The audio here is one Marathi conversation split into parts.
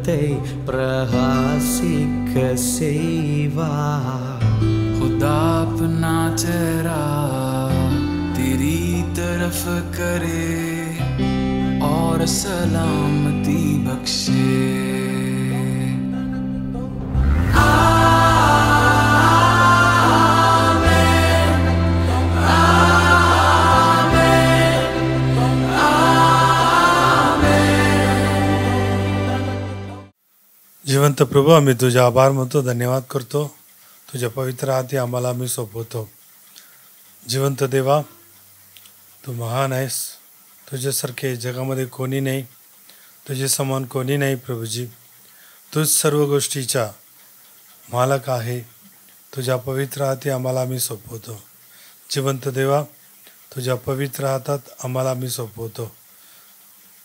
ते प्रहासी कसेवा। खुदा अपना चेहरा तेरी तरफ करे और सलामती बख्शे। जिवंत प्रभू, आम्ही तुझा आभार मानतो, धन्यवाद करतो. तुझ्या पवित्र हाती आम्हाला आम्ही सोपवतो. जिवंत देवा, तू महान आहेस. तुझ्यासारखे जगामध्ये कोणी नाही, तुझे समान कोणी नाही. प्रभूजी, तूच सर्व गोष्टीचा मालक आहे. तुझ्या पवित्र हाती आम्हाला आम्ही सोपवतो. जिवंत देवा, तुझ्या पवित्र हातात आम्हाला आम्ही सोपवतो.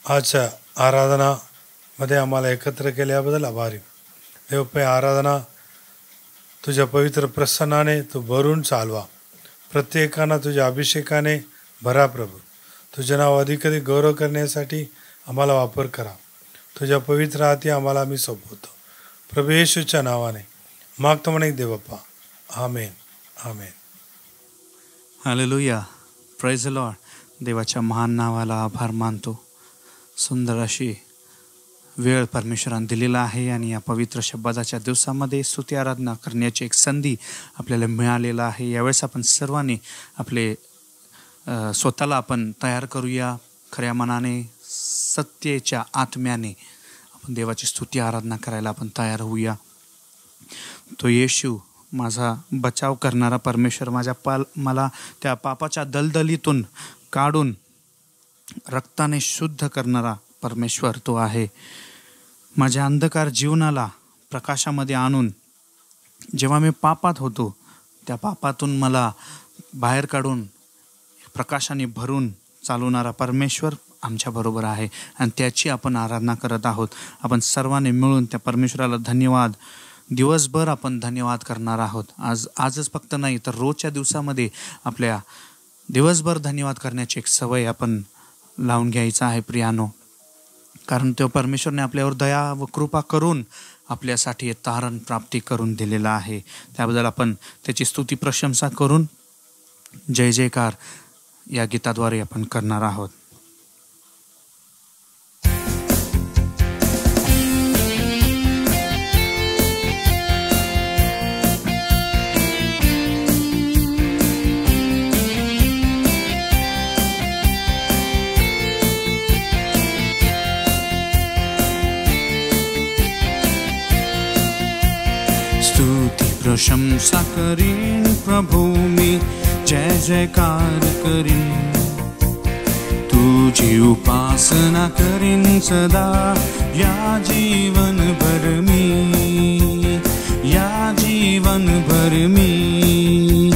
आजच्या आराधनामध्ये आम्हाला एकत्र केल्याबद्दल आभारी. देवपे आराधना तुझ्या पवित्र प्रसन्नाने तू भरून चालवा. प्रत्येकांना तुझ्या अभिषेकाने भरा. प्रभू, तुझे नाव अधिक अधिक गौरव करण्यासाठी आम्हाला वापर करा. तुझ्या पवित्र हाती आम्हाला आम्ही सोपवतो. प्रभू येशूच्या नावाने मागतो म्हणे देवप्पा, आमेन आमेन. हालेलुया, प्रेज द लॉर्ड. देवाच्या महान नावाला आभार मानतो. सुंदर अशी वेळ परमेश्वराने दिलेला आहे आणि या पवित्र शब्दाच्या दिवसामध्ये स्तुती आराधना करण्याची एक संधी आपल्याला मिळालेला आहे. यावेळेस आपण सर्वांनी आपले स्वतःला आपण तयार करूया. खऱ्या मनाने सत्तेच्या आत्म्याने आपण देवाची स्तुती आराधना करायला आपण तयार होऊया. तो येशू माझा बचाव करणारा परमेश्वर, मला त्या पापाच्या दलदलीतून काढून रक्ताने शुद्ध करणारा परमेश्वर तो आहे. माझ्या अंधकार जीवनाला प्रकाशामध्ये आणून जेव्हा मी पापात होतो त्या पापातून मला बाहेर काढून प्रकाशाने भरून चालवणारा परमेश्वर आमच्याबरोबर आहे आणि त्याची आपण आराधना करत आहोत. आपण सर्वांनी मिळून त्या परमेश्वराला धन्यवाद, दिवसभर आपण धन्यवाद करणार आहोत. आजच फक्त नाही तर रोजच्या दिवसामध्ये आपल्या दिवसभर धन्यवाद करण्याची एक सवय आपण लावून घ्यायचा आहे प्रियानो. कारण तो परमेश्वरने आपल्यावर दया व कृपा करून आपल्यासाठी तारण प्राप्ती करून दिलेला आहे. त्याबद्दल आपण त्याची स्तुती प्रशंसा करून जय जयकार या गीताद्वारे आपण करणार आहोत. प्रशंसा करीन प्रभु मी, जय जयकार करीन. तुझी उपासना करीन सदा या जीवन भर मी, या जीवन भर मी.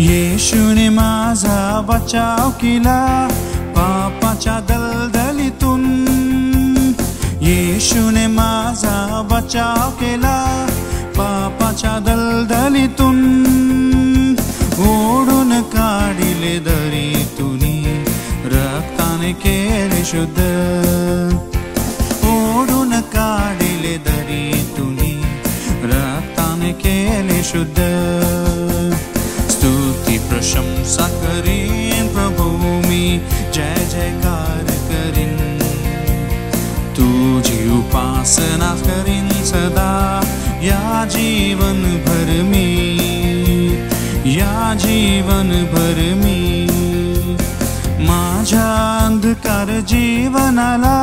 येशूने माझा बचाव केला पापाच्या दलदलीतून, येशूने माझा बचाव केला पापाच्या दलदलीतून. ओढून काढिले दरीतुनी, रक्ताने केले शुद्ध. ओढून काढिले दरीतुनी, रक्ताने केले शुद्ध. स्तुती प्रशंसा करीन प्रभु मी, जय जयकार करीन. तुझी उपासना करीन सदा या जीवन भर मी, या जीवन भर मी. माझ्या अंधकार जीवनाला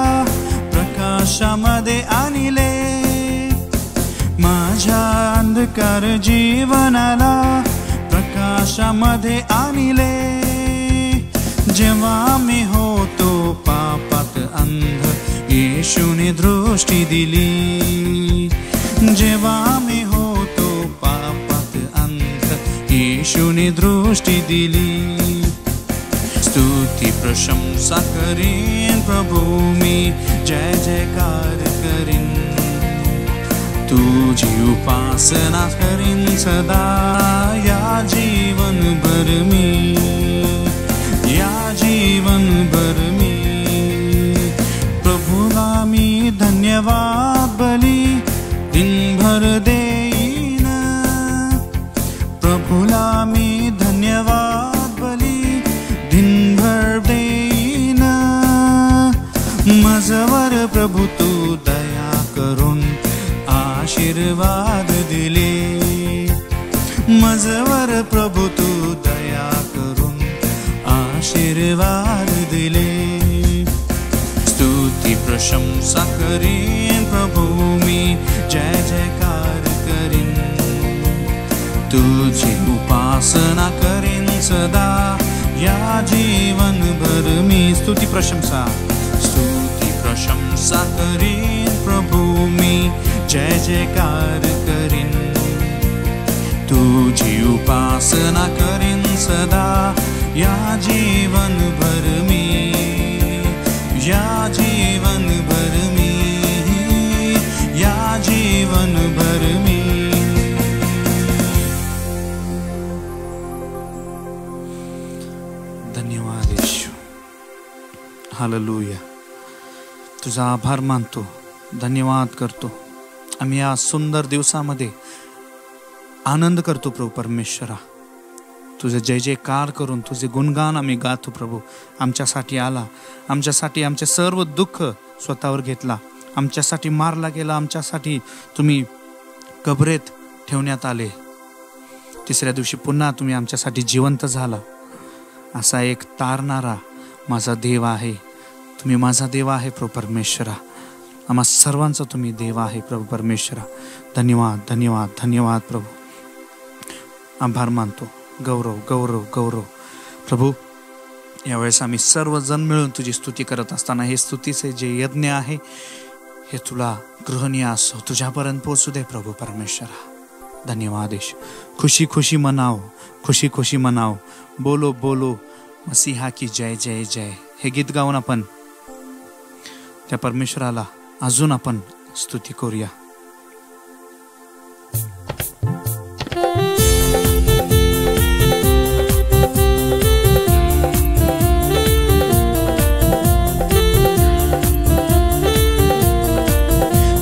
प्रकाशामध्ये आणले, माझ्या अंधकार जीवनाला प्रकाशामध्ये आणले. जेव्हा मी होतो पापात अंध, येशूने दृष्टी दिली. जेव्हा मी होतो पापात अंध, येशूने दृष्टी दिली. स्तुती प्रशंसा करीन प्रभु मी, जय जयकार करीन. तुझी उपासना करीन सदा या जीवन भर मी, या जीवन भर मी. प्रभुला मी धन्यवाद प्रभू तू दया करून आशीर्वाद दिले, माझवर प्रभू तू दया करून आशीर्वाद दिले. स्तुती प्रशंसा करीन प्रभू मी, जय जयकार करीन, तुझी उपासना करीन सदा या जीवन भर मी. स्तुती प्रशंसा करीन प्रभू मी, जय जयकार करीन, तुझी उपासना करीन सदा या जीवन भर मी, या जीवन भर मी, या जीवन भर मी. धन्यवाद येशू. हालेलुया. तुझा आभार मानतो, धन्यवाद करतो. आम्ही या सुंदर दिवसामध्ये आनंद करतो प्रभू परमेश्वरा. तुझे जय जयकार करून तुझे गुणगान आम्ही गातो प्रभू. आमच्यासाठी आला, आमच्यासाठी आमचे सर्व दुःख स्वतःवर घेतला, आमच्यासाठी मारला गेला, आमच्यासाठी तुम्ही कबरेत ठेवण्यात आले, तिसऱ्या दिवशी पुन्हा तुम्ही आमच्यासाठी जिवंत झाला. असा एक तारणारा माझा देव आहे. तुम्ही माझा देव आहे प्रभू परमेश्वरा. आम्हा सर्वांचा तुम्ही देव आहे प्रभू परमेश्वरा. धन्यवाद धन्यवाद धन्यवाद प्रभू. आभार मानतो. गौरव गौरव गौरव प्रभू. यावेळेस आम्ही सर्वजण मिळून तुझी स्तुती करत असताना हे स्तुतीचे जे यज्ञ आहे हे तुला ग्रहणीय असो, तुझ्यापर्यंत पोहोचू दे प्रभू परमेश्वरा. धन्यवाद येशू. खुशी खुशी मनाओ, खुशी खुशी मनाओ, बोलो बोलो मसीहा की जय जय जय. हे गीत गाऊन आपण त्या परमेश्वराला अजून आपण स्तुती करूया.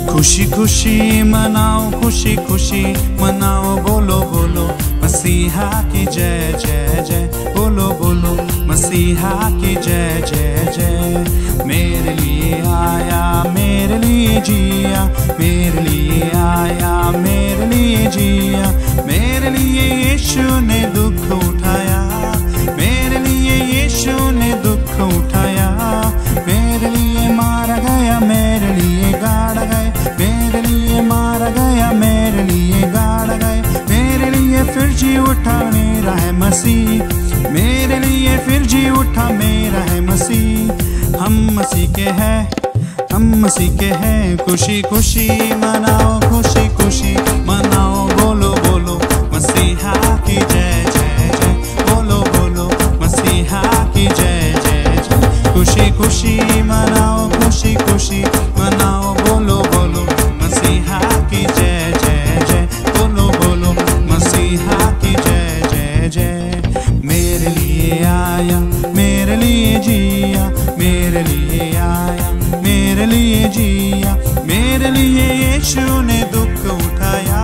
खुशी खुशी मनाओ, खुशी खुशी मनाओ, बोलो बोलो मसीहा की जय जय जय, बोलो बोलो मसीहा की जय जय जय. मेरे लिए आया, मेरे लिए जिया, मेरे लिए आया, मेरे लिए जिया, मेरे लिए यीशु ने दुख उठाया, मेरे लिए यीशु ने दुख उठाया, मेरे लिए मारा गया, मेरे लिए गाड़ा गया, मेरे लिए मारा गया, मेरे लिए गाड़ा गया, मेरे लिए फिर जी उठा मेरा है मसीह, मेरे लिए फिर जी उठा मेरा है मसीह. हम मसीह के हैं, हम मसीह के हैं. खुशी खुशी मनाओ, खुशी खुशी मनाओ, बोलो बोलो मसीहा की जय जय जय, बोलो बोलो मसीहा की जय जय जय. खुशी खुशी मनाओ, खुशी खुशी मनाओ, बोलो बोलो मसीहा की जय जय जय, बोलो बोलो मसीहा की जय जय जय. मेरे लिए आया, मेरे लिए जिया, मेरे लिए आया, मेरे लिए जिया, मेरे लिए यीशु ने दुख उठाया,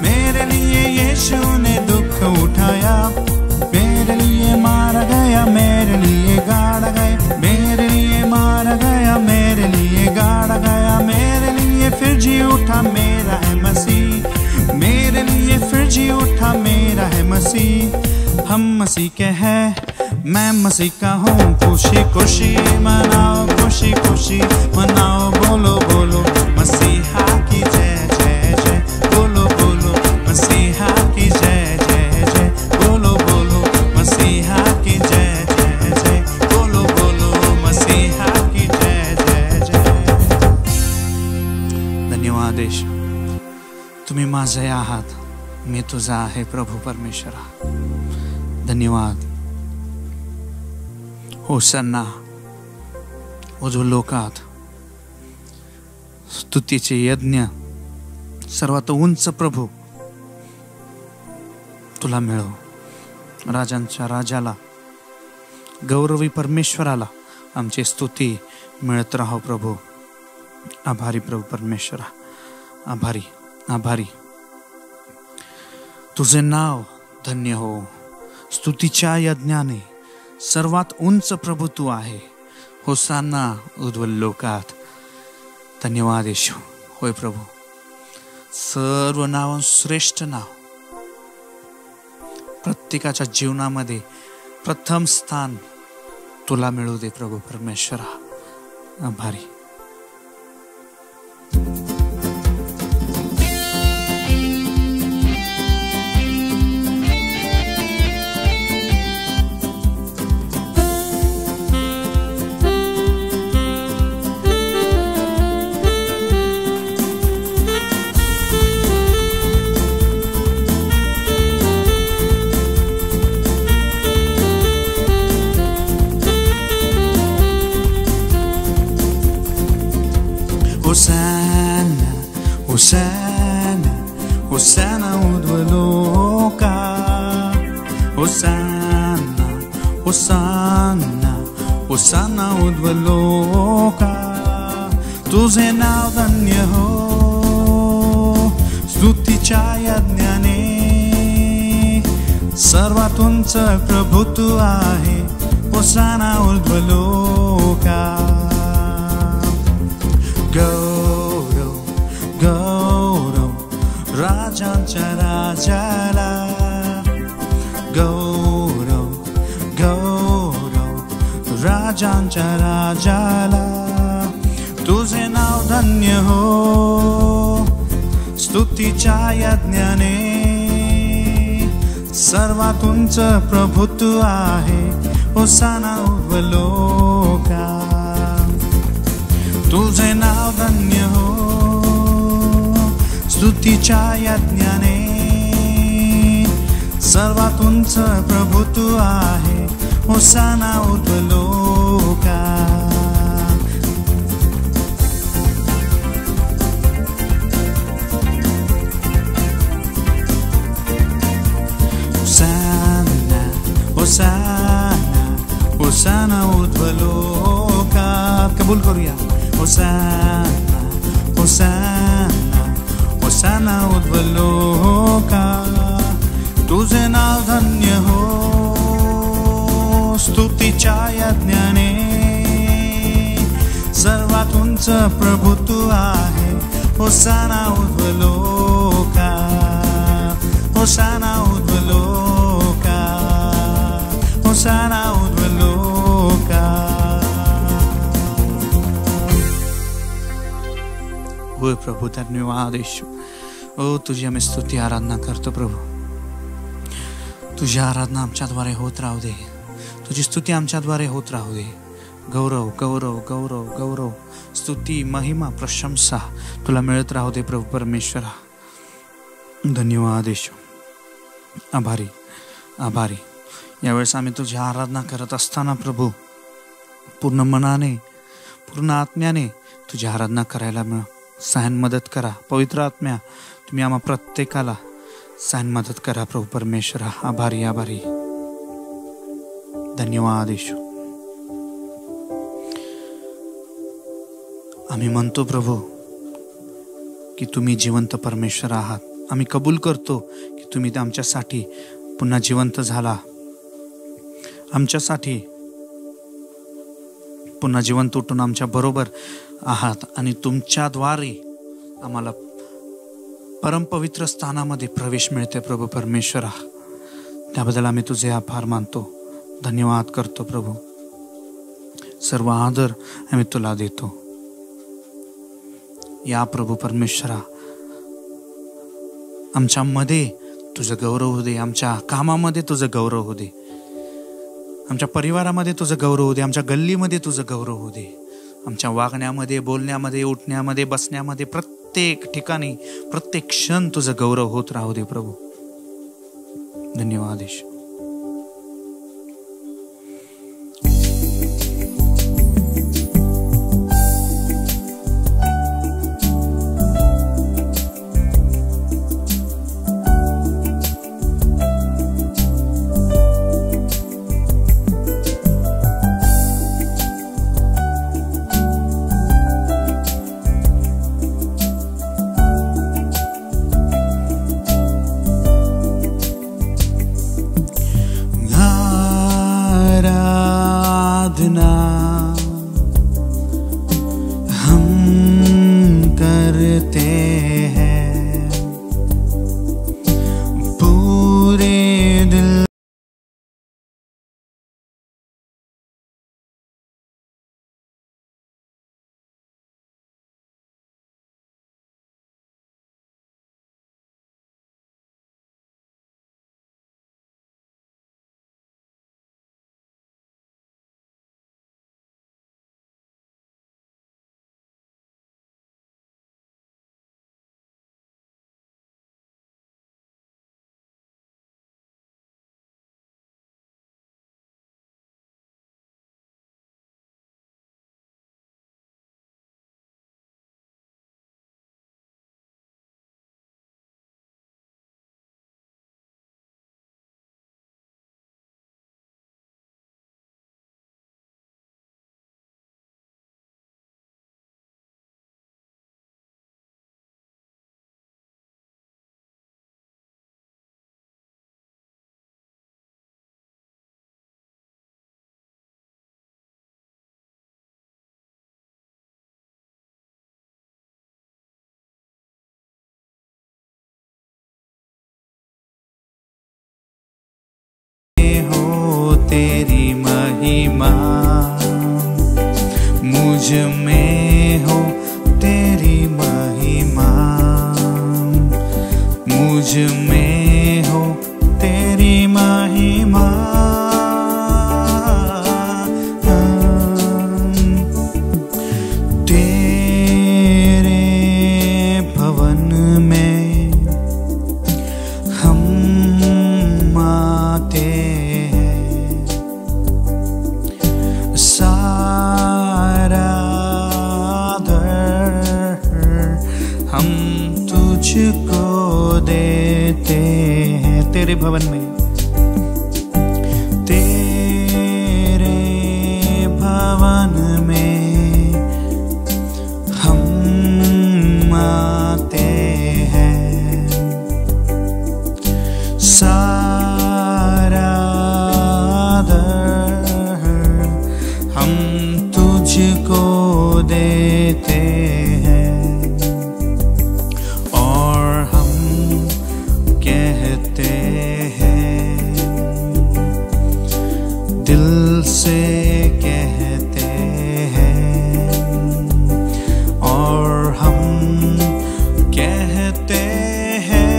मेरे लिए यीशु ने दुख उठाया, मेरे लिए मारा गया, मेरे लिए गाड़ा गया, मेरे लिए मारा गया, मेरे लिए गाड़ा गया, मेरे लिए फिर जी उठा मेरा है मसीह, मेरे लिए फिर जी उठा मेरा है मसीह. हम मसीह के हैं, मैं मसीह का हूँ. खुशी खुशी मनाओ, खुशी खुशी मनाओ, बोलो बोलो मसीहा की जय जय जय, बोलो बोलो मसीहा की जय जय जय, बोलो बोलो मसीहा की जय जय जय, बोलो बोलो मसीहा की जय जय जय. धन्यवाद येशू. तुम्ही माझे आहात, मी तुझा आहे प्रभू परमेश्वरा. धन्यवाद. होसन्ना उज्ज्वलोकात स्तुतीचे यज्ञ सर्वात उंच प्रभू तुला मिळो. राजांच्या राजाला, गौरवी परमेश्वराला आमची स्तुती मिळत राहो प्रभू. आभारी प्रभू परमेश्वरा, आभारी आभारी. तुझे नाव धन्य हो. स्तुतीच्या यज्ञाने सर्वात उंच प्रभू तू आहे. होसाना उज्ज्वल लोकात. धन्यवाद येशू. होय प्रभू, सर्व नाव श्रेष्ठ नाव प्रत्येकाच्या जीवनामध्ये प्रथम स्थान तुला मिळू दे प्रभू परमेश्वरा. आभारी. Hosanna, Hosanna, Hosanna udvaloka. Hosanna, Hosanna, Hosanna udvaloka. तुझे नाव धन्य हो स्तुतीच्या यज्ञाने. सर्वात उंच प्रभू तू आहे. होसाना उद्वलोका. गौरव गौरव राजांच्या राजाला. गौरव गौरव राजांच्या राजाला. तुझे नाव धन्य हो स्तुतीच्या यज्ञाने. सर्वात उंच प्रभू तू आहे. होसाना उद्वलोका. तुझे नाव धन्य हो स्तुतीच्या यज्ञाने. सर्वात उंच प्रभू तू आहे. होसाना उद्वलोका. होसाना होसाना होसाना उद्वलोका. कबूल करूया. होसाना होसाना होसाना उद्वलोका. तुझे नाव धन्य हो स्तुतीच्या यज्ञाने. सर्वात उंच प्रभू तू आहे. होसाना उद्वलोका. होसाना उद्वलोका. होसाना उद्वलोका. होय प्रभू, धन्यवाद येशू. ओ तुझी आम्ही स्तुती आराधना करतो प्रभू. तुझी आराधना आमच्याद्वारे होत राहू दे. तुझी स्तुती आमच्याद्वारे होत राहू दे. गौरव गौरव गौरव गौरव स्तुती महिमा प्रशंसा तुला मिळत राहू दे प्रभू परमेश्वरा. धन्यवाद येशू. आभारी आभारी. यावेळेस आम्ही तुझी आराधना करत असताना प्रभू पूर्ण मनाने पूर्ण आत्म्याने तुझी आराधना करायला सहान मदत करा. पवित्र आत्म्या तुम्ही आम्हा प्रत्येकाला सहान मदत करा प्रभू परमेश्वरा. आभारी आभारी. धन्यवाद येशू. आम्ही म्हणतो प्रभू की तुम्ही जिवंत परमेश्वर आहात. आम्ही कबूल करतो की तुम्ही आमच्यासाठी पुन्हा जिवंत झाला. आमच्यासाठी पुन्हा जिवंत उठून आमच्या बरोबर आहात आणि तुमच्याद्वारे आम्हाला परमपवित्र स्थानामध्ये प्रवेश मिळते प्रभू परमेश्वरा. त्याबद्दल आम्ही तुझे आभार मानतो. धन्यवाद करतो प्रभू. सर्व आदर आम्ही तुला देतो. या प्रभू परमेश्वरा आमच्यामध्ये तुझं गौरव होऊ दे. आमच्या कामामध्ये तुझं गौरव होऊ दे. आमच्या परिवारामध्ये तुझं गौरव होऊ दे. आमच्या गल्लीमध्ये तुझं गौरव होऊ दे. आमच्या वागण्यामध्ये बोलण्यामध्ये उठण्यामध्ये बसण्यामध्ये प्रत्येक ठिकाणी प्रत्येक क्षण तुझं गौरव होत राहू दे प्रभू. धन्यवाद येशू. भवन में हम आते हैं, सारा आदर हम तुझको देते हैं और हम कहते हैं, दिल से कहते हैं और हम कहते हैं,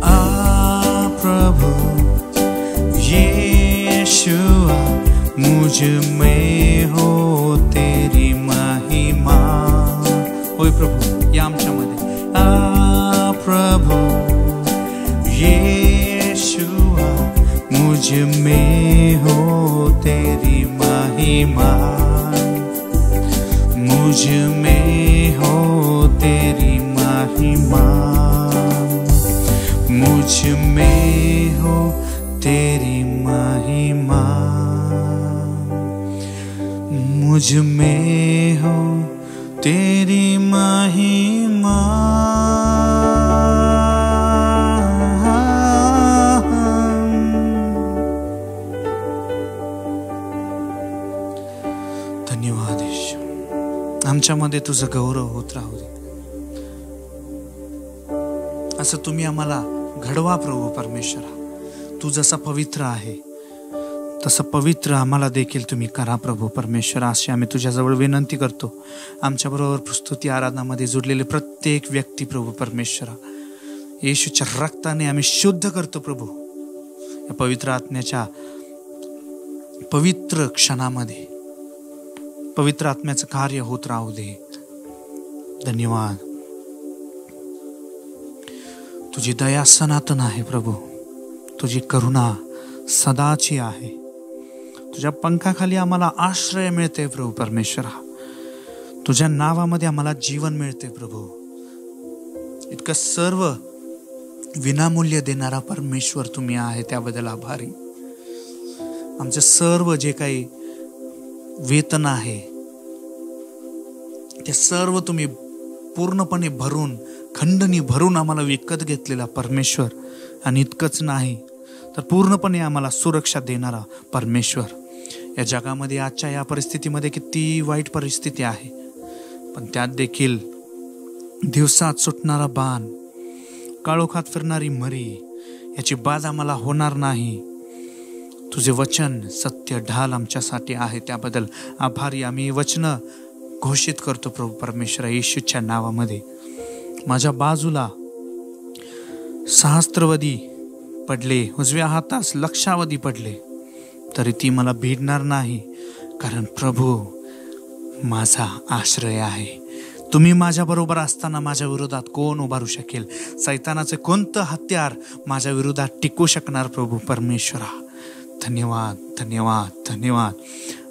आ प्रभु यीशुआ मुझ में हो तेरी महिमा. होय प्रभू, या आमच्यामध्ये आ प्रभु यीशुआ मुझ में हो तेरी महिमा, मुझ में हो तेरी महिमा, मुझ में हो तेरी महिमा, मुझ में हो तेरी महिमा. धन्यवाद ईश्वर, आमच्यामध्ये तुझं गौरव होत राहू दे. असं तुम्ही आम्हाला घडवा प्रभू परमेश्वरा. तू जसा पवित्र आहे तसं पवित्र आम्हाला देखील तुम्ही करा प्रभू परमेश्वरा, अशी आम्ही तुझ्याजवळ विनंती करतो. आमच्याबरोबर स्तुती आराधनामध्ये जुडलेले प्रत्येक व्यक्ती प्रभू परमेश्वरा, येशूच्या रक्ताने आम्ही शुद्ध करतो प्रभू. या पवित्र आत्म्याच्या पवित्र क्षणामध्ये पवित्र आत्म्याचं कार्य होत राहू दे. धन्यवाद. तुझी दया सनातन आहे प्रभू, तुझी करुणा सदाची आहे. तुझ्या पंखाखाली आम्हाला आश्रय मिळते प्रभू परमेश्वरा. तुझ्या नावामध्ये आम्हाला जीवन मिळते प्रभू. इतकं सर्व विनामूल्य देणारा परमेश्वर तुम्ही आहे, त्याबद्दल आभारी. आमचे सर्व जे काही वेतन आहे ते सर्व तुम्ही पूर्णपणे भरून खंडणी भरून आम्हाला विकत घेतलेला परमेश्वर, आणि इतकंच नाही तर पूर्णपणे आम्हाला सुरक्षा देणारा परमेश्वर. या जगामध्ये आजच्या या परिस्थितीमध्ये किती वाईट परिस्थिती आहे, पण त्यात देखील दिवसात सुटणारा बाण, काळोखात फिरणारी मरी याची बाधा आम्हाला होणार नाही. तुझे वचन सत्य ढाल आमच्यासाठी आहे, त्याबद्दल आभारी. आम्ही वचन घोषित करतो प्रभू परमेश्वर येशूच्या नावामध्ये. माझ्या बाजूला सहस्त्रवदी पडले, उजव्या हातास लक्षावधी पडले, तरी ती मला भिडणार नाही, कारण प्रभू माझा आश्रय आहे. तुम्ही माझ्या बरोबर असताना माझ्या विरोधात कोण उभारू शकेल? सैतानाचे कोणतं हत्यार माझ्या विरोधात टिकू शकणार प्रभू परमेश्वरा? धन्यवाद, धन्यवाद, धन्यवाद.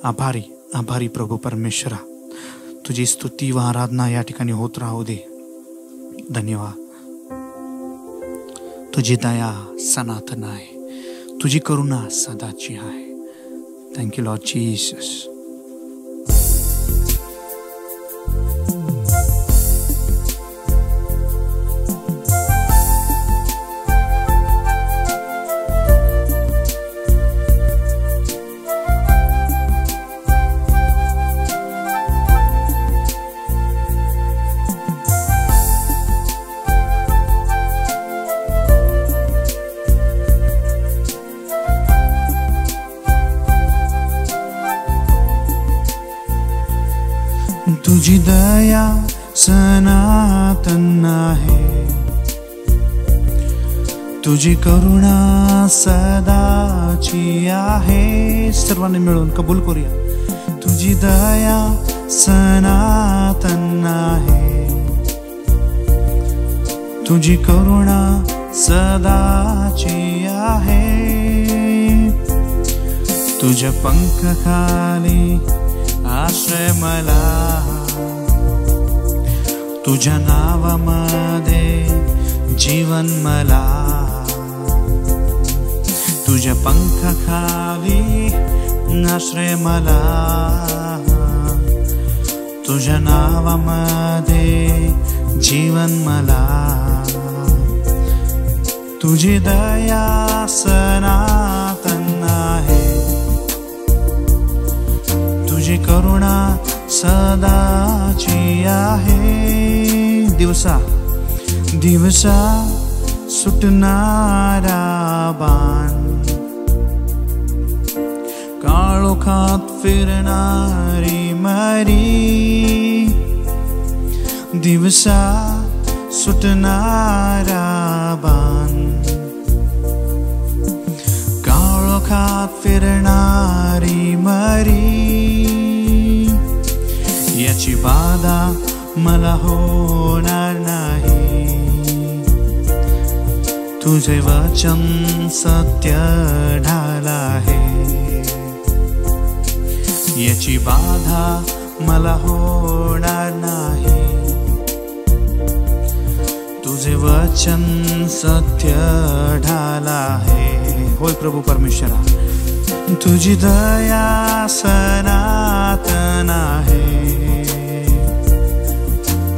आभारी, आभारी प्रभू परमेश्वरा. तुझी स्तुती व आराधना या ठिकाणी होत राहू दे. धन्यवाद. तुझी दया सनातन आहे, तुझी करुणा सदाची आहे. Thank you lord Jesus. तुझी दया सनातन आहे, तुझी करुणा सदाची आहे. सर्वांनी मिळून कबूल करूया. तुझी दया सनातन आहे, तुझी करुणा सदाची आहे. तुझ्या पंखाखाली आश्रय मला, तुझ्या नावामध्ये जीवन मला. तुझ्या पंखाखाली आश्रय मला, तुझ्या नावामध्ये जीवन मला, तुझी दया सनातन आहे, तुझी करुणा सदाची आहे. दिवसा दिवसा सुटणारा बाण, काळोखात फिरणारी मरी, दिवसा सुटणारा बाण, काळोखात फिरणारी मरी, याची बाधा मला होणार नाही. तुझे वचन सत्य ढाल आहे, याची बाधा मला होणार नाही. तुझे वचन सत्य ढाल आहे. होय प्रभू परमेश्वरा, तुझी दया सनातन आहे,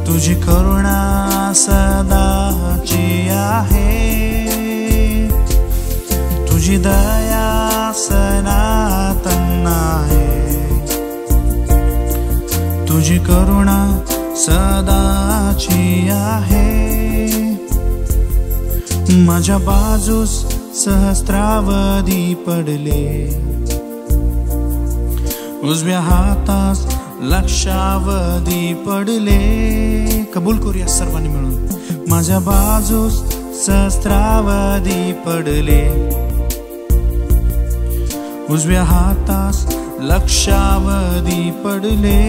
तुझी करुणा सदाची आहे, तुझी दया सनातन आहे, तुझी करुणा सदाची आहे. माझ्या बाजूस सहस्रावधी पडले, उजव्या हातास लक्षावधी पडले. कबूल करूया सर्वांनी मिळून. माझ्या बाजूस सहस्रावधी पडले, उजव्या हातास लक्षावधी पडले,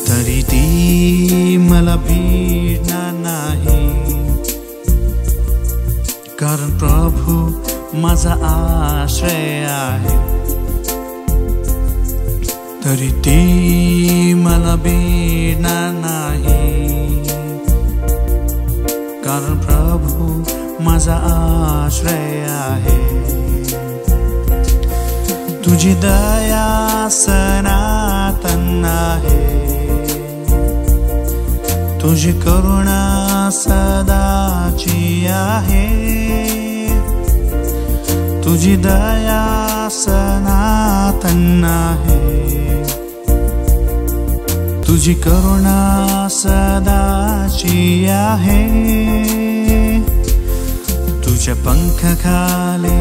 तरी ती मला भिडणार नाही, कारण प्रभू माझा आश्रय आहे. तरी ती मला भिडणार नाही, कारण प्रभू माझा आश्रय आहे. तुझी दया सनातन आहे, तुझी करुणा सदाची आहे, तुझी दया सनातन आहे, तुझी करुणा सदाची आहे. तुझ्या पंखाखाली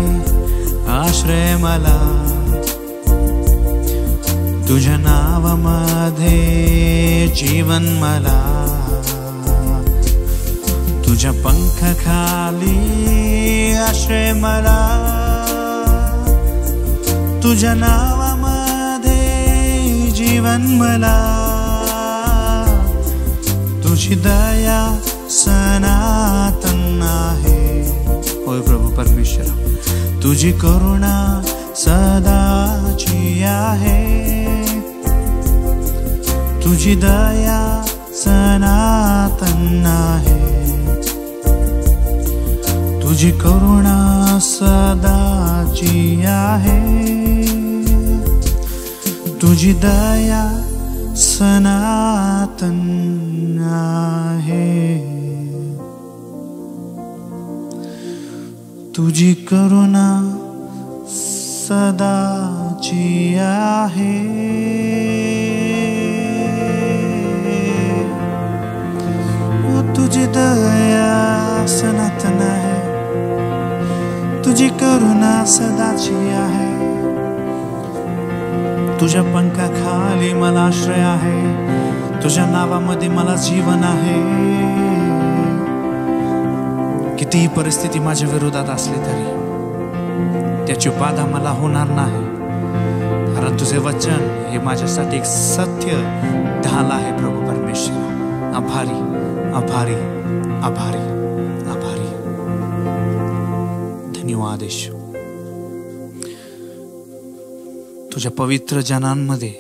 आश्रय मला, तुझ्या नावामध्ये जीवन मला, तुझ्या पंखाखाली आश्रय मला, तुझ्या नावामध्ये जीवन मला, तुझी दया सनातन आहे. होय प्रभू परमेश्वरा, तुझी करुणा सदाची आहे, तुझी दया सनातन आहे, तुझी करुणा सदाची आहे, तुझी दया सनातन आहे, तुझी करुणा सदाची आहे. तुझी दया सनातन आहे, तुझी करुणा सदाची आहे. तुझ्या पंखाखाली मला आश्रय आहे, तुझ्या नावामध्ये मला जीवन आहे. कितीही परिस्थिती माझ्या विरोधात असली तरी त्याची बाधा मला होणार नाही, कारण तुझे वचन हे माझ्यासाठी एक सत्य ढाल आहे. प्रभू परमेश्वर, आभारी आभारी आभारी आभारी. धन्यवाद येशू. तुझ्या पवित्र जनांमध्ये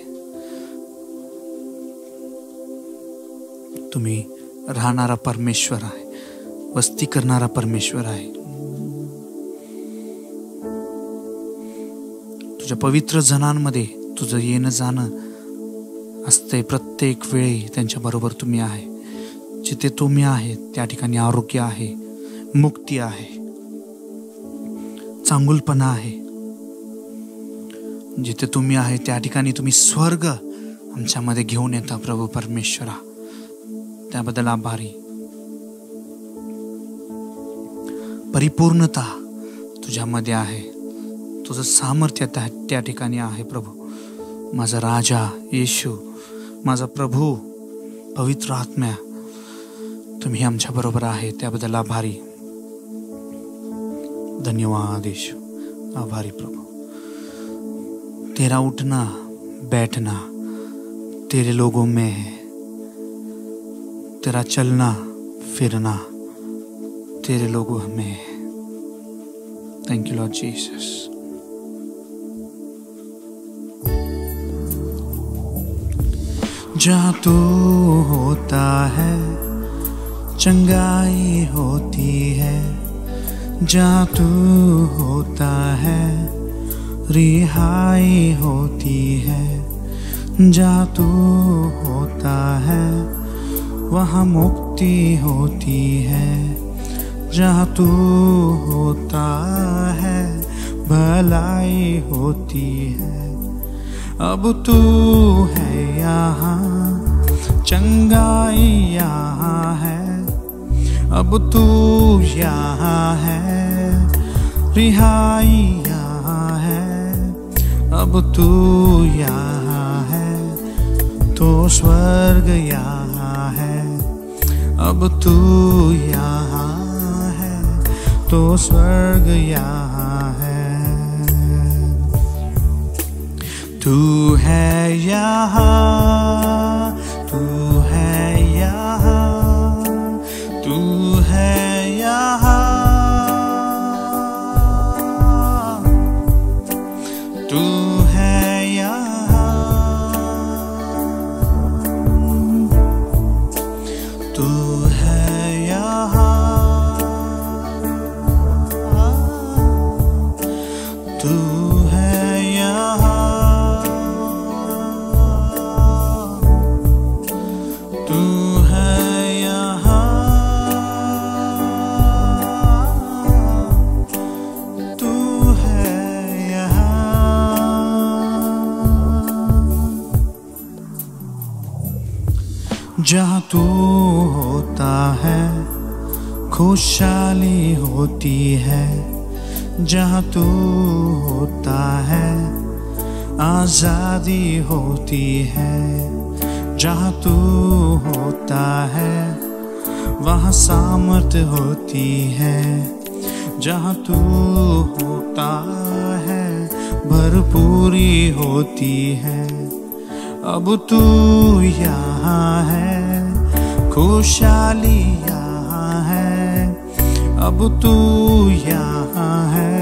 तुम्ही राहणारा परमेश्वर आहे, वस्ती करणारा परमेश्वर आहे. तुझ्या पवित्र जनांमध्ये तुझं येणं जाणं असते. प्रत्येक वेळी त्यांच्या बरोबर तुम्ही आहे. जिथे तुम्ही आहे त्या ठिकाणी आरोग्य आहे, मुक्ती आहे, चांगुलपणा आहे. जिथे तुम्ही आहे त्या ठिकाणी तुम्ही स्वर्ग आमच्यामध्ये घेऊन येता प्रभू परमेश्वरा. त्याबद्दल आभारी. परिपूर्णता तुझ्यामध्ये आहे, तुझं सामर्थ्य त्या ठिकाणी आहे प्रभू. माझा राजा येशू, माझा प्रभू, पवित्र आत्म्या, तुम्ही आमच्या बरोबर आहे. त्याबद्दल आभारी. धन्यवाद येशू, आभारी प्रभू. तेरा उठना बैठना तेरे लोगों में है, तेरा चलना फिरना तेरे लोगों में है. Thank you Lord Jesus. जहाँ तू होता है चंगाई होती है, जहाँ तू होता है रिहाई होती है, जहाँ तू होता है वहाँ मुक्ति होती है, जहाँ तू होता है भलाई होती है. अब तू है यहाँ, चंगाई यहाँ है. अब तू यहाँ है, रिहाई यहाँ है. अब तू यहाँ है तो स्वर्ग यहाँ है. अब तू यहाँ है तो स्वर्ग यहाँ है. तू है यहाँ, तू है यहाँ, तू है यहाँ, तू है यहाँ, तू है यहाँ, तू है यहाँ, जहाँ तू होता है खुशहाली होती है, जहाँ तू होता है आज़ादी होती है, जहाँ तू होता है वहाँ सामर्थ होती है, जहाँ तू होता है भरपूरी होती है. अब तू यहाँ है, खुशहाली यहाँ है. अब तू यहाँ है,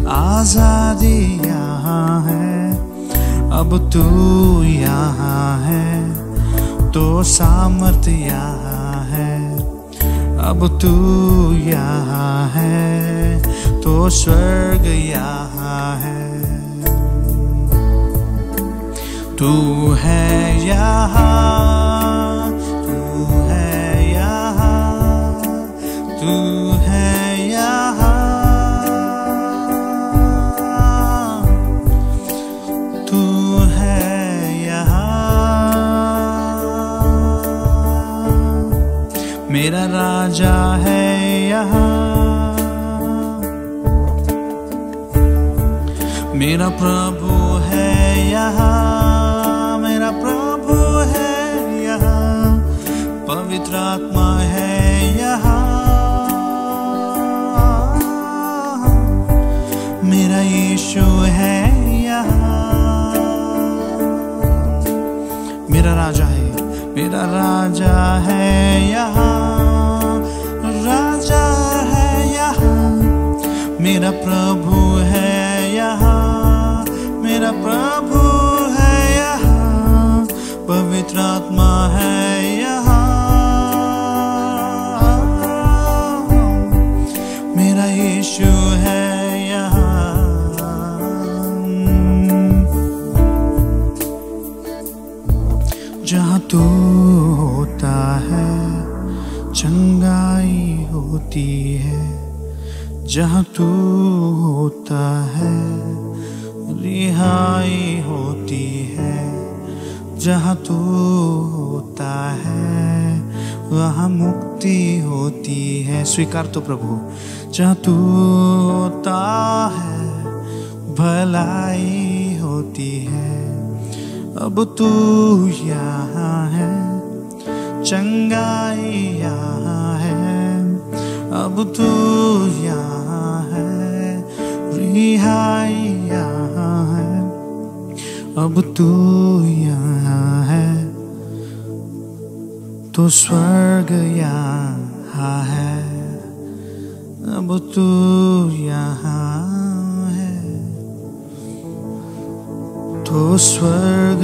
आज़ादी यहाँ है. अब तू यहाँ है तो सामर्थ्य यहाँ है. अब तू यहाँ है तो स्वर्ग यहाँ है. तू है यहाँ, तू है यहाँ, तू है यहाँ, तू है यहाँ. मेरा राजा है यहाँ, मेरा प्रभु है यहाँ, मेरा प्रभु है यहाँ, पवित्र आत्मा है यहाँ. मेरा यीशु है यहाँ, मेरा राजा है, मेरा राजा है यहाँ, राजा है यहाँ. मेरा प्रभु है यहाँ, मेरा प्रभु है यहाँ, पवित्र आत्मा है यहाँ. मेरा यीशु है यहाँ. चंगाई होती है जहाँ तू होता है, रिहाई होती है जहाँ तू होता है, वहाँ मुक्ति होती है। स्वीकार तो प्रभु, जहाँ तू होता है भलाई होती है। अब तू यहाँ है, चंगाई यहाँ है, अब तू यहाँ है, रिहाई यहाँ है, अब तू यहाँ है, तो स्वर्ग यहाँ है, अब तू यहाँ है, तो स्वर्ग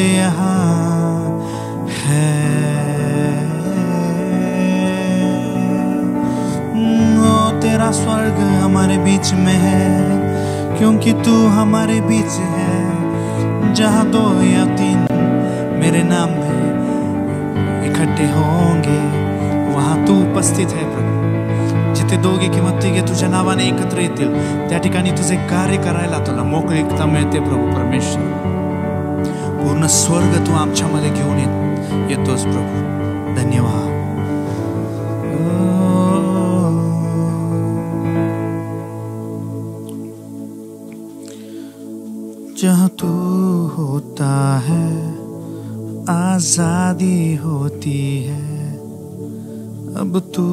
यहाँ है। ओ तेरा स्वर्ग हमारे बीच में है, क्योंकि तू हमारे बीच है। जहाँ 2 या 3 मेरे नाम में इकट्ठे होंगे, वहाँ तू उपस्थित है प्रभु। जिथे दोघे किंवा तिघे तुझ्या नावाने एकत्र येतील, त्या ठिकाणी तुझे कार्य करायला तुला मोकळीकता मिळते प्रभू परमेश्वर। पूर्ण स्वर्ग तू आमच्यामध्ये घेऊन येतोस प्रभू, धन्यवाद। जहाँ तू होता है आजादी होती है, अब तू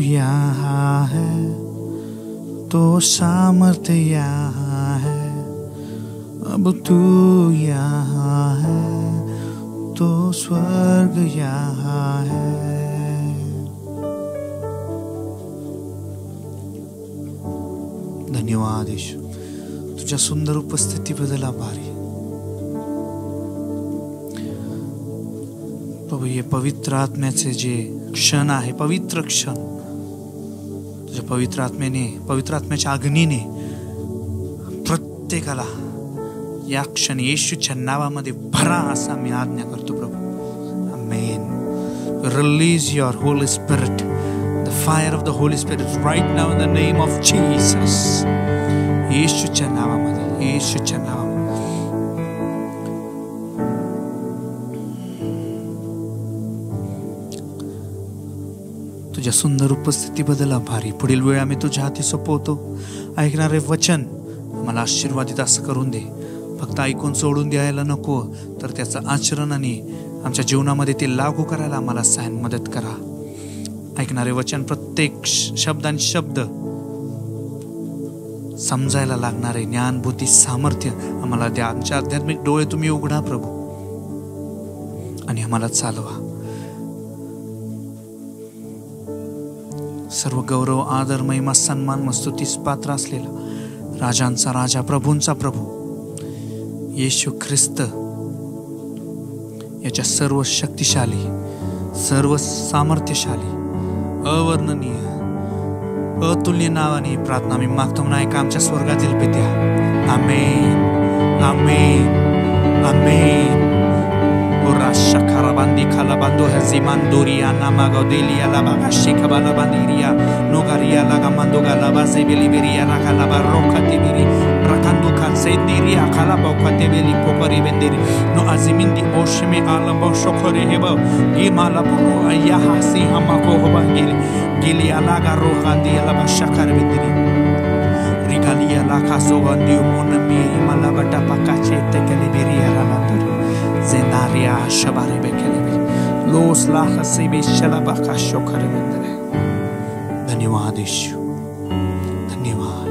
यहाँ है तो सामर्थ्य यहाँ है, अब तू यहाँ है तो स्वर्ग यहाँ है। धन्यवाद यीशु, तुझ्या सुंदर उपस्थितीबद्दल आभारी प्रभू। हे पवित्र आत्म्याचे जे क्षण आहे, पवित्र क्षण तुझ्या पवित्र आत्म्याने, पवित्र आत्म्याच्या अग्नीने प्रत्येकाला या क्षणी येशूच्या नावामध्ये भरा असा मी आज्ञा करतो प्रभू। आमेन। Release your holy spirit, the fire of the holy spirit right now in the name of Jesus. येशूच्या नावामध्ये, येशूच्या नावामध्ये। तुझ्या सुंदर उपस्थितीबद्दल आभारी। पुढील वेळ आम्ही तुझ्या हाती सोपवतो। ऐकणारे वचन मला आशीर्वादित असं करून दे। फक्त ऐकून सोडून द्यायला नको, तर त्याचं आचरण आणि आमच्या जीवनामध्ये ते लागू करायला आम्हाला सहाय्य मदत करा। ऐकणारे वचन प्रत्येक शब्दांचे शब्द समजायला लागणारे ज्ञान, बुद्धी, सामर्थ्य आम्हाला द्या। आमच्या आध्यात्मिक डोळे तुम्ही उघडा प्रभू आणि आम्हाला चालवा। सर्व गौरव, आदर, महिमा, सन्मान, स्तुतीस पात्र असलेला राजांचा राजा, प्रभूंचा प्रभू येशू ख्रिस्त याच्या सर्व शक्तिशाली, सर्व सामर्थ्यशाली, अवर्णनीय, अतुल्य नावाने प्रार्थना मी मागतो ना, ऐका आमच्या स्वर्गातील पित्या। आमेन, आमेन, आमेन। Shakarabandy Kalabando Hazimanduria Namagodelia Labaga Shikabala Bandiria Nogaria Lagamando Galabaze Biliberia Rakalabaroka Tibiri Rakando Kansendiria Kalaboka Tebeli Popari Bendiri No Azimindi Oshime Alabo Shokore Hebo Gimalaburu Ayaha Sihamako Hobangili Gili Alaga Roha Dialaba Shakar Bendiri Rigalia Lakaso Bandio Monami Malabata Pakache Tekeliberia Ralaturi Zenaria Shabari Bekelebe Los Lahasibi Shalabaka Shokarabendere। धन्यवाद यीशु, धन्यवाद,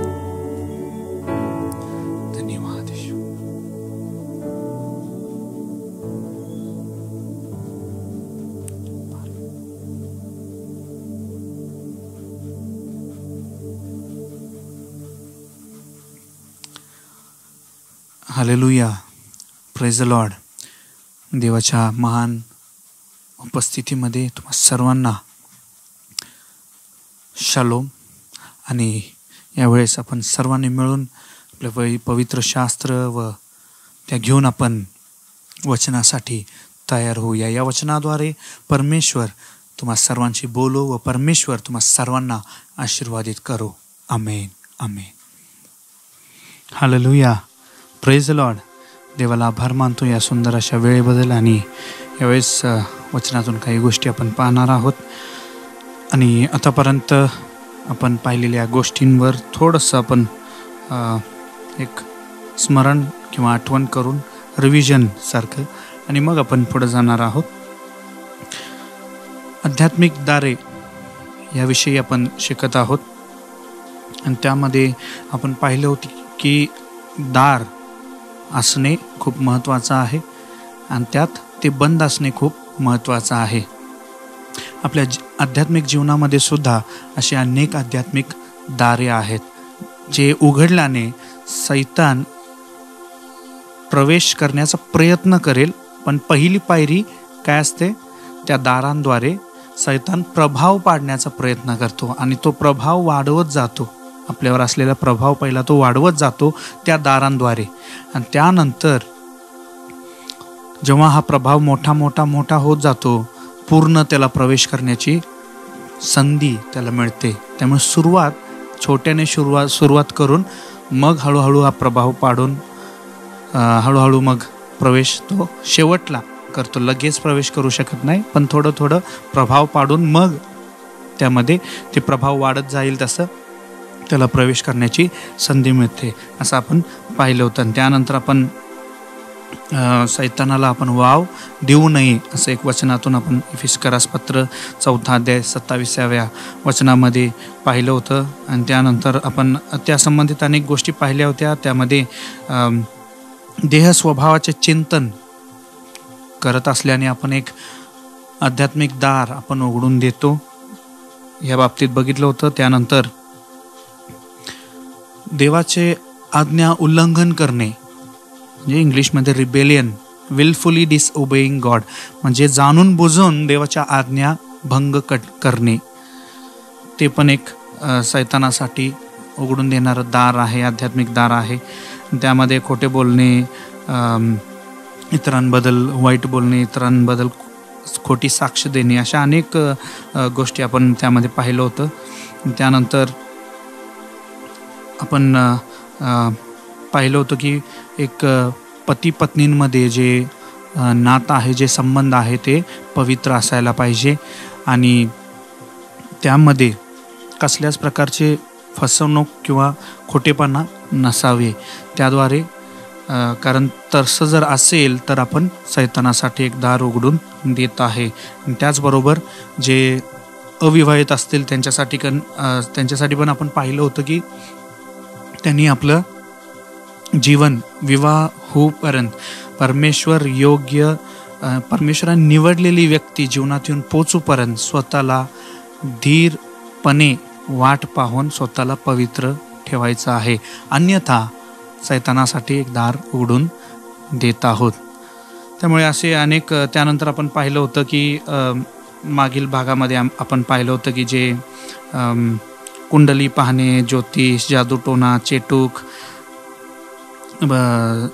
धन्यवाद यीशु। हालेलुया, प्रेज द लॉर्ड। देवाच्या महान उपस्थितीमध्ये तुम्हा सर्वांना शालोम। आणि यावेळेस आपण सर्वांनी मिळून आपले पवित्र शास्त्र व त्या घेऊन आपण वचनासाठी तयार होऊया। या वचनाद्वारे परमेश्वर तुम्हा सर्वांशी बोलो व परमेश्वर तुम्हा सर्वांना आशीर्वादित करो. आमेन आमेन. हालेलुया. Praise the Lord. देवाला आभार मानतो या सुंदर अशा वेळेबद्दल. आणि यावेळेस वचनातून काही गोष्टी आपण पाहणार आहोत. आणि आतापर्यंत आपण पाहिलेल्या गोष्टींवर थोडंसं आपण एक स्मरण किंवा आठवण करून रिव्हिजन सारखं आणि मग आपण पुढे जाणार आहोत. आध्यात्मिक दारे याविषयी आपण शिकत आहोत. आणि त्यामध्ये आपण पाहिलं होते की दार असणे खूप महत्त्वाचं आहे आणि त्यात ते बंद असणे खूप महत्त्वाचं आहे. आपल्या आध्यात्मिक जीवनामध्ये सुद्धा असे अनेक आध्यात्मिक दारे आहेत जे उघडल्याने सैतान प्रवेश करण्याचा प्रयत्न करेल. पण पहिली पायरी काय असते? त्या दारांद्वारे सैतान प्रभाव पाडण्याचा प्रयत्न करतो आणि तो प्रभाव वाढवत जातो. आपल्यावर असलेला प्रभाव पहिला तो वाढवत जातो त्या दारांद्वारे. आणि त्यानंतर जेव्हा हा प्रभाव मोठा मोठा मोठा होत जातो, पूर्ण त्याला प्रवेश करण्याची संधी त्याला मिळते. त्यामुळे छोट्याने सुरुवात करून मग हळूहळू हा प्रभाव पाडून हळूहळू मग प्रवेश तो शेवटला करतो. लगेच प्रवेश करू शकत नाही, पण थोडं थोडं प्रभाव पाडून मग त्यामध्ये ते प्रभाव वाढत जाईल तसं त्याला प्रवेश करण्याची संधी मिळते असं आपण पाहिलं होतं. आणि त्यानंतर आपण सैतानाला आपण वाव देऊ नये असं एक वचनातून आपण इफिस्करास पत्र 4 अध्याय 27व्या वचनामध्ये पाहिलं होतं. आणि त्यानंतर आपण त्या संबंधित अनेक गोष्टी पाहिल्या होत्या. त्यामध्ये देह स्वभावाचे चिंतन करत असल्याने आपण एक आध्यात्मिक दार आपण उघडून देतो या बाबतीत बघितलं होतं. त्यानंतर देवाचे आज्ञा उल्लंघन करणे म्हणजे इंग्लिशमध्ये रिबेलियन, विलफुली डिसओबेईंग गॉड, म्हणजे जाणून बुजून देवाच्या आज्ञा भंग करणे, ते पण एक सैतानासाठी उघडून देणारं दार आहे, आध्यात्मिक दार आहे. त्यामध्ये खोटे बोलणे, इतरांबद्दल वाईट बोलणे, इतरांबद्दल खोटी साक्ष देणे, अशा अनेक गोष्टी आपण त्यामध्ये पाहिलं होतं. त्यानंतर आपण पाहिलं होतं की एक पती पत्नींमध्ये जे नातं आहे, जे संबंध आहे ते पवित्र असायला पाहिजे आणि त्यामध्ये कसल्याच प्रकारचे फसवणूक किंवा खोटेपणा नसावे. त्याद्वारे कारण तसं जर असेल तर आपण सैतानासाठी एक दार उघडून देत आहे. त्याचबरोबर जे अविवाहित असतील त्यांच्यासाठी पण आपण पाहिलं होतं की त्यांनी आपलं जीवन विवाह होईपर्यंत परमेश्वराने निवडलेली व्यक्ती जीवनात येऊन पोचूपर्यंत स्वतःला धीरपणे वाट पाहून स्वतःला पवित्र ठेवायचं आहे. अन्यथा सैतानासाठी एक दार उघडून देत आहोत. त्यामुळे असे अनेक त्यानंतर आपण पाहिलं होतं की मागील भागामध्ये आपण पाहिलं होतं की जे कुंडली पाहणे, ज्योतिष, जादूटोणा, चेटूक,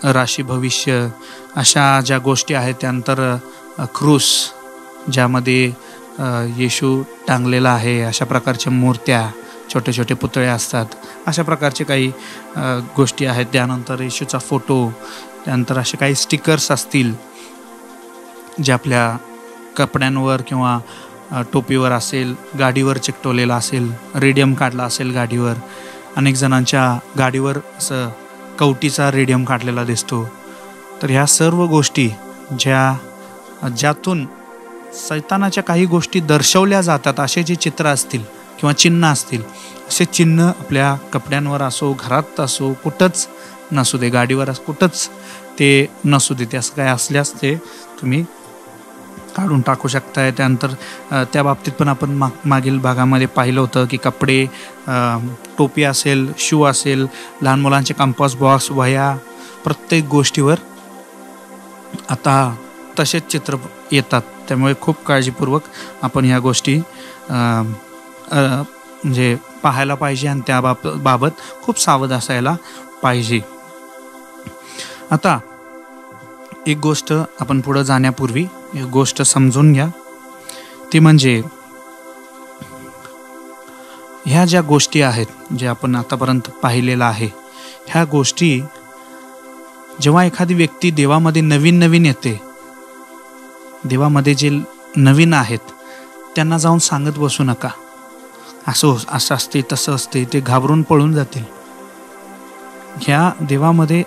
राशी भविष्य, अशा ज्या गोष्टी आहेत, त्यानंतर क्रूस ज्यामध्ये येशू टांगलेला आहे, अशा प्रकारच्या मूर्त्या, छोटे छोटे पुतळे असतात, अशा प्रकारचे काही गोष्टी आहेत. त्यानंतर येशूचा फोटो, त्यानंतर असे काही स्टिकर्स असतील जे आपल्या कपड्यांवर किंवा टोपीवर असेल, गाडीवर चिकटवलेला असेल, रेडियम काढला असेल गाडीवर. अनेक जणांच्या गाडीवर असं कवटीचा रेडियम काढलेला दिसतो. तर ह्या सर्व गोष्टी ज्यातून सैतानाच्या काही गोष्टी दर्शवल्या जातात, असे जे चित्र असतील किंवा चिन्ह असतील, असे चिन्ह आपल्या कपड्यांवर असो, घरात असो, कुठंच नसू दे, गाडीवर कुठंच ते नसू दे. ते असं काय असल्यास ते तुम्ही काढून टाकू शकताय. त्यानंतर त्या बाबतीत पण आपण मागील भागामध्ये पाहिलं होतं की कपडे, टोपी असेल, शू असेल, लहान मुलांचे कंपास बॉक्स, वह्या, प्रत्येक गोष्टीवर आता तसेच चित्र येतात. त्यामुळे खूप काळजीपूर्वक आपण ह्या गोष्टी म्हणजे पाहायला पाहिजे आणि त्या बाबत खूप सावध असायला पाहिजे. आता एक गोष्ट आपण पुढे जाण्यापूर्वी एक गोष्ट समजून घ्या. ती म्हणजे ह्या ज्या गोष्टी आहेत जे आपण आतापर्यंत पाहिलेलं आहे, ह्या गोष्टी जेव्हा एखादी व्यक्ती देवामध्ये नवीन येते, देवामध्ये जे नवीन आहेत त्यांना जाऊन सांगत बसू नका, असं असते तसं असते, ते घाबरून पळून जातील. ह्या देवामध्ये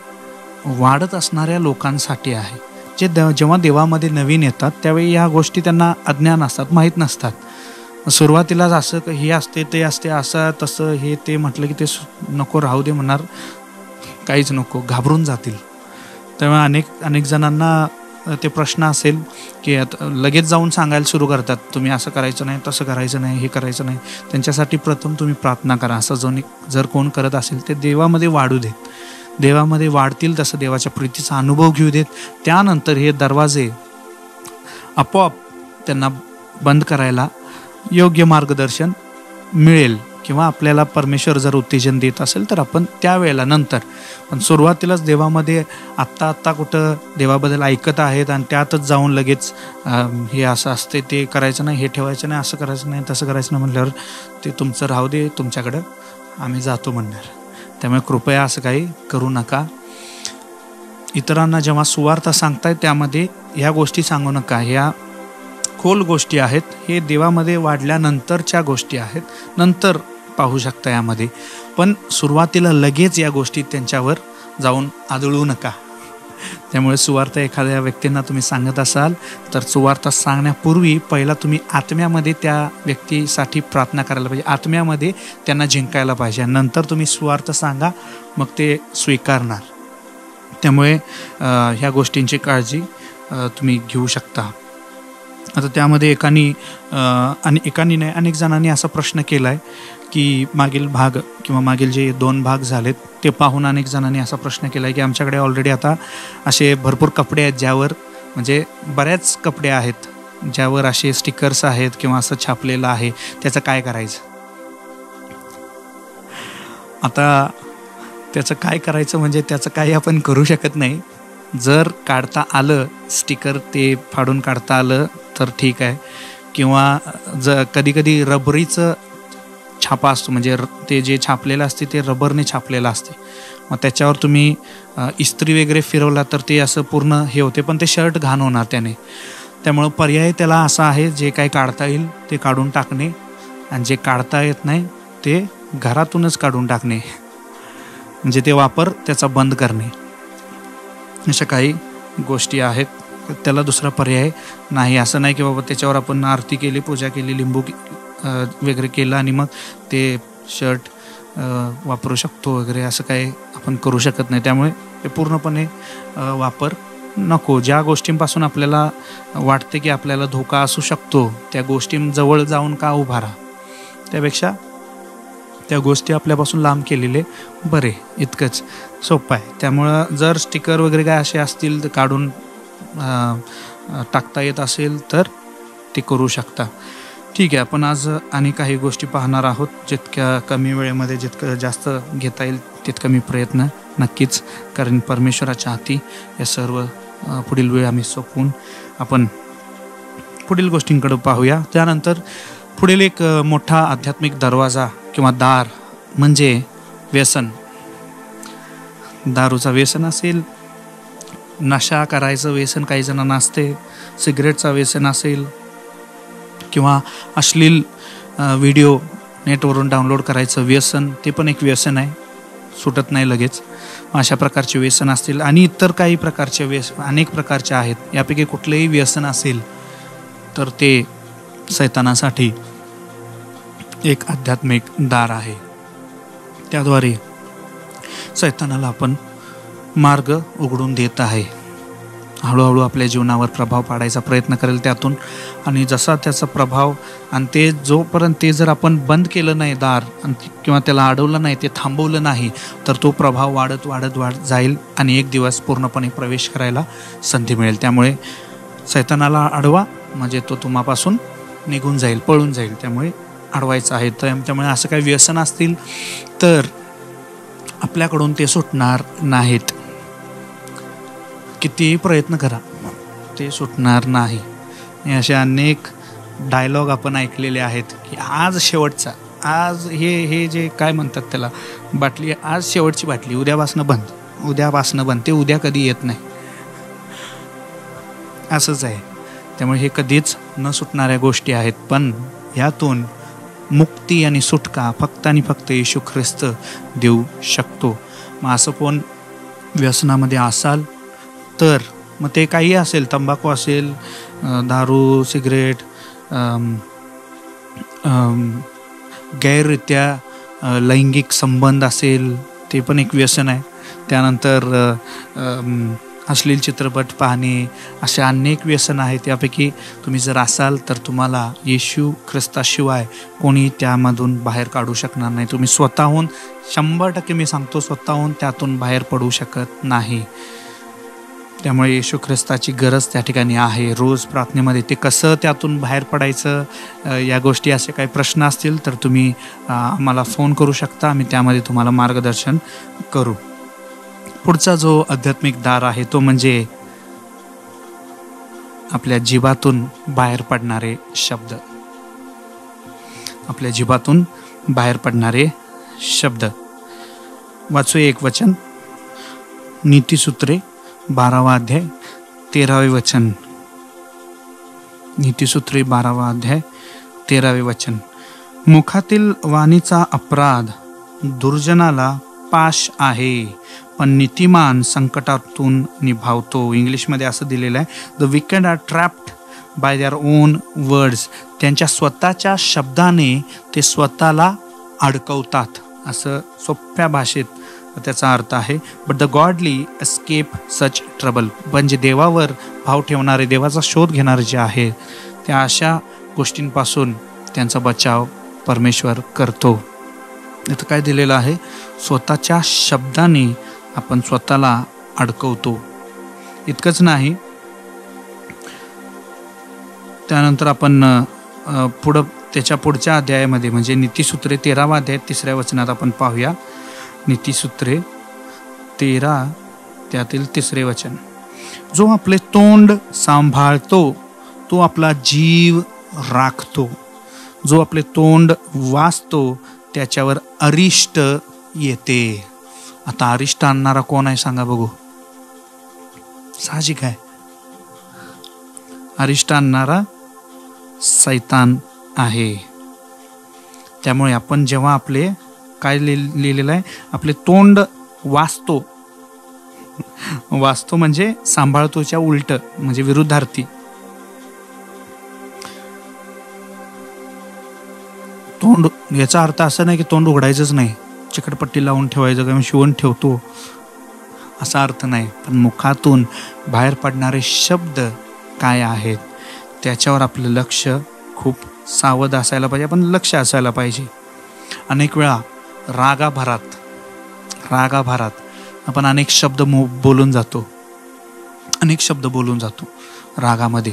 वाढत असणाऱ्या लोकांसाठी आहे, जे जेव्हा देवामध्ये नवीन येतात त्यावेळी ह्या गोष्टी त्यांना अज्ञान असतात, माहीत नसतात. सुरुवातीलाच असं हे असते ते असते, असं तसं हे ते म्हटलं की ते नको, राहू दे म्हणणार, काहीच नको, घाबरून जातील. त्यामुळे अनेक जणांना ते प्रश्न असेल की लगेच जाऊन सांगायला सुरू करतात, तुम्ही असं करायचं नाही, तसं करायचं नाही, हे करायचं नाही. त्यांच्यासाठी प्रथम तुम्ही प्रार्थना करा. असं जर कोण करत असेल ते देवामध्ये वाढू देत, देवामध्ये वाढतील तसं देवाच्या प्रीतीचा अनुभव घेऊ देत. त्यानंतर हे दरवाजे आपोआप त्यांना बंद करायला योग्य मार्गदर्शन मिळेल, किंवा आपल्याला परमेश्वर जर उत्तेजन देत असेल तर आपण त्यावेळेला नंतर. पण सुरुवातीलाच देवामध्ये आत्ता कुठं देवाबद्दल ऐकत आहेत आणि त्यातच जाऊन लगेच हे असं असते, ते करायचं नाही, हे ठेवायचं नाही, असं करायचं नाही, तसं करायचं नाही म्हटल्यावर ते तुमचं राहू दे, तुमच्याकडं आम्ही जातो म्हणणार. त्यामुळे कृपया असं काही करू नका. इतरांना जेव्हा सुवार्ता सांगताय त्यामध्ये ह्या गोष्टी सांगू नका. ह्या खोल गोष्टी आहेत, हे देवामध्ये वाढल्यानंतरच्या गोष्टी आहेत, नंतर पाहू शकता यामध्ये. पण सुरुवातीला लगेच या गोष्टी त्यांच्यावर जाऊन आदळू नका. त्यामुळे सुवार्ता एखाद्या व्यक्तींना तुम्ही सांगत असाल तर सुवार्ता सांगण्यापूर्वी पहिला तुम्ही आत्म्यामध्ये त्या व्यक्तीसाठी प्रार्थना करायला पाहिजे, आत्म्यामध्ये त्यांना जिंकायला पाहिजे, नंतर तुम्ही सुवार्ता सांगा, मग ते स्वीकारणार. त्यामुळे ह्या गोष्टींची काळजी तुम्ही घेऊ शकता. आता त्यामध्ये एकाने नाही, अनेक जणांनी असा प्रश्न केला आहे की मागील भाग किंवा मागील जे 2 भाग झालेत ते पाहून अनेक जणांनी असा प्रश्न केला आहे की आमच्याकडे ऑलरेडी आता असे भरपूर कपडे आहेत, ज्यावर म्हणजे बऱ्याच कपडे आहेत ज्यावर असे स्टिकर्स आहेत किंवा असं छापलेलं आहे, त्याचं काय करायचं. आता त्याचं काय करायचं म्हणजे त्याचं काही आपण करू शकत नाही. जर काढता आलं स्टिकर, ते फाडून काढता आलं तर ठीक आहे, किंवा कधी रबरीचं छापा असतो, म्हणजे ते जे छापलेलं असते ते रबरने छापलेलं असते, मग त्याच्यावर तुम्ही इस्त्री वगैरे फिरवला तर ते असं पूर्ण हे होते, पण ते शर्ट घाण होणार त्याने. त्यामुळं पर्याय त्याला असा आहे, जे काही काढता येईल ते काढून टाकणे, आणि जे काढता येत नाही ते घरातूनच काढून टाकणे, म्हणजे ते वापर त्याचा बंद करणे. अशा काही गोष्टी आहेत, त्याला दुसरा पर्याय नाही. असं नाही की बाबा त्याच्यावर आपण आरती केली, पूजा केली, लिंबू वगैरे केलं आणि मग ते शर्ट वापरू शकतो वगैरे, असं काही आपण करू शकत नाही. त्यामुळे ते पूर्णपणे वापर नको. ज्या गोष्टींपासून आपल्याला वाटते की आपल्याला धोका असू शकतो त्या गोष्टींजवळ जाऊन का उभा राहा, त्यापेक्षा त्या गोष्टी आपल्यापासून लांब केलेले बरे, इतकंच सोपं आहे. त्यामुळं जर स्टिकर वगैरे काय असे असतील तर काढून टाकता येत असेल तर ते करू शकता. ठीक आहे, आपण आज आणि काही गोष्टी पाहणार आहोत. जितक्या कमी वेळेमध्ये जितकं जास्त घेता येईल तितकं मी प्रयत्न नक्कीच, कारण परमेश्वराच्या हाती या सर्व पुढील वेळ आम्ही सोपवून आपण पुढील गोष्टींकडे पाहूया. त्यानंतर पुढील एक मोठा आध्यात्मिक दरवाजा किंवा दार म्हणजे व्यसन. दारूचा व्यसन असेल, नशा करायचं व्यसन काही जणांना असते, सिगरेटचा व्यसन असेल, किंवा अश्लील व्हिडिओ नेटवरून डाउनलोड करायचं व्यसन, ते पण एक व्यसन आहे, सुटत नाही लगेच. अशा प्रकारचे व्यसन असतील आणि इतर काही प्रकारचे अनेक प्रकारचे आहेत. यापैकी कुठलेही व्यसन असेल तर ते सैतानासाठी एक आध्यात्मिक दार आहे. त्याद्वारे सैतानाला आपण मार्ग उघडून देत आहे. हळूहळू आपल्या जीवनावर प्रभाव पाडायचा प्रयत्न करेल त्यातून, आणि जसा त्याचा प्रभाव आणि ते जोपर्यंत ते जर आपण बंद केलं नाही दार किंवा त्याला अडवलं नाही, ते थांबवलं नाही, तर तो प्रभाव वाढत जाईल आणि एक दिवस पूर्णपणे प्रवेश करायला संधी मिळेल. त्यामुळे सैतानाला अडवा, म्हणजे तो तुम्हापासून निघून जाईल, पळून जाईल. त्यामुळे अडवायचं आहे. त्यामुळे असं काही व्यसन असतील तर आपल्याकडून ते सुटणार नाहीत. कितीही प्रयत्न करा ते सुटणार नाही. अशा अनेक डायलॉग आपण ऐकलेले आहेत की आज शेवटचा, आज हे जे काय म्हणतात त्याला, बाटली आज शेवटची बाटली, उद्यापासनं बंद, ते उद्या कधी येत नाही, असंच आहे. त्यामुळे हे कधीच न सुटणाऱ्या गोष्टी आहेत. पण ह्यातून मुक्ती आणि सुटका फक्त आणि फक्त येशू ख्रिस्त देऊ शकतो. मग असं कोण व्यसनामध्ये असाल तर, मग ते काही असेल, तंबाखू असेल, दारू, सिगरेट, गैररित्या लैंगिक संबंध असेल, ते पण एक व्यसन आहे. त्यानंतर अश्लील चित्रपट पाहणे, असे अनेक व्यसन आहेत. त्यापैकी तुम्ही जर असाल तर तुम्हाला येशू ख्रिस्ताशिवाय कोणी त्यामधून बाहेर काढू शकणार नाही. तुम्ही स्वतःहून 100% मी सांगतो, स्वतःहून त्यातून बाहेर पडू शकत नाही. त्यामुळे येशू ख्रिस्ताची गरज त्या ठिकाणी आहे. रोज प्रार्थनेमध्ये ते कसं त्यातून बाहेर पडायचं, या गोष्टी असे काही प्रश्न असतील तर तुम्ही आम्हाला फोन करू शकता. आम्ही त्यामध्ये तुम्हाला मार्गदर्शन करू. पुढचा जो आध्यात्मिक दार आहे तो म्हणजे आपल्या जिभातून बाहेर पडणारे शब्द. आपल्या जिभातून बाहेर पडणारे शब्द. वाचू एक वचन, नीतिसूत्रे 12वा अध्याय 13वे वचन. नीतिसूत्रे 12वा अध्याय 13वे वचन. मुखातील वाणीचा अपराध दुर्जनाला पाश आहे, पण नीतिमान संकटातून निभावतो. इंग्लिशमध्ये असं दिलेलं आहे, the wicked are trapped by their own words. त्यांच्या स्वतःच्या शब्दाने ते स्वतःला अडकवतात, असं सोप्या भाषेत त्याचा अर्थ आहे. But the godly escape such trouble. म्हणजे देवावर भाव ठेवणारे, देवाचा शोध घेणारे जे आहे, त्या अशा गोष्टींपासून त्यांचा बचाव परमेश्वर करतो. इथं काय दिलेलं आहे, स्वतःच्या शब्दाने आपण स्वतःला अडकवतो. इतकंच नाही, त्यानंतर आपण त्याच्या पुढच्या अध्यायामध्ये म्हणजे नीतिसूत्रे 13वा अध्याय 3ऱ्या वचनात आपण पाहूया. नीतिसूत्रे 13 त्यातील 3रे वचन. जो आपले तोंड सांभाळतो तो आपला जीव राखतो, जो आपले तोंड वाचतो त्याच्यावर अरिष्ट येते. आता अरिष्ट आणणारा कोण आहे सांगा बघू? साहजिक आहे, अरिष्ट आणणारा सैतान आहे. त्यामुळे आपण जेव्हा आपले काय लिहिलेलं आहे, आपले तोंड वाचतो म्हणजे सांभाळतोच्या उलट, म्हणजे विरुद्धार्थी. तोंड याचा अर्थ असा नाही की तोंड उघडायचंच नाही, चिकटपट्टी लावून ठेवायचं किंवा शिवून ठेवतो असा अर्थ नाही. पण मुखातून बाहेर पडणारे शब्द काय आहेत त्याच्यावर आपलं लक्ष खूप सावध असायला पाहिजे, आपण लक्ष असायला पाहिजे. अनेक वेळा रागाभारात आपण अनेक शब्द बोलून जातो, रागामध्ये.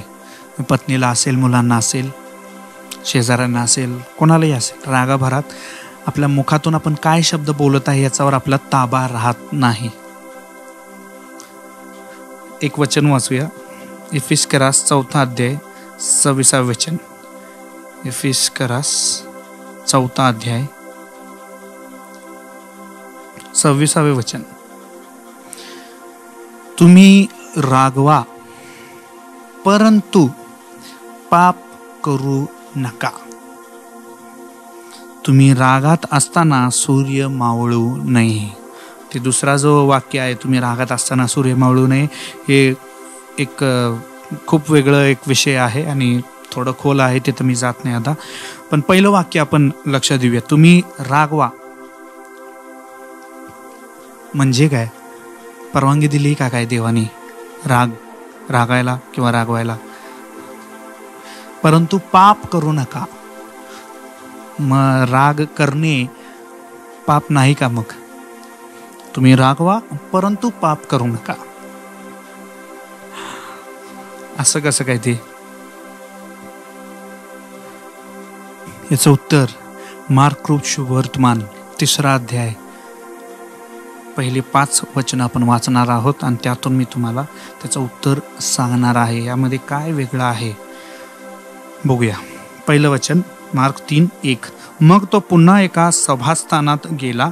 पत्नीला असेल, मुलांना असेल, शेजाऱ्यांना असेल, कोणालाही असेल, रागाभारात आपल्या मुखातून आपण काय शब्द बोलत आहे याच्यावर आपला ताबा राहत नाही. एक वचन वाचूया, इफिस्करास 4 अध्याय 26 वचन. इफिस्करास 4 अध्याय 26 वचन. तुम्ही रागवा परंतु पाप करू नका. तुम्ही रागात असताना सूर्य मावळू नये. ते दुसरा जो वाक्य आहे, तुम्ही रागात असताना सूर्य मावळू नये, हे एक खूप वेगळं एक विषय आहे आणि थोडं खोल आहे, ते तर मी जात नाही आता. पण पहिलं वाक्य आपण लक्ष देऊया, तुम्ही रागवा. म्हणजे काय? परवानगी दिली का काय देवानी रागायला किंवा रागवायला? परंतु पाप करू नका. मग राग करणे पाप नाही का? मग तुम्ही रागवा परंतु पाप करू नका, असं कसं काय ते? याचं उत्तर मार्क शुभवर्तमान 3रा अध्याय पहिले 5 वचन आपण वाचणार आहोत आणि त्यातून मी तुम्हाला त्याचं उत्तर सांगणार आहे. यामध्ये काय वेगळं आहे बघूया. पहिलं वचन मार्क 3:1. मग तो पुन्हा एका सभास्थानात गेला.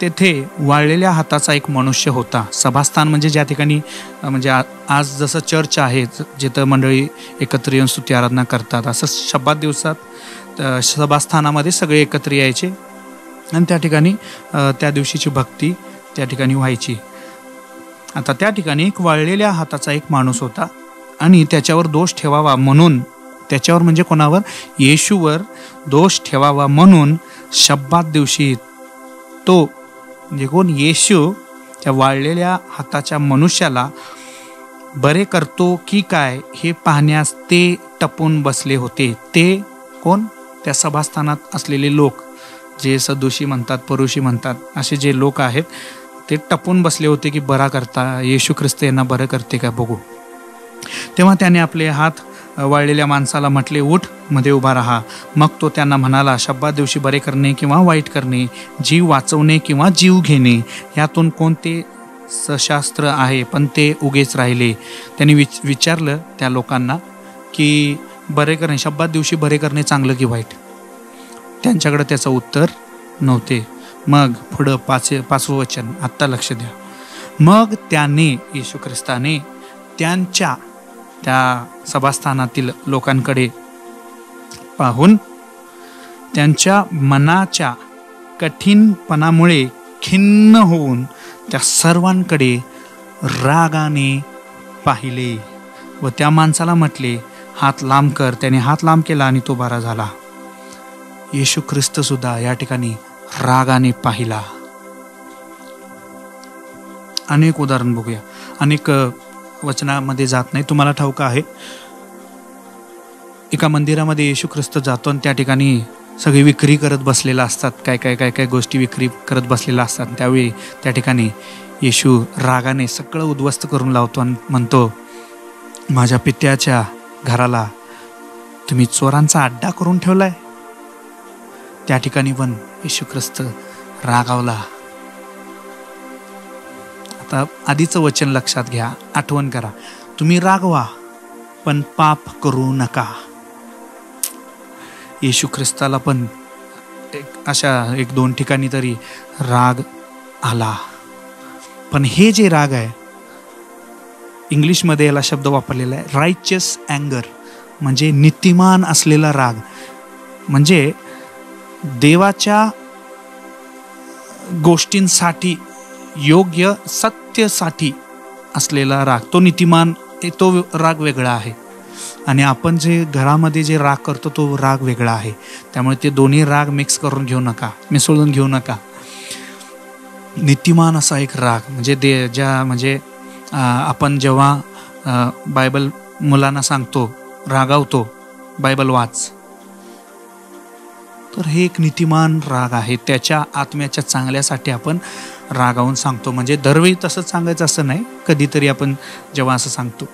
तेथे वाळलेल्या हाताचा एक मनुष्य होता. सभास्थान म्हणजे ज्या ठिकाणी म्हणजे आज जसं चर्च आहे जिथं मंडळी एकत्र येऊन स्तुती आराधना करतात, असं शब्दात दिवसात सभास्थानामध्ये सगळे एकत्र यायचे आणि त्या ठिकाणी त्या दिवशीची भक्ती त्या ठिकाणी व्हायची. आता त्या ठिकाणी एक वाळलेल्या हाताचा एक माणूस होता आणि त्याच्यावर दोष ठेवावा म्हणून, त्याच्यावर म्हणजे कोणावर? येशूवर दोष ठेवावा म्हणून शब्दात दिवशी तो म्हणजे कोण? येशू त्या वाळलेल्या हाताच्या मनुष्याला बरे करतो की काय हे पाहण्यास ते टपून बसले होते. ते कोण? त्या सभास्थानात असलेले लोक, जे सदुशी म्हणतात, परुषी म्हणतात, असे जे लोक आहेत ते टपून बसले होते की बरा करता येशू ख्रिस्त यांना बरं करते का बघू. तेव्हा त्याने आपले हात वाळलेल्या माणसाला म्हटले, उठ, मध्ये उभा राहा. मग तो त्यांना म्हणाला, शब्दात दिवशी बरे करणे किंवा वाईट करणे, जीव वाचवणे किंवा जीव घेणे, यातून कोणते सशास्त्र आहे? पण ते उगेच राहिले. त्यांनी विचारलं त्या लोकांना की बरे करणे, शब्दात दिवशी बरे करणे चांगलं की वाईट? त्यांच्याकडे त्याचं उत्तर नव्हते. मग पुढं 5वं वचन, आत्ता लक्ष द्या. मग त्याने, येशू ख्रिस्ताने त्यांच्या त्या सभास्थानातील लोकांकडे पाहून त्यांच्या मनाच्या कठीणपणामुळे खिन्न होऊन त्या सर्वांकडे रागाने पाहिले व त्या माणसाला म्हटले, हात लांब कर. त्याने हात लांब केला आणि तो बरा झाला. येशू ख्रिस्त सुद्धा या ठिकाणी रागाने पाहिला. अनेक उदाहरण बघूया, अनेक वचनामध्ये जात नाही. तुम्हाला ठाऊक आहे, एका मंदिरामध्ये येशू ख्रिस्त जातो आणि त्या ठिकाणी सगळी विक्री करत बसलेला असतात, काय काय काय काय गोष्टी विक्री करत बसलेल्या असतात. त्यावेळी त्या ठिकाणी येशू रागाने सगळं उद्ध्वस्त करून लावतो आणि म्हणतो, माझ्या पित्याच्या घराला तुम्ही चोरांचा अड्डा करून ठेवलाय. त्या ठिकाणी पण येशू ख्रिस्त रागावला. आता आधीचं वचन लक्षात घ्या, आठवण करा, तुम्ही रागवा पण पाप करू नका. येशू ख्रिस्ताला पण अशा 1-2 ठिकाणी तरी राग आला. पण हे जे राग आहे, इंग्लिशमध्ये याला शब्द वापरलेला आहे रायचियस अँगर, म्हणजे नीतिमान असलेला राग, म्हणजे देवाच्या गोष्टींसाठी, योग्य सत्यसाठी असलेला राग, तो नीतिमान, तो राग वेगळा आहे. आणि आपण जे घरामध्ये जे राग करतो तो राग वेगळा आहे. त्यामुळे ते दोन्ही राग मिक्स करून घेऊ नका, मिसळून घेऊ नका. नीतिमान असा एक राग म्हणजे आपण जेव्हा बायबल मुलांना सांगतो, रागावतो, बायबल वाच, तर हे एक नीतिमान राग आहे. त्याच्या आत्म्याच्या चांगल्यासाठी आपण रागावून सांगतो. म्हणजे दरवेळी तसंच सांगायचं असं नाही, कधीतरी आपण जेव्हा असं सांगतो.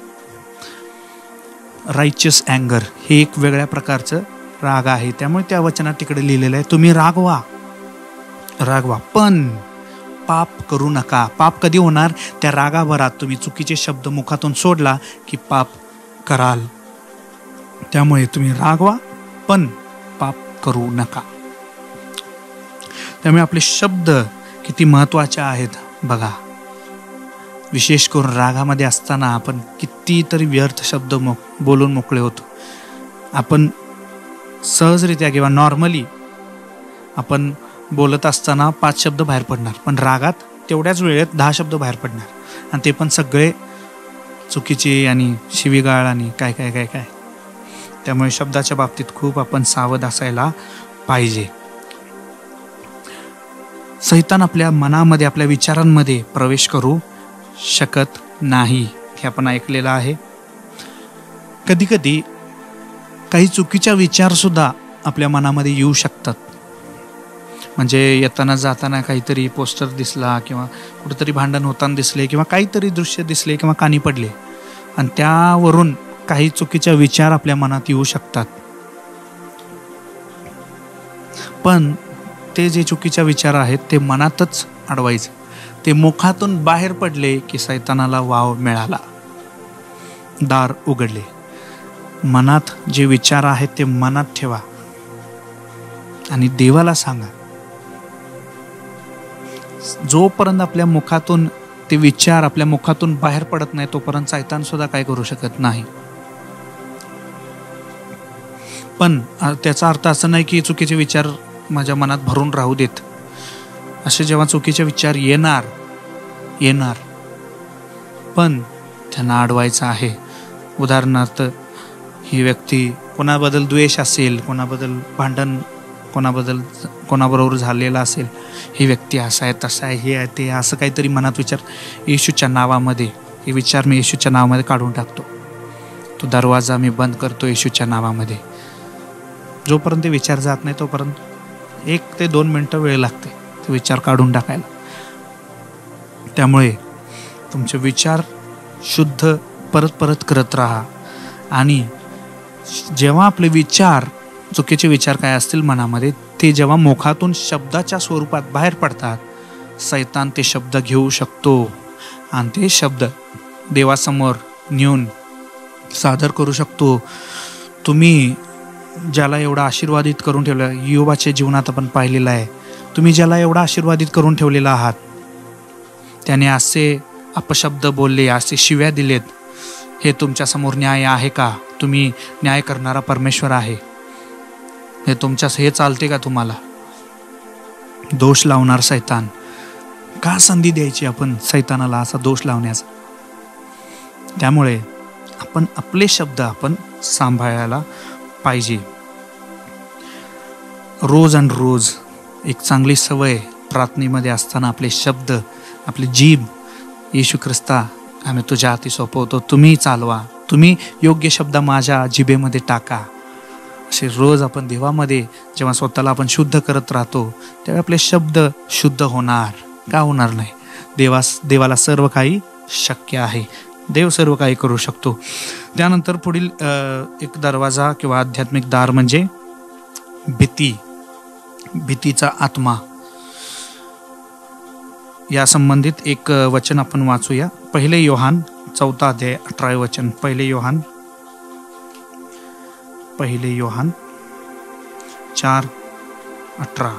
रायचियस अँगर हे एक वेगळ्या प्रकारचं राग आहे. त्यामुळे त्या वचनात तिकडे लिहिलेलं आहे, तुम्ही रागवा पण पाप करू नका. पाप कधी होणार? त्या रागाभरात तुम्ही चुकीचे शब्द मुखातून सोडला की पाप कराल. त्यामुळे तुम्ही रागवा पण पाप करू नका. त्यामुळे आपले शब्द किती महत्त्वाचे आहेत बघा. विशेष करून रागामध्ये असताना आपण कितीतरी व्यर्थ शब्द बोलून मोकळे होतो. आपण सहजरित्या किंवा नॉर्मली आपण बोलत असताना 5 शब्द बाहेर पडणार, पण रागात तेवढ्याच वेळेत 10 शब्द बाहेर पडणार, आणि ते पण सगळे चुकीचे आणि शिवीगाळ आणि काय काय काय काय. त्यामुळे शब्दाच्या बाबतीत खूप आपण सावध असायला पाहिजे. सैतान आपल्या मनामध्ये, आपल्या विचारांमध्ये प्रवेश करू शकत नाही, हे आपण ऐकलेलं आहे. कधी कधी काही चुकीच्या विचार सुद्धा आपल्या मनामध्ये येऊ शकतात. म्हणजे येताना जाताना काहीतरी पोस्टर दिसला किंवा कुठेतरी भांडण होताना दिसले किंवा काहीतरी दृश्य दिसले किंवा कानी पडले, आणि त्यावरून काही चुकीच्या विचार आपल्या मनात येऊ शकतात. पण ते जे चुकीचे विचार आहेत ते मनातच अडवायचे. ते मुखातून बाहेर पडले की सैतानाला वाव मिळाला, दार उघडले. मनात जे विचार आहेत ते मनात ठेवा आणि देवाला सांगा. जोपर्यंत आपल्या मुखातून ते विचार आपल्या मुखातून बाहेर पडत नाही तोपर्यंत शैतान सुद्धा काय करू शकत नाही. पण त्याचा अर्थ असं नाही की चुकीचे विचार माझ्या मनात भरून राहू देत. असे जेव्हा चुकीचे विचार येणार पण त्यांना अडवायचं आहे. उदाहरणार्थ ही व्यक्ती कोणाबद्दल द्वेष असेल, कोणाबद्दल भांडण, कोणाबरोबर झालेला असेल, ही व्यक्ती असा आहे तसा आहे हे आहे ते असं काहीतरी मनात विचार, येशूच्या नावामध्ये हे विचार मी येशूच्या नावामध्ये काढून टाकतो. तो दरवाजा मी बंद करतो येशूच्या नावामध्ये. जोपर्यंत ते विचार जात नाही तोपर्यंत 1 ते 2 मिनटं वेळ लागते ते विचार काढून टाकायला. त्यामुळे तुमचे विचार शुद्ध परत करत राहा. आणि जेव्हा आपले विचार, चुकीचे विचार काय असतील मनामध्ये, ते जेव्हा मुखातून शब्दाच्या स्वरूपात बाहेर पडतात, शैतान ते शब्द घेऊ शकतो आणि ते शब्द देवासमोर नेऊन सादर करू शकतो. तुम्ही ज्याला एवढा आशीर्वादित करून ठेवलं, योबाच्या जीवनात आपण पाहिलेलं आहे, तुम्ही ज्याला एवढा आशीर्वादित करून ठेवलेला आहात त्याने असे अपशब्द बोलले, असे शिव्या दिलेत, हे तुमच्यासमोर न्याय आहे का? तुम्ही न्याय करणारा परमेश्वर आहे, हे तुमच्या हे चालते का? तुम्हाला दोष लावणार शैतान. का संधी द्यायची आपण शैतानाला असा दोष लावण्याचा? त्यामुळे आपण आपले शब्द आपण सांभाळायला पाहिजे. रोज एक चांगली सवय प्रार्थनेमध्ये असताना आपले शब्द, आपली जीभ, येशू ख्रिस्ता आम्ही तुझ्या हाती सोपवतो, तुम्ही चालवा, तुम्ही योग्य शब्द माझ्या जिभेमध्ये टाका. असे रोज आपण देवामध्ये जेव्हा स्वतःला आपण शुद्ध करत राहतो तेव्हा आपले शब्द शुद्ध होणार. का होणार नाही? देवाला सर्व काही शक्य आहे. देव सर्व काही करू शकतो. त्यानंतर पुढील एक दरवाजा किंवा आध्यात्मिक दार म्हणजे भीतीचा आत्मा. या संबंधित एक वचन आपण वाचूया. 1 योहान 4 अध्याय 18 वचन. 1 योहान 4:18.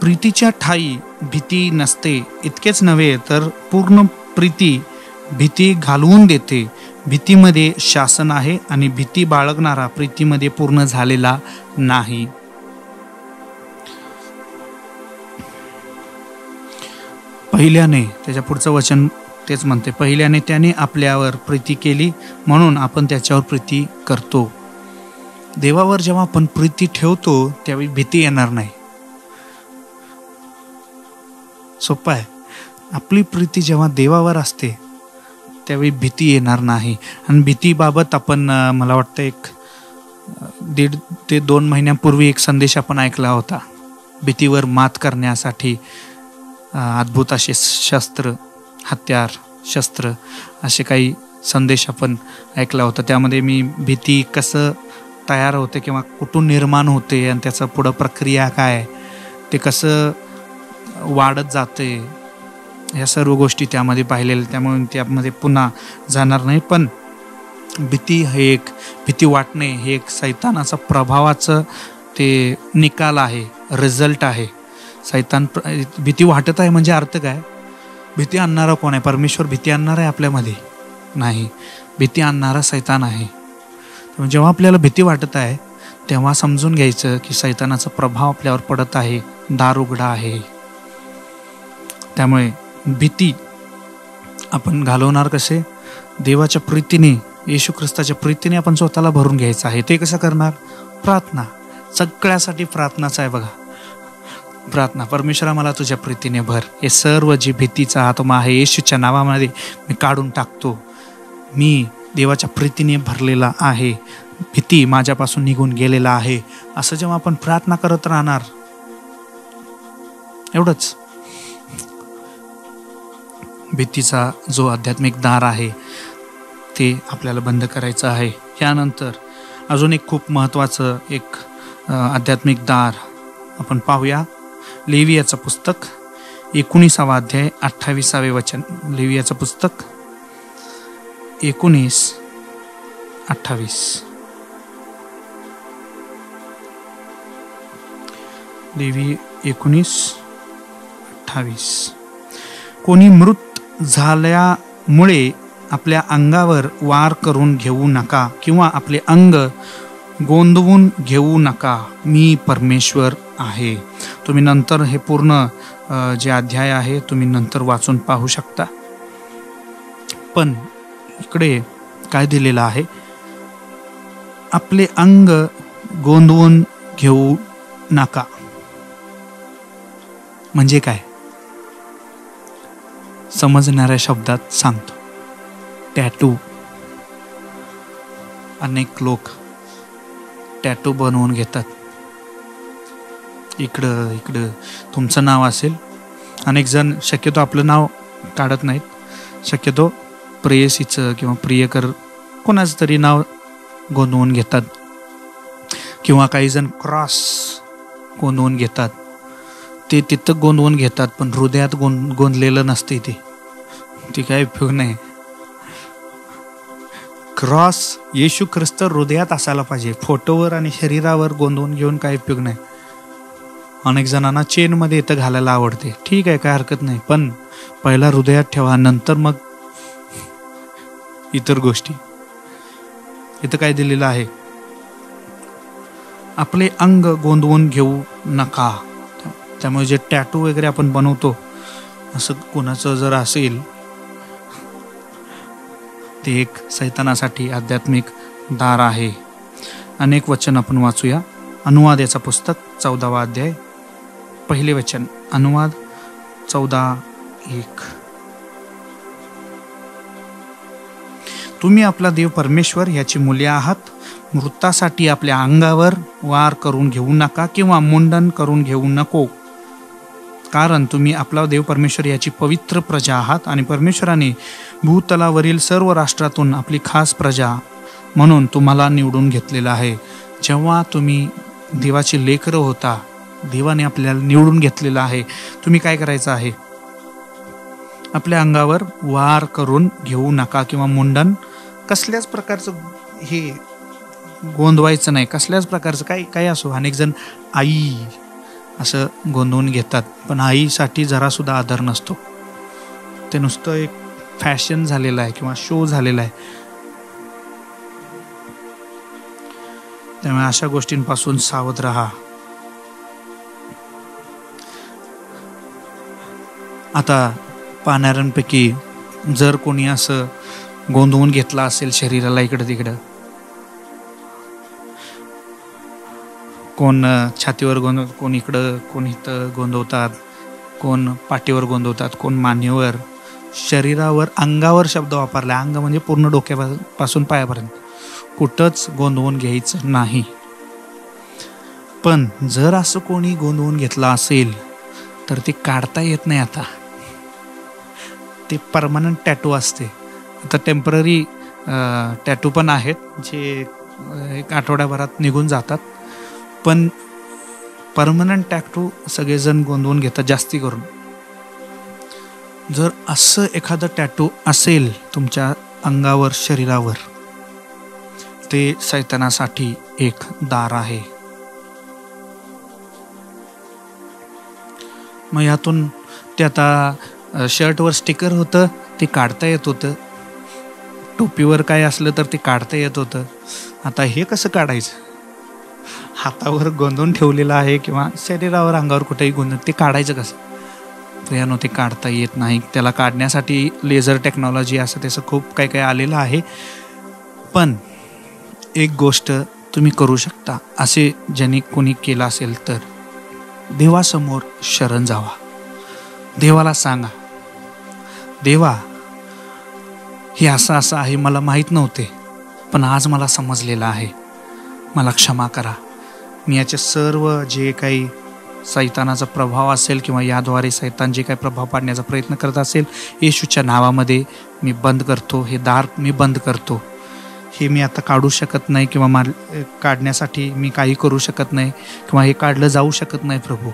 प्रीतीच्या ठाई भीती नसते, इतकेच नव्हे तर पूर्ण प्रीती भीती घालवून देते. भीतीमध्ये शासन आहे आणि भीती बाळगणारा प्रीतीमध्ये पूर्ण झालेला नाही. पहिल्याने, त्याच्या पुढचं वचन तेच म्हणते, पहिल्याने त्याने आपल्यावर प्रीती केली म्हणून आपण त्याच्यावर प्रीती करतो. देवावर जेव्हा आपण प्रीती ठेवतो त्यावेळी भीती येणार नाही. सोपं आहे. आपली प्रीती जेव्हा देवावर असते त्यावेळी भीती येणार नाही. आणि भीतीबाबत आपण मला वाटतं 1.5 ते 2 महिन्यापूर्वी एक संदेश आपण ऐकला होता. भीतीवर मात करण्यासाठी अद्भुत असे शस्त्र, हत्यार, शस्त्र असे काही संदेश आपण ऐकला होता. त्यामध्ये मी भीती कसं तयार होते किंवा कुठून निर्माण होते आणि त्याचं पुढं प्रक्रिया काय, ते कसं वाढत जाते, या सर्व गोष्टी त्यामध्ये पाहिलेल्या. त्यामुळे त्यामध्ये पुन्हा जाणार नाही. पण भीती वाटणे हे एक शैतानाचा प्रभावाचं ते निकाल आहे, रिझल्ट आहे. शैतान भीती वाटत आहे म्हणजे अर्थ काय? भीती आणणारा कोण आहे? परमेश्वर भीती आणणार आहे आपल्यामध्ये? नाही, भीती आणणारा शैतान आहे. जेव्हा आपल्याला भीती वाटत आहे तेव्हा समजून घ्यायचं की शैतानाचा प्रभाव आपल्यावर पडत आहे, दार उघडा आहे. त्यामुळे भीती आपण घालवणार कसे? देवाच्या प्रीतीने, येशू ख्रिस्ताच्या प्रीतीने आपण स्वतःला भरून घ्यायचं आहे. ते कसं करणार? प्रार्थना. सगळ्यासाठी प्रार्थनाच आहे बघा. प्रार्थना, परमेश्वरा मला तुझ्या प्रीतीने भर. हे सर्व जी भीतीचा आत्मा आहे येशूच्या नावामध्ये मी काढून टाकतो. मी देवाच्या प्रीतीने भरलेला आहे, भीती माझ्यापासून निघून गेलेला आहे. असं जेव्हा आपण प्रार्थना करत राहणार, एवढंच. भीतीचा जो आध्यात्मिक दार आहे ते आपल्याला बंद करायचं आहे. यानंतर अजून एक खूप महत्त्वाचं एक आध्यात्मिक दार आपण पाहूया. लेवियाचं पुस्तक 19 अध्याय 28 वचन. लेवियाचं पुस्तक 19:28. लेवी 19:28. कोणी मृत झाल्यामुळे आपल्या अंगावर वार करून घेऊ नका किंवा आपले अंग गोंदवून घेऊ नका. मी परमेश्वर आहे. तुम्ही नंतर हे पूर्ण जे अध्याय आहे तुम्ही नंतर वाचून पाहू शकता. पण इकडे काय दिलेलं आहे, आपले अंग गोंदवून घेऊ नका म्हणजे काय, समजणाऱ्या शब्दात सांगतो. टॅटू. अनेक लोक टॅटू बनवून घेतात. इकडं तुमचं नाव असेल. अनेक जण शक्यतो आपलं नाव काढत नाहीत, शक्यतो प्रेयसीचं किंवा प्रियकर कोणाचं तरी नाव गोंदवून घेतात. किंवा काही जण क्रॉस गोंदवून घेतात. ते तिथं गोंदवून घेतात पण हृदयात गोंदलेलं नसते. ते काय उपयोग नाही. क्रॉस येशू ख्रिस्त हृदयात असायला पाहिजे. फोटोवर आणि शरीरावर गोंदवून घेऊन काय उपयोग नाही. अनेक जणांना चेनमध्ये इथं घालायला आवडते, ठीक आहे, काय हरकत नाही, पण पहिला हृदयात ठेवा, नंतर मग इतर गोष्टी. इथं काय दिलेलं आहे, आपले अंग गोंदवून घेऊ नका. त्यामुळे जे टॅटू वगैरे आपण बनवतो, असं कोणाचं जर असेल, ते एक सैतानासाठी आध्यात्मिक दार आहे. अनेक वचन आपण वाचूया. अनुवाद याचं पुस्तक 14 अध्याय 1 वचन. अनुवाद 14:1. तुम्ही आपला देव परमेश्वर याची मुले आहात. मृतासाठी आपल्या अंगावर वार करून घेऊ नका किंवा मुंडन करून घेऊ नको, कारण तुम्ही आपला देव परमेश्वर याची पवित्र प्रजा आहात आणि परमेश्वराने भूतलावरील सर्व राष्ट्रातून आपली खास प्रजा म्हणून तुम्हाला निवडून घेतलेलं आहे. जेव्हा तुम्ही देवाची लेकरं होता, देवाने आपल्याला निवडून घेतलेलं आहे. तुम्ही काय करायचं आहे, आपल्या अंगावर वार करून घेऊ नका किंवा मुंडन कसल्याच प्रकारचं हे गोंदवायचं नाही. कसल्याच प्रकारचं काही असो. अनेक जण आई असं गोंदवून घेतात, पण आईसाठी जरासुद्धा आदर नसतो. ते नुसतं एक फॅशन झालेलं आहे किंवा शो झालेला आहे. त्यामुळे अशा गोष्टींपासून सावध राहा. आता पाहणाऱ्यांपैकी जर कोणी असं गोंदवून घेतला असेल शरीराला इकडं तिकडं, कोण छातीवर कोण इकडं, कोण इथं गोंदवतात, कोण पाठीवर गोंदवतात, कोण मानेवर, शरीरावर, अंगावर शब्द वापरला. अंग म्हणजे पूर्ण डोक्यापासून पायापर्यंत कुठंच गोंदवून घ्यायचं नाही. पण जर असं कोणी गोंदवून घेतला असेल तर ते काढता येत नाही. आता ते परमनंट टॅटू असते. आता टेम्पररी टॅटू पण आहेत जे 1 आठवड्याभरात निघून जातात, पण परमनंट टॅटू सगळेजण गोंदवून घेतात जास्ती करून. जर असं एखादं टॅटू असेल तुमच्या अंगावर, शरीरावर, ते सैतानासाठी एक दार आहे. मग यातून ते आता शर्टवर स्टिकर होतं ते काढता येत होतं, टोपीवर काय असलं तर ते काढता येत होतं. आता हे कसं काढायचं? हातावर गोंदून ठेवलेलं आहे किंवा शरीरावर, अंगावर कुठेही गोंदून, ते काढायचं कसं? त्यानं ते काढता येत नाही. त्याला काढण्यासाठी लेझर टेक्नॉलॉजी असं त्याचं खूप काही काही आलेलं आहे. पण एक गोष्ट तुम्ही करू शकता, असे ज्यांनी कोणी केलं असेल तर देवासमोर शरण जावा. देवाला सांगा, देवा हे असं आहे, मला माहीत नव्हते, पण आज मला समजलेलं आहे, मला क्षमा करा. मी याचे सर्व जे काही सैतानाचा प्रभाव असेल किंवा याद्वारे सैतान जे काही प्रभाव पाडण्याचा प्रयत्न करत असेल, येशूच्या नावामध्ये मी बंद करतो. हे दार मी बंद करतो. हे मी आता काढू शकत नाही किंवा काढण्यासाठी मी काही करू शकत नाही किंवा हे काढलं जाऊ शकत नाही प्रभू.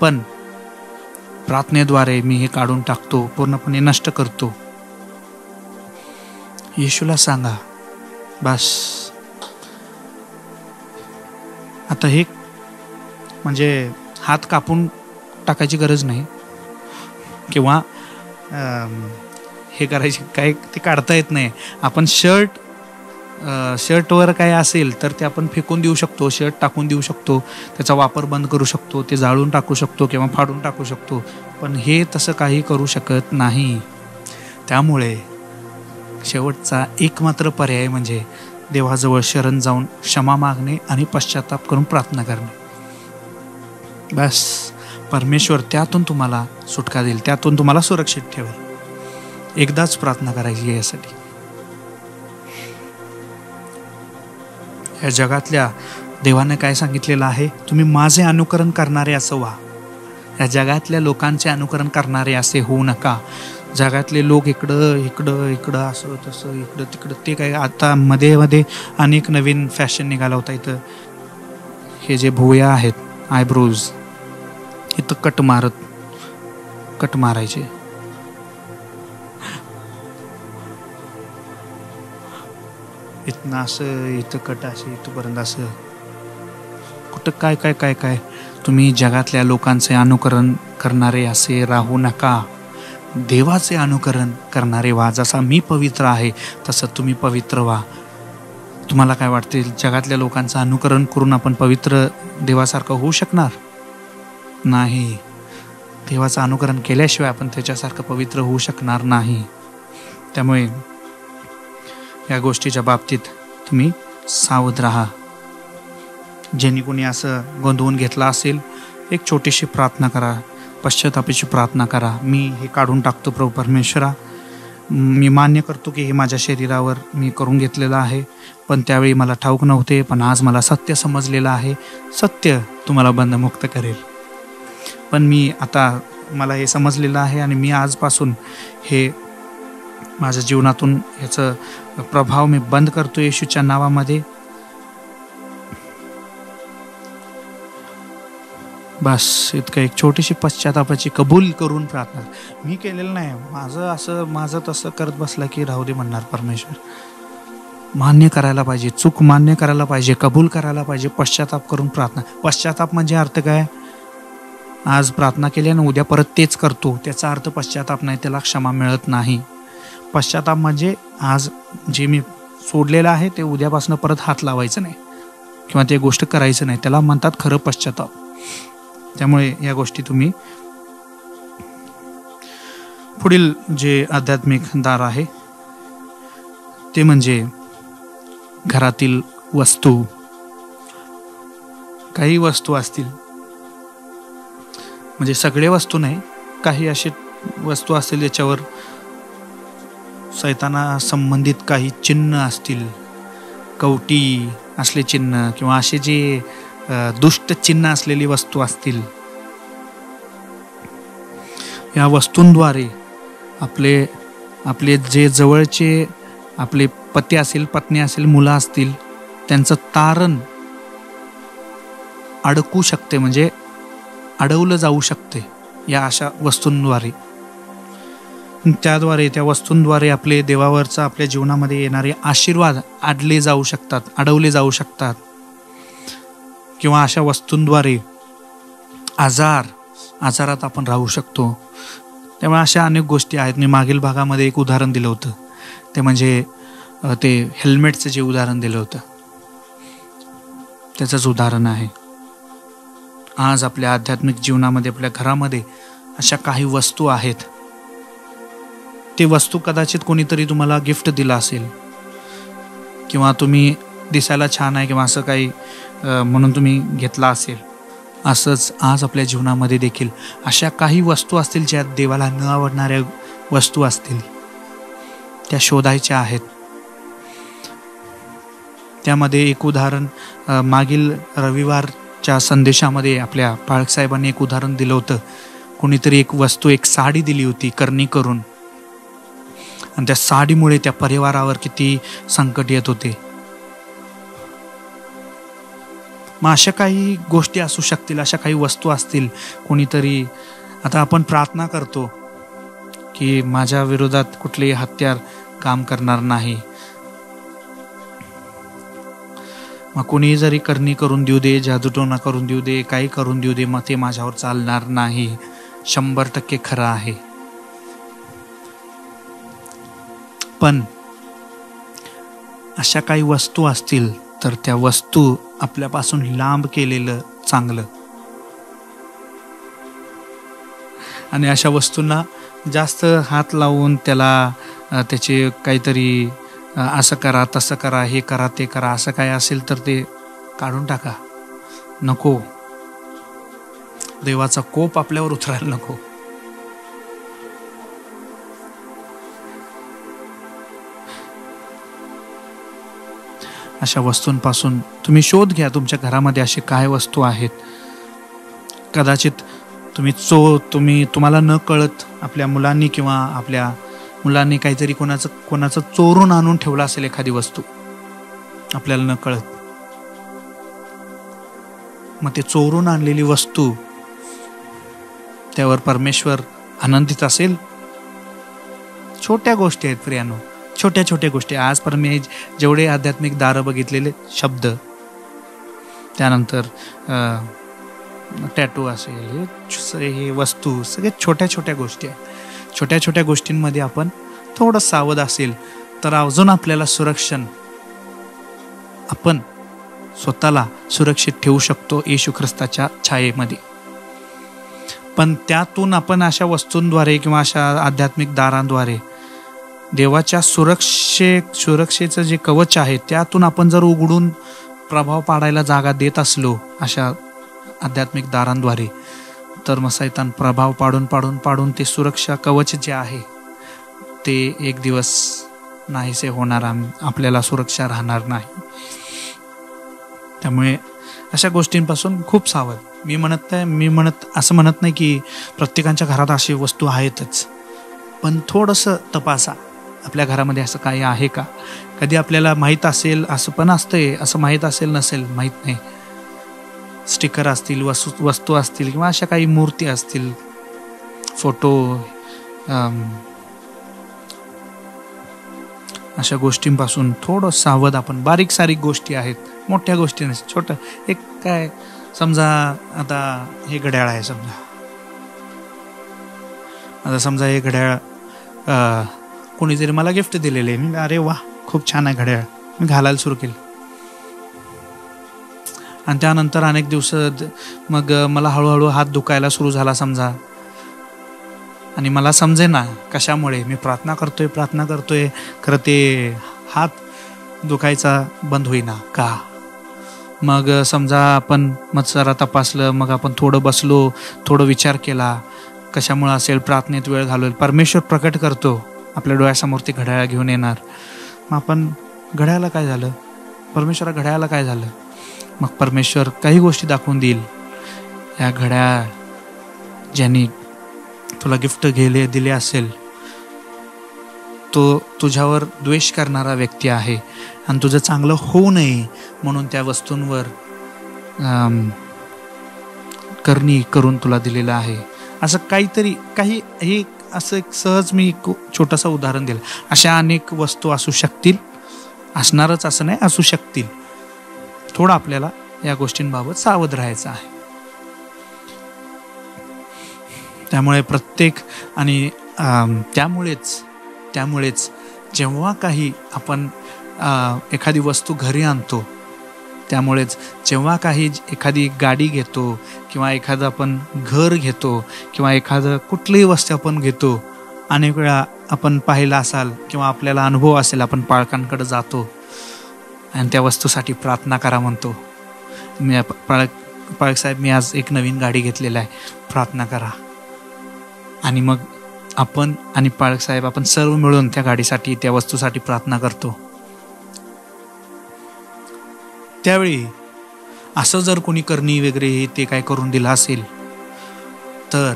पण प्रार्थनेद्वारे मी हे काढून टाकतो, पूर्णपणे नष्ट करतो. येशूला सांगा. बस आता हे म्हणजे हात कापून टाकायची गरज नाही किंवा हे करायची काय ते काढता येत नाही. आपण शर्टवर काय असेल तर ते आपण फेकून देऊ शकतो, शर्ट टाकून देऊ शकतो, त्याचा वापर बंद करू शकतो, ते जाळून टाकू शकतो किंवा फाडून टाकू शकतो. पण हे तसं काही करू शकत नाही. त्यामुळे शेवटचा एकमात्र पर्याय म्हणजे देवाजवळ शरण जाऊन क्षमा मागणे आणि पश्चाताप करून प्रार्थना करणे. बस परमेश्वर त्यातून तुम्हाला सुटका देईल, त्यातून तुम्हाला सुरक्षित ठेवेल. एकदाच प्रार्थना करायची यासाठी. या जगातल्या देवाने काय सांगितलेलं आहे? तुम्ही माझे अनुकरण करणारे असं व्हा. या जगातल्या लोकांचे अनुकरण करणारे असे होऊ नका. जगातले लोक इकडं असं तसं इकडं तिकडं ते काय आता मध्ये अनेक नवीन फॅशन निघाला होता. इथं हे जे भुवया आहेत, आयब्रोज, इथं कट मारायचे. इथनं असं, इथं कट असे, इथंपर्यंत असं, कुठं काय काय काय काय. तुम्ही जगातल्या लोकांचे अनुकरण करणारे असे राहू नका. देवाचे अनुकरण करणारे व्हा. जसा मी पवित्र आहे तसं तुम्ही पवित्र व्हा. तुम्हाला काय वाटते, जगातल्या लोकांचं अनुकरण करून आपण पवित्र देवासारखं होऊ शकणार नाही. देवाचं अनुकरण केल्याशिवाय आपण त्याच्यासारखं पवित्र होऊ शकणार नाही. त्यामुळे या गोष्टीच्या बाबतीत तुम्ही सावध राहा. ज्यांनी कोणी असं गोंधवून घेतला असेल, एक छोटीशी प्रार्थना करा, पश्चातापाची प्रार्थना करा. मी हे काढून टाकतो प्रभू परमेश्वरा. मी मान्य करतो की हे माझ्या शरीरावर मी करून घेतलेलं आहे, पण त्यावेळी मला ठाऊक नव्हते, पण आज मला सत्य समजलेलं आहे. सत्य तुम्हाला बंधमुक्त करेल. पण मी आता मला हे समजलेलं आहे आणि मी आजपासून हे माझ्या जीवनातून ह्याचं प्रभाव मी बंद करतो येशूच्या नावामध्ये. बस इतकं एक छोटीशी पश्चातापाची कबूल करून प्रार्थना. मी केलेलं नाही, माझं तसं करत बसला की राहू दे म्हणणार परमेश्वर. मान्य करायला पाहिजे, चूक मान्य करायला पाहिजे, कबूल करायला पाहिजे, पश्चाताप करून प्रार्थना. पश्चाताप म्हणजे अर्थ काय? आज प्रार्थना केली आणि उद्या परत तेच करतो, त्याचा अर्थ पश्चाताप नाही, त्याला क्षमा मिळत नाही. पश्चाताप म्हणजे आज जे मी सोडलेलं आहे ते उद्यापासून परत हात लावायचं नाही किंवा ते गोष्ट करायचं नाही, त्याला म्हणतात खरं पश्चाताप. त्यामुळे या गोष्टी तुम्ही पुढील जे आध्यात्मिक दार आहे ते म्हणजे घरातील वस्तू. काही वस्तू असतील, म्हणजे सगळे वस्तू नाही, काही असे वस्तू असतील ज्याच्यावर सैताना संबंधित काही चिन्ह असतील, कवटी असले चिन्ह किंवा असे जे दुष्ट चिन्ह असलेली वस्तू असतील. या वस्तूंद्वारे आपले जे जवळचे आपले पती असेल, पत्नी असेल, मुलं असतील, त्यांचं तारण अडकू शकते, म्हणजे अडवलं जाऊ शकते या अशा वस्तूंद्वारे. त्याद्वारे, त्या वस्तूंद्वारे आपले देवावरचा आपल्या जीवनामध्ये येणारे आशीर्वाद अडवले जाऊ शकतात. किंवा अशा वस्तूंद्वारे आजारात आपण राहू शकतो. त्यामुळे अशा अनेक गोष्टी आहेत. मी मागील भागामध्ये एक उदाहरण दिलं होतं, ते म्हणजे ते हेल्मेटचं जे उदाहरण दिलं होतं त्याचंच उदाहरण आहे. आज आपल्या आध्यात्मिक जीवनामध्ये, आपल्या घरामध्ये अशा काही वस्तू आहेत. ती वस्तू कदाचित कोणीतरी तुम्हाला गिफ्ट दिला असेल किंवा तुम्ही दिसायला छान आहे किंवा असं काही म्हणून तुम्ही घेतला असेल. असंच आज आपल्या जीवनामध्ये देखील अशा काही वस्तू असतील ज्या देवाला न आवडणाऱ्या वस्तू असतील, त्या शोधायच्या आहेत. त्यामध्ये एक उदाहरण मागील रविवारच्या संदेशामध्ये आपल्या पाळक साहेबांनी एक उदाहरण दिलं होतं. कोणीतरी एक वस्तू, एक साडी दिली होती करणी करून, आणि त्या साडीमुळे त्या परिवारावर किती संकट येत होते. मग अशा काही गोष्टी असू शकतील, अशा काही वस्तू असतील. कोणीतरी आता आपण प्रार्थना करतो की माझ्या विरोधात कुठलेही हत्यार काम करणार नाही. मग कोणी जरी करणी करून देऊ दे, जादूटोना करून देऊ दे, काही करून देऊ दे, मग ते माझ्यावर चालणार नाही. 100% खरं आहे. पण अशा काही वस्तू असतील तर त्या वस्तू आपल्यापासून लांब केलेलं चांगलं. आणि अशा वस्तूंना जास्त हात लावून त्याला त्याचे काहीतरी असं करा, तसं करा, हे करा, ते करा, असं काय असेल तर ते काढून टाका. नको, देवाचा कोप आपल्यावर उतरायला नको. अशा वस्तूंपासून तुम्ही शोध घ्या. तुमच्या घरामध्ये असे काय वस्तू आहेत. कदाचित तुम्हाला न कळत आपल्या मुलांनी किंवा आपल्या मुलांनी काहीतरी कोणाचं चोरून आणून ठेवलं असेल एखादी वस्तू, आपल्याला न कळत. मग ते चोरून आणलेली वस्तू, त्यावर परमेश्वर आनंदित असेल? छोट्या गोष्टी आहेत प्रियानो, छोट्या छोट्या गोष्टी. आजपर्यंत मी जेवढे आध्यात्मिक दारं बघितलेले, शब्द, त्यानंतर टॅटू असेल, हे वस्तू, सगळे छोट्या छोट्या गोष्टी आहेत. छोट्या छोट्या गोष्टींमध्ये आपण थोडं सावध असेल तर अजून आपल्याला आपण स्वतःला सुरक्षित ठेवू शकतो येशू ख्रिस्ताच्या छायेमध्ये. पण त्यातून आपण अशा वस्तूंद्वारे किंवा अशा आध्यात्मिक दारांद्वारे देवाच्या सुरक्षेचं जे कवच आहे त्यातून आपण जर उघडून प्रभाव पाडायला जागा देत असलो अशा आध्यात्मिक दारांद्वारे, तर मग सैतान प्रभाव पाडून ते सुरक्षा कवच जे आहे ते एक दिवस नाहीसे होणार, आपल्याला सुरक्षा राहणार नाही. त्यामुळे अशा गोष्टींपासून खूप सावध. असं म्हणत नाही की प्रत्येकाच्या घरात अशी वस्तू आहेतच, पण थोडंसं तपासा आपल्या घरामध्ये असं काही आहे का. कधी आपल्याला माहीत असेल, असं पण असतंय, असं माहीत असेल नसेल माहीत नाही. स्टिकर असतील, वस्तू असतील किंवा अशा काही मूर्ती असतील, फोटो, अशा गोष्टींपासून थोडं सावध आपण. बारीक सारीक गोष्टी आहेत, मोठ्या गोष्टी नसतील. छोटं एक काय, समजा आता हे घड्याळ आहे, समजा हे घड्याळ कोणीतरी मला गिफ्ट दिलेले, मी अरे वा खूप छान आहे घड्याळ, मी घालायला सुरू केलं. आणि त्यानंतर अनेक दिवस मग मला हळूहळू हात दुखायला सुरू झाला समजा, आणि मला समजे ना कशामुळे. मी प्रार्थना करतोय खरं ते हात दुखायचा बंद होईना का. मग समजा आपण मग जरा तपासलं, मग आपण थोडं बसलो, थोडं विचार केला कशामुळे असेल, प्रार्थनेत वेळ घालवला. परमेश्वर प्रकट करतो आपल्या डोळ्यासमोर, ते घड्याळ घेऊन येणार. मग आपण घड्याळाला काय झालं, परमेश्वरा घड्याळाला काय झालं, मग परमेश्वर काही गोष्टी दाखवून देईल. या घड्याळ ज्यांनी तुला गिफ्ट दिले असेल तो तुझ्यावर द्वेष करणारा व्यक्ती आहे, आणि तुझं चांगलं होऊ नये म्हणून त्या वस्तूंवर करणी करून तुला दिलेलं आहे. असं काहीतरी हे असं एक सहज मी छोटंसं उदाहरण दिलं. अशा अनेक वस्तू असू शकतील, असणारच असं नाही, असू शकतील. थोडं आपल्याला या गोष्टींबाबत सावध राहायचं आहे. त्यामुळे आणि त्यामुळेच जेव्हा काही आपण एखादी वस्तू घरी आणतो, त्यामुळेच जेव्हा एखादी गाडी घेतो किंवा एखादं आपण घर घेतो किंवा एखादं कुठलीही वस्तू आपण घेतो, अनेक वेळा आपण पाहिलं असाल किंवा आपल्याला अनुभव असेल, आपण पालकांकडे जातो आणि त्या वस्तूसाठी प्रार्थना करा म्हणतो. पाळक साहेब, मी आज एक नवीन गाडी घेतलेला आहे, प्रार्थना करा. आणि मग आपण आणि पाळक साहेब आपण सर्व मिळून त्या गाडीसाठी, त्या वस्तूसाठी प्रार्थना करतो. त्यावेळी असं जर कोणी करणी वगैरे ते काय करून दिलं असेल तर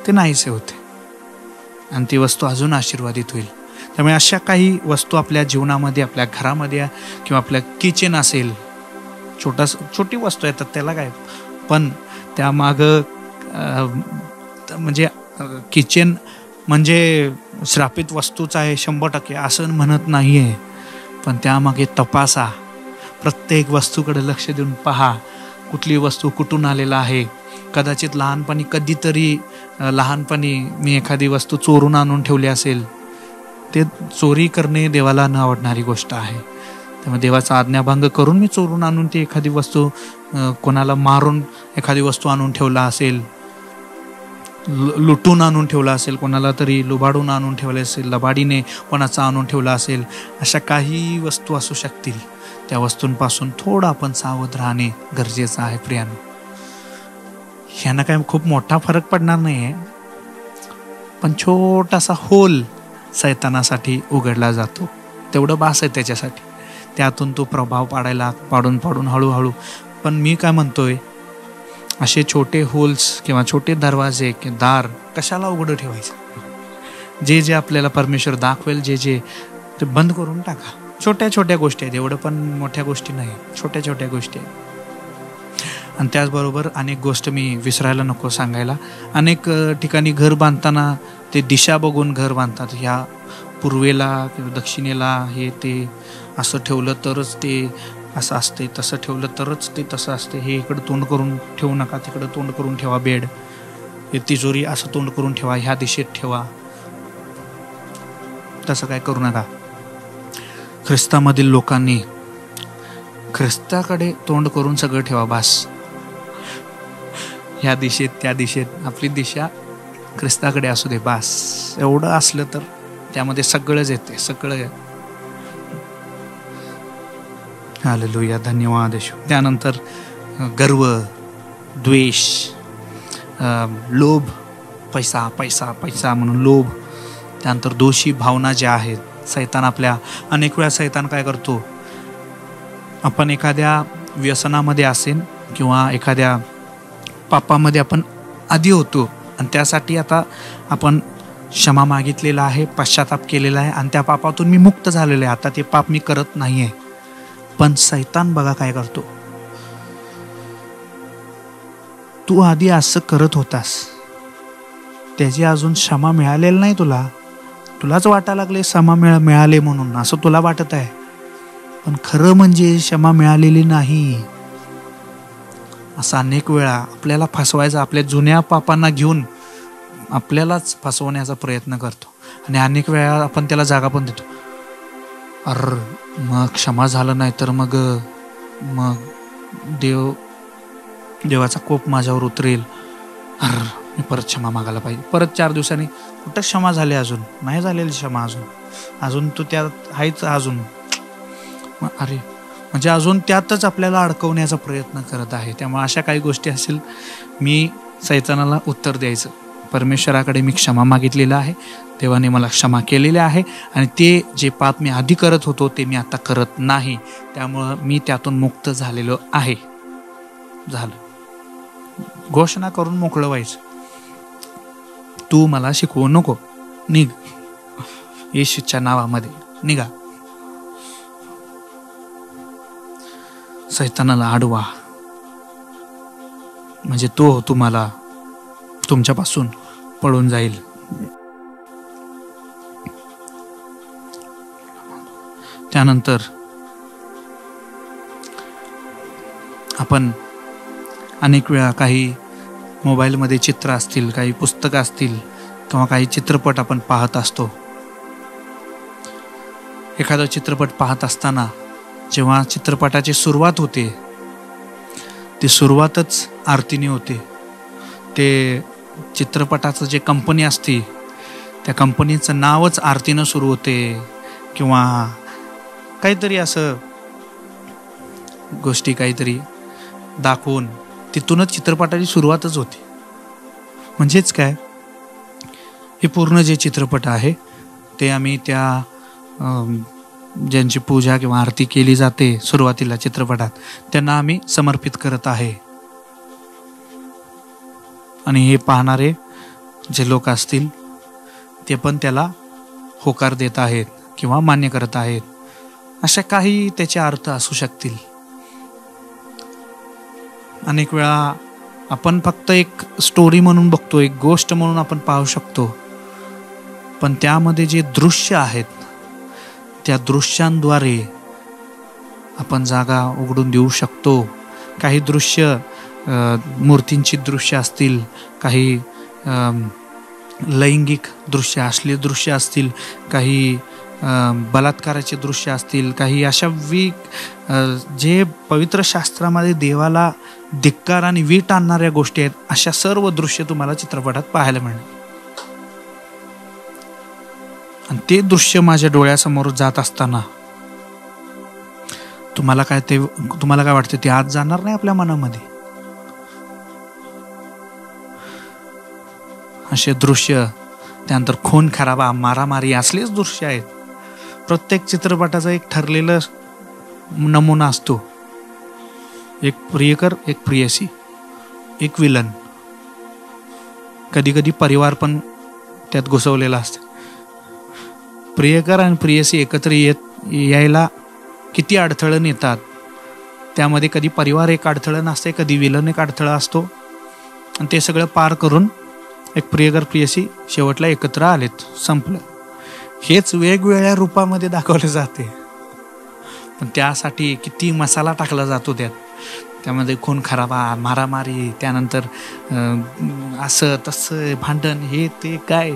ते नाहीसे होते आणि ती वस्तू अजून आशीर्वादित होईल. त्यामुळे अशा काही वस्तू आपल्या जीवनामध्ये, आपल्या घरामध्ये किंवा आपल्या किचन असेल, छोटी वस्तू येतात त्याला काय, पण त्यामागं म्हणजे किचन म्हणजे श्रापित वस्तूच आहे 100% असं म्हणत नाही आहे, पण त्यामागे तपासा, प्रत्येक वस्तूकडे लक्ष देऊन पहा, कुठली वस्तू कुठून आलेला आहे. कदाचित कधीतरी लहानपणी मी एखादी वस्तू चोरून आणून ठेवली असेल. ते चोरी करणे देवाला न आवडणारी गोष्ट आहे. त्यामुळे देवाचा आज्ञाभंग करून मी चोरून आणून ती एखादी वस्तू, कोणाला मारून एखादी वस्तू आणून ठेवला असेल, लुटून आणून ठेवला असेल, कोणाला तरी लुबाडून आणून ठेवले असेल, लबाडीने कोणाचा आणून ठेवला असेल, अशा काही वस्तू असू शकतील. त्या वस्तूंपासून थोडं आपण सावध राहणे गरजेचं आहे प्रियानो. ह्यांना काय खूप मोठा फरक पडणार नाही आहे, पण छोटासा होल सैतानासाठी उघडला जातो, तेवढं बास आहे त्याच्यासाठी. त्यातून तो प्रभाव पाडून हळूहळू. पण मी काय म्हणतोय, असे छोटे होल्स किंवा छोटे दरवाजे किंवा दार कशाला उघडं ठेवायचं? जे आपल्याला परमेश्वर दाखवेल, जे ते बंद करून टाका. छोट्या छोट्या गोष्टी आहेत, एवढं पण मोठ्या गोष्टी नाही, छोट्या छोट्या गोष्टी आहेत. आणि त्याचबरोबर अनेक गोष्ट मी विसरायला नको सांगायला. अनेक ठिकाणी घर बांधताना ते दिशा बघून घर बांधतात. ह्या पूर्वेला किंवा दक्षिणेला हे ते असं ठेवलं तरच ते असं असते, तसं ठेवलं तरच ते तसं असते. हे इकडं तोंड करून ठेवू नका, तिकडं तोंड करून ठेवा. बेड, हे तिजोरी असं तोंड करून ठेवा, ह्या दिशेत ठेवा. तसं काय करू नका. ख्रिस्तामधील लोकांनी ख्रिस्ताकडे तोंड करून सगळं ठेवा, बास. ह्या दिशेत त्या दिशेत, आपली दिशा ख्रिस्ताकडे असू दे, बास. एवढं असलं तर त्यामध्ये सगळंच येते, सगळं. हालेलुया, धन्यवाद येशू. त्यानंतर गर्व, द्वेष, लोभ, पैसा पैसा पैसा म्हणून लोभ. त्यानंतर दोषी भावना ज्या आहेत, सैतान अनेक वेळा सैतान काय करतो, आपण एखाद्या व्यसनामध्ये असेल किंवा एखाद्या पापामध्ये आपण आधी होतो आणि त्यासाठी आता आपण क्षमा मागितलेला आहे, पश्चाताप केलेला आहे आणि त्या पापातून मी मुक्त झालेलो आहे, आता ते पाप मी करत नाही आहे. पण सैतान बघा काय करतो, तू आधी असं करत होतास, त्याची अजून क्षमा मिळालेली नाही तुलाच वाटायला लागले क्षमा मिळाले म्हणून, असं तुला वाटत आहे, पण खरं म्हणजे क्षमा मिळालेली नाही. असं अनेक वेळा आपल्याला फसवायचा, आपल्या जुन्या पापांना घेऊन आपल्यालाच फसवण्याचा प्रयत्न करतो. आणि अनेक वेळा आपण त्याला जागा पण देतो. मग क्षमा झालं नाही तर मग देवाचा कोप माझ्यावर उतरेल, मी परत क्षमा मागायला पाहिजे. परत 4 दिवसांनी कुठं क्षमा झाली, अजून नाही झालेली क्षमा, अजून तू त्यात आहेच अजून. म्हणजे अजून त्यातच आपल्याला अडकवण्याचा प्रयत्न करत आहे. त्यामुळे अशा काही गोष्टी असेल, मी सैतानाला उत्तर द्यायचं, परमेश्वराकडे मी क्षमा मागितलेलं आहे, देवाने मला क्षमा केलेली आहे आणि ते जे पाप मी आधी करत होतो ते मी आता करत नाही, त्यामुळं मी त्यातून मुक्त झालेलो आहे. झालं, घोषणा करून मोकळं व्हायचं. तू मला शिकवू नको, निघ, येशूच्या नावामध्ये निघा. सैतानाला अडवा, म्हणजे तो तुम्हाला तुमच्यापासून पळून जाईल. त्यानंतर आपण अनेक वेळा काही मोबाईलमध्ये चित्र असतील, काही पुस्तकं असतील किंवा काही चित्रपट आपण पाहत असतो. एखादा चित्रपट पाहत असताना जेव्हा चित्रपटाची सुरुवात होते, ती सुरुवातच आरतीने होते. ते चित्रपटाचं जे कंपनी असते, त्या कंपनीचं नावच आरतीनं सुरू होते किंवा काहीतरी असं गोष्टी काहीतरी दाखवून तिथूनच चित्रपटाची सुरुवातच होती. म्हणजेच काय, हे पूर्ण जे चित्रपट आहे ते आम्ही त्या ज्यांची पूजा किंवा आरती केली जाते सुरुवातीला चित्रपटात, त्यांना आम्ही समर्पित करत आहे. आणि हे पाहणारे जे लोक असतील ते पण त्याला होकार देत आहेत किंवा मान्य करत आहेत. अशा काही त्याचे अर्थ असू शकतील. अनेक वेळा आपण फक्त एक स्टोरी म्हणून बघतो, एक गोष्ट म्हणून आपण पाहू शकतो, पण त्यामध्ये जे दृश्य आहेत त्या दृश्यांद्वारे आपण जागा उघडून देऊ शकतो. काही दृश्य मूर्तींची दृश्य असतील, काही लैंगिक दृश्य, अश्लील दृश्य असतील, काही बलात्काराचे दृश्य असतील, काही अशा जे पवित्र शास्त्रामध्ये देवाला धिक्कार आणि वीट आणणाऱ्या गोष्टी आहेत, अशा सर्व दृश्य तुम्हाला चित्रपटात पाहायला मिळेल. आणि ते दृश्य माझ्या डोळ्यासमोर जात असताना तुम्हाला काय वाटतं, ते आज जाणार नाही आपल्या मनामध्ये? असे दृश्य, त्यानंतर खून खराबा, मारामारी असलेच दृश्य आहेत. प्रत्येक चित्रपटाचा एक ठरलेला नमुना असतो. एक प्रियकर, एक प्रियसी, एक विलन, कधी कधी परिवार पण त्यात घुसवलेला असतो. प्रियकर आणि प्रियसी एकत्र यायला किती अडथळण येतात. त्यामध्ये कधी परिवार एक अडथळण असते, कधी विलन एक अडथळा असतो, आणि ते सगळं पार करून एक प्रियकर प्रियसी शेवटला एकत्र आलेत, संपलं. हेच वेगवेगळ्या रूपामध्ये दाखवले जाते, पण त्यासाठी किती मसाला टाकला जातो त्यामध्ये खून खराबा, मारामारी, त्यानंतर असं तसं भांडण, हे ते काय.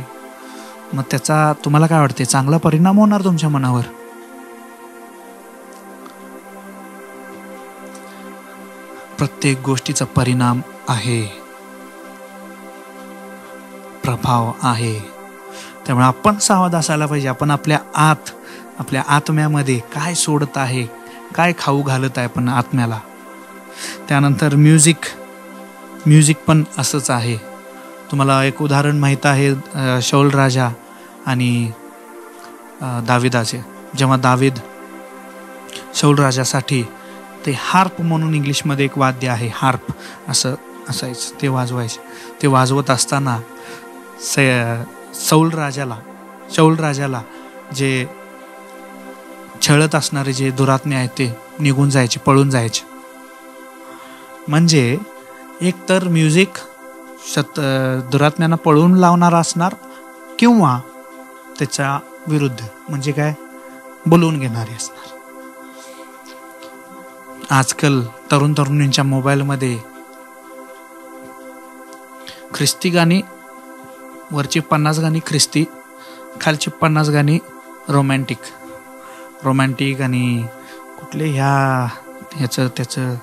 मग त्याचा तुम्हाला काय वाटते, चांगला परिणाम होणार तुमच्या मनावर? प्रत्येक गोष्टीचा परिणाम आहे, प्रभाव आहे. त्यामुळे आपण सावध असायला पाहिजे. आपण आपल्या आत्म्यामध्ये काय सोडत आहे, काय खाऊ घालत आहे पण आत्म्याला. त्यानंतर म्युझिक पण असंच आहे. तुम्हाला एक उदाहरण माहीत आहे, शौल राजा आणि दाविदाचे. जेव्हा दावीद शौल राजासाठी ते हार्प म्हणून इंग्लिशमध्ये एक वाद्य आहे, हार्प असं असायचं, ते वाजवायचे. ते वाजवत असताना शौल राजाला जे छळत असणारे जे दुरात्मे आहेत ते निघून जायचे, पळून जायचे. म्हणजे एक तर म्युझिक दुरात्म्यांना पळून लावणार असणार, किंवा त्याच्या विरुद्ध म्हणजे काय, बोलवून घेणारे असणार. आजकाल तरुणींच्या मोबाईलमध्ये ख्रिस्ती गाणी, वरची 50 गाणी ख्रिस्ती, खालची 50 गाणी रोमॅन्टिक आणि कुठले त्याचं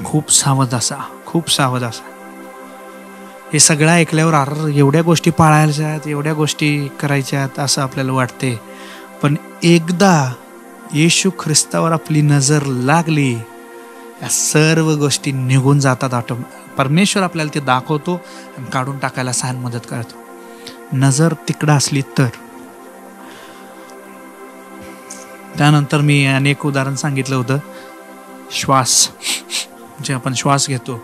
खूप सावध असा. हे सगळं ऐकल्यावर एवढ्या गोष्टी पाळायच्यात, एवढ्या गोष्टी करायच्यात असं आपल्याला वाटते. पण एकदा येशू ख्रिस्तावर आपली नजर लागली, या सर्व गोष्टी निघून जातात. परमेश्वर आपल्याला ते दाखवतो आणि काढून टाकायला सहन मदत करतो. नजर तिकडं असली तर. त्यानंतर मी अनेक उदाहरण सांगितलं होतं. श्वास, जे आपण श्वास घेतो,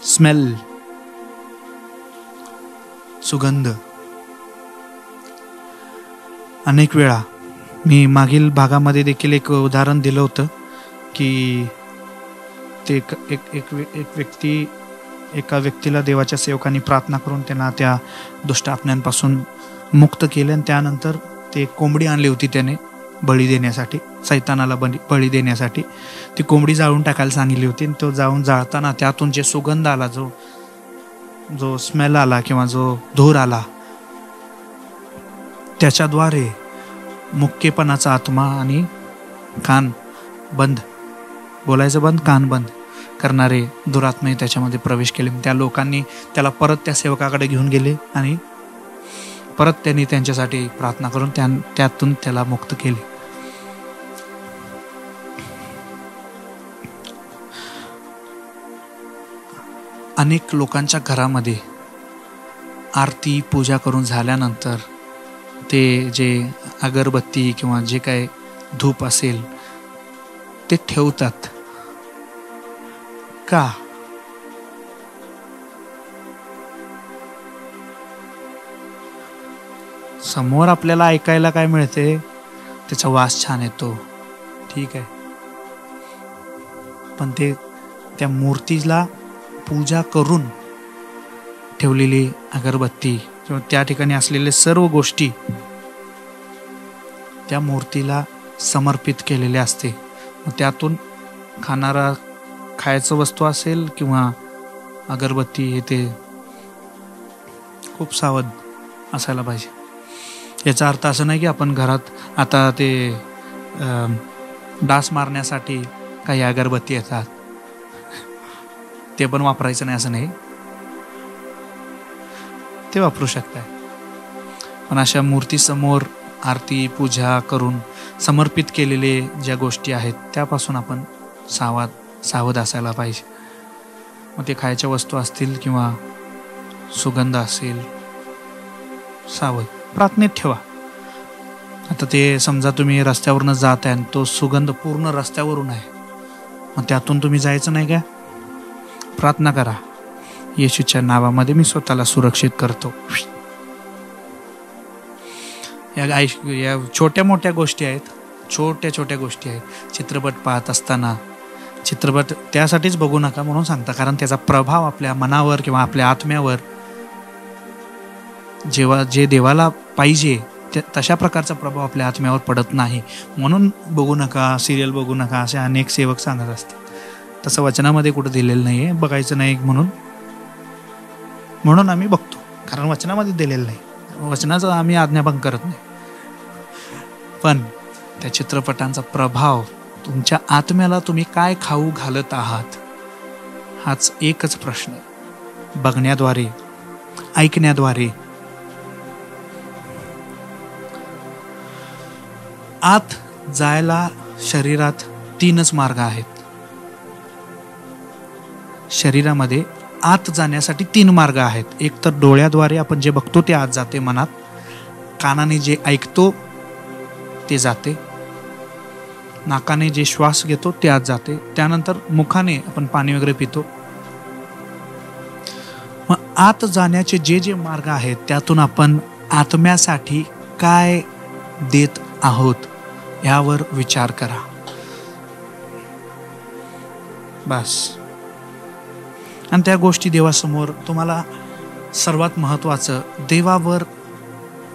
स्मेल, सुगंध. अनेक वेळा मी मागील भागामध्ये देखील एक उदाहरण दिलं होतं की ते एका व्यक्तीला देवाच्या सेवकांनी प्रार्थना करून त्यांना त्या दुष्ट आत्म्यांपासून मुक्त केले, आणि त्यानंतर ते कोंबडी आणली होती त्याने बळी देण्यासाठी, सैतानाला बळी देण्यासाठी. ती कोंबडी जाळून टाकायला सांगितली होती, आणि तो जाऊन जाळताना त्यातून जे सुगंध आला, जो स्मेल आला किंवा जो धूर आला, त्याच्याद्वारे मुक्केपणाचा आत्मा आणि कान बंद, बोलायचं बंद, कान बंद करणारे दुरात्मे त्याच्यामध्ये प्रवेश केले. त्या लोकांनी त्याला परत त्या सेवकाकडे घेऊन गेले आणि परत त्यांनी त्यांच्यासाठी प्रार्थना करून त्यातून त्याला मुक्त केले. अनेक लोकांच्या घरामध्ये आरती पूजा करून झाल्यानंतर ते जे अगरबत्ती किंवा जे काय धूप असेल ते ठेवतात. का? समोर आपल्याला ऐकायला काय मिळते, त्याचा वास छान येतो, ठीक आहे, पण ते त्या मूर्तीला पूजा करून ठेवलेली अगरबत्ती किंवा त्या ठिकाणी असलेले सर्व गोष्टी त्या मूर्तीला समर्पित केलेले असते. मग त्यातून खाणारा खायचं वस्तू असेल किंवा अगरबत्ती हे ते खूप सावध असायला पाहिजे. याचा अर्थ असं नाही की आपण घरात आता ते डास मारण्यासाठी काही अगरबत्ती येतात ते पण वापरायचं नाही असं नाही, ते वापरू शकताय. पण अशा मूर्तीसमोर आरती पूजा करून समर्पित केलेले ज्या गोष्टी आहेत त्यापासून आपण सावध असायला पाहिजे. मग ते खायच्या वस्तू असतील किंवा सुगंध असेल, सावध प्रार्थनेत ठेवा. आता ते समजा तुम्ही रस्त्यावरनं जात आहे आणि तो सुगंध पूर्ण रस्त्यावरून आहे, मग त्यातून तुम्ही जायचं नाही का? प्रार्थना करा, येशूच्या नावामध्ये मी स्वतःला सुरक्षित करतो. या छोट्या मोठ्या गोष्टी आहेत, छोट्या गोष्टी आहेत. चित्रपट पाहत असताना चित्रपट त्यासाठीच बघू नका म्हणून सांगता, कारण त्याचा प्रभाव आपल्या मनावर किंवा आपल्या आत्म्यावर जेव्हा जे देवाला पाहिजे तशा प्रकारचा प्रभाव आपल्या आत्म्यावर पडत नाही. म्हणून बघू नका, सिरियल बघू नका असे अनेक सेवक सांगत असतात. तसं वचनामध्ये कुठं दिलेलं नाही आहे, बघायचं नाही म्हणून आम्ही बघतो, कारण वचनामध्ये दिलेलं नाही. वचनाचं आम्ही आज्ञाभंग करत नाही. पण त्या चित्रपटांचा प्रभाव तुमच्या आत्म्याला तुम्ही काय खाऊ घालत आहात हाच एकच प्रश्न. बघण्याद्वारे, ऐकण्याद्वारे. आत जायला शरीरात 3च मार्ग आहेत. शरीरामध्ये आत जाण्यासाठी 3 मार्ग आहेत. एक तर डोळ्याद्वारे आपण जे बघतो ते आत जाते मनात, कानाने जे ऐकतो ते जाते, नाकाने जे श्वास घेतो ते आत जाते, त्यानंतर मुखाने आपण पाणी वगैरे पितो. मग आत जाण्याचे जे जे मार्ग आहेत त्यातून आपण आत्म्यासाठी काय देत आहोत यावर विचार करा. बस. आणि त्या गोष्टी देवासमोर तुम्हाला सर्वात महत्त्वाचं, देवावर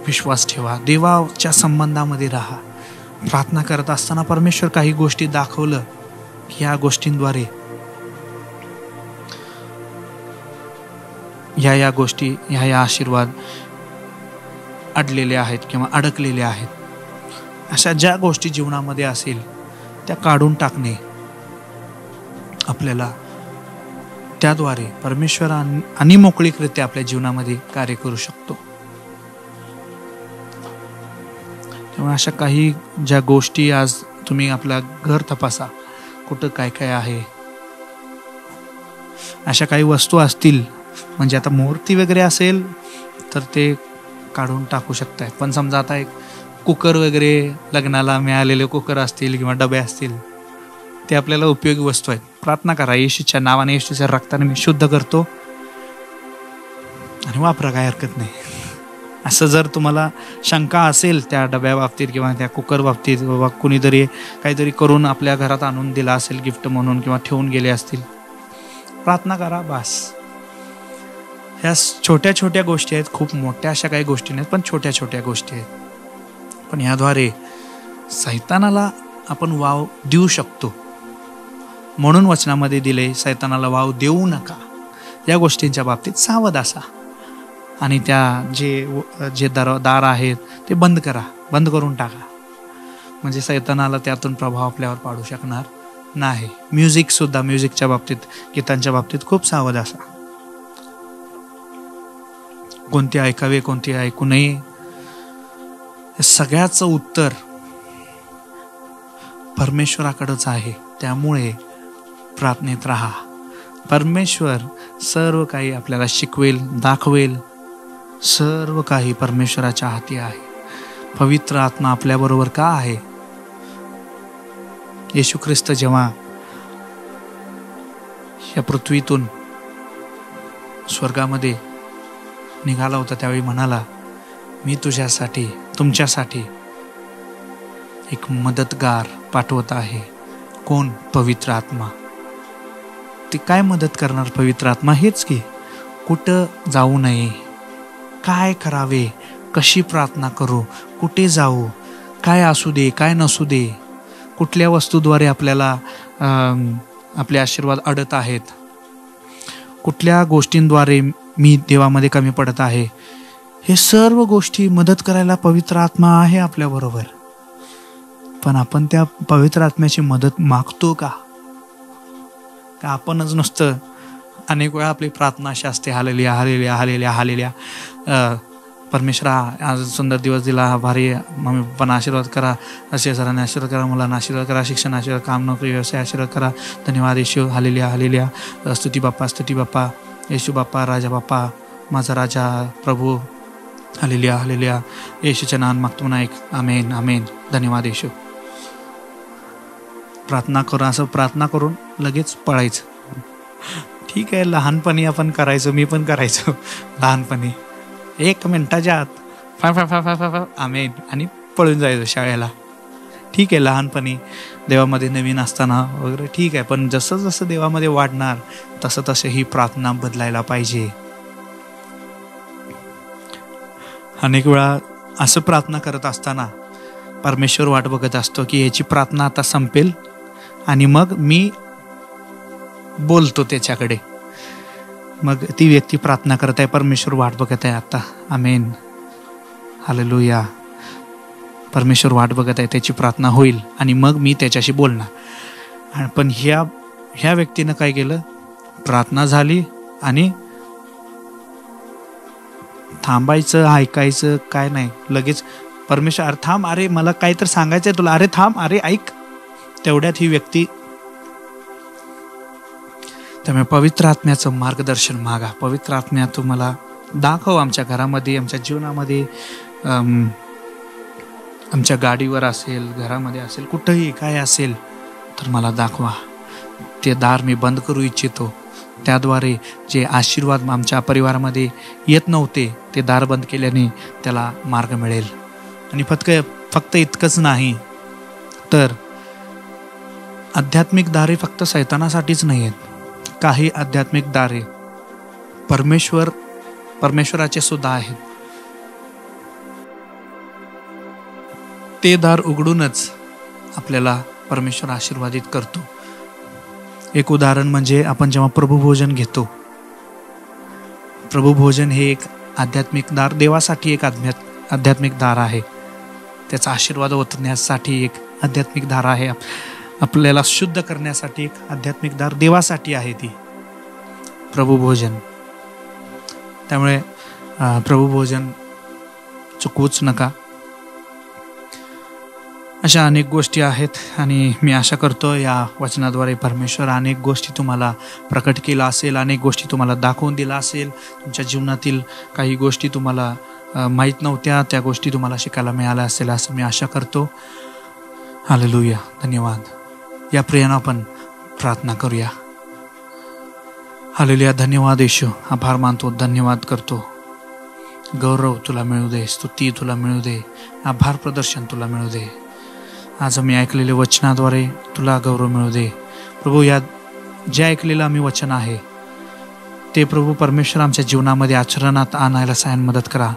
विश्वास ठेवा, देवाच्या संबंधामध्ये राहा. प्रार्थना करत असताना परमेश्वर काही गोष्टी दाखवलं की या गोष्टींद्वारे या गोष्टी, या आशीर्वाद अडलेले आहेत किंवा अडकलेले आहेत. अशा ज्या गोष्टी जीवनामध्ये असेल त्या काढून टाकणे आपल्याला, त्याद्वारे परमेश्वर आणि मोकळीकरित्या आपल्या जीवनामध्ये कार्य करू शकतो. त्यामुळे अशा काही ज्या गोष्टी आज तुम्ही आपलं घर तपासा, कुठं काय काय आहे. अशा काही वस्तू असतील, म्हणजे आता मूर्ती वगैरे असेल तर ते काढून टाकू शकताय. पण समजा आता एक कुकर वगैरे, लग्नाला मिळालेले कुकर असतील किंवा डबे असतील, ते आपल्याला उपयोगी वस्तू आहेत. प्रार्थना करा, येशूच्या नावाने, येशूच्या रक्ताने मी शुद्ध करतो आणि वापरा, काय हरकत नाही. असं जर तुम्हाला शंका असेल त्या डब्या बाबतीत किंवा त्या कुकर बाबतीत, बाबा कुणीतरी काहीतरी करून आपल्या घरात आणून दिला असेल गिफ्ट म्हणून किंवा ठेवून गेले असतील, प्रार्थना करा. बस. ह्या छोट्या गोष्टी आहेत, खूप मोठ्या अशा काही गोष्टी नाहीत, पण छोट्या गोष्टी आहेत. पण याद्वारे सैतानाला आपण वाव देऊ शकतो. म्हणून वचनामध्ये दिले, सैतानाला वाव देऊ नका. या गोष्टींच्या बाबतीत सावध असा आणि त्या जे दार आहेत ते बंद करून टाका. म्हणजे सैतानाला त्यातून प्रभाव आपल्यावर पाडू शकणार नाही. म्युझिकच्या बाबतीत, गीतांच्या बाबतीत खूप सावध असा. कोणते ऐकावे, कोणते ऐकू नये, सगळ्याचं उत्तर परमेश्वराकडेच आहे. त्यामुळे प्रार्थनेत राहा. परमेश्वर सर्व काही आपल्याला शिकवेल, दाखवेल. सर्व काही परमेश्वराच्या हाती आहे. पवित्र आत्मा आपल्याबरोबर का आहे? येशू ख्रिस्त जेव्हा या पृथ्वीतून स्वर्गामध्ये निघाला होता त्यावेळी म्हणाला, मी तुमच्यासाठी एक मदतगार पाठवत आहे. कोण? पवित्र आत्मा. ते काय मदत करणार पवित्र आत्मा? हेच की कुठं जाऊ नये, काय करावे, कशी प्रार्थना करू, कुठे जाऊ, काय असू दे काय नसू दे, कुठल्या वस्तूद्वारे आपल्याला आपले आशीर्वाद अडत आहेत, कुठल्या गोष्टींद्वारे मी देवामध्ये कमी पडत आहे, हे सर्व गोष्टी मदत करायला पवित्र आत्मा आहे आपल्याबरोबर. पण आपण त्या पवित्र आत्म्याची मदत मागतो का? आपणच नुसतं अनेक वेळा आपली प्रार्थना अशी असते, हालेलुया हालेलुया हालेलुया हालेलुया, परमेश्वरा आज सुंदर दिवस दिला, भारी मम्मी पप्पांना आशीर्वाद करा, असे सरांना आशीर्वाद करा, मुलांना आशीर्वाद करा, शिक्षण आशीर्वाद, काम नोकरी व्यवसाय आशीर्वाद करा, धन्यवाद येशू, हालेलुया हालेलुया, स्तुती बाप्पा, येशू बाप्पा, राजा बाप्पा, माझा राजा प्रभू, हालेलुया हालेलुया, येशूच्या नावात मागतो ना, ऐक, आमेन आमेन, धन्यवाद येशू. प्रार्थना करून असं प्रार्थना करून लगेच पळायचं. ठीक आहे, लहानपणी आपण करायचो, मी पण करायचो लहानपणी, 1 मिनिटाच्या आत फाय फाय फाय फाय फाय फाय आमेन आणि पळून जायचो शाळेला. ठीक आहे, लहानपणी देवामध्ये नवीन असताना वगैरे ठीक आहे, पण जसं जसं देवामध्ये वाढणार तसं तसं ही प्रार्थना बदलायला पाहिजे. अनेक वेळा असं प्रार्थना करत असताना परमेश्वर वाट बघत असतो की याची प्रार्थना आता संपेल आणि मग मी बोलतो त्याच्याकडे. मग ती व्यक्ती प्रार्थना करत आहे, परमेश्वर वाट बघत आहे आता, आमेन हालेलुया, परमेश्वर वाट बघत आहे, त्याची प्रार्थना होईल आणि मग मी त्याच्याशी बोलणार. पण ह्या व्यक्तीनं काय केलं, प्रार्थना झाली आणि थांबायचं ऐकायचं काय नाही, लगेच परमेश्वर अरे थांब, अरे मला काही तर सांगायचं आहे तुला, अरे थांब, अरे ऐक, तेवढ्यात ही व्यक्ती. त्यामुळे पवित्र आत्म्याचं मार्गदर्शन मागा. पवित्र आत्म्या तुम्हाला दाखव, आमच्या घरामध्ये, आमच्या जीवनामध्ये, आमच्या गाडीवर असेल, घरामध्ये असेल, कुठंही काय असेल तर मला दाखवा. ते दार मी बंद करू इच्छितो. त्याद्वारे जे आशीर्वाद आमच्या परिवारामध्ये येत नव्हते ते दार बंद केल्याने त्याला मार्ग मिळेल. आणि फक्त इतकंच नाही तर आध्यात्मिक दारे फक्त सैतानासाठीच नाही आहेत. काही आध्यात्मिक दारे परमेश्वराचे सुद्धा आहेत. ते दार उघडूनच आपल्याला परमेश्वर आशीर्वादित करतो. एक उदाहरण म्हणजे आपण जेव्हा प्रभुभोजन घेतो, प्रभुभोजन हे एक आध्यात्मिक दार, देवासाठी एक आध्यात्मिक दार आहे. त्याचा आशीर्वाद ओतण्यासाठी एक आध्यात्मिक दार आहे. आपल्याला शुद्ध करण्यासाठी एक आध्यात्मिक दार देवासाठी आहे ती प्रभुभोजन. त्यामुळे प्रभुभोजन चुकवूच नका. अशा अनेक गोष्टी आहेत आणि मी आशा करतो या वचनाद्वारे परमेश्वर अनेक गोष्टी तुम्हाला प्रकट केला असेल, अनेक गोष्टी तुम्हाला दाखवून दिला असेल. तुमच्या जीवनातील काही गोष्टी तुम्हाला माहीत नव्हत्या, त्या गोष्टी तुम्हाला शिकायला मिळाल्या असेल असं मी आशा करतो. हालेलुया, धन्यवाद. या प्रियानं आपण प्रार्थना करूया. हालेलुया, धन्यवाद येशू, आभार मानतो, धन्यवाद करतो. गौरव तुला मिळू दे, स्तुती तुला मिळू दे, आभार प्रदर्शन तुला मिळू दे. आज आम्ही ऐकलेले वचनाद्वारे तुला गौरव मिळू दे प्रभू. या जे ऐकलेलं आम्ही वचन आहे ते प्रभू परमेश्वर आमच्या जीवनामध्ये आचरणात आणायला सायन मदत करा.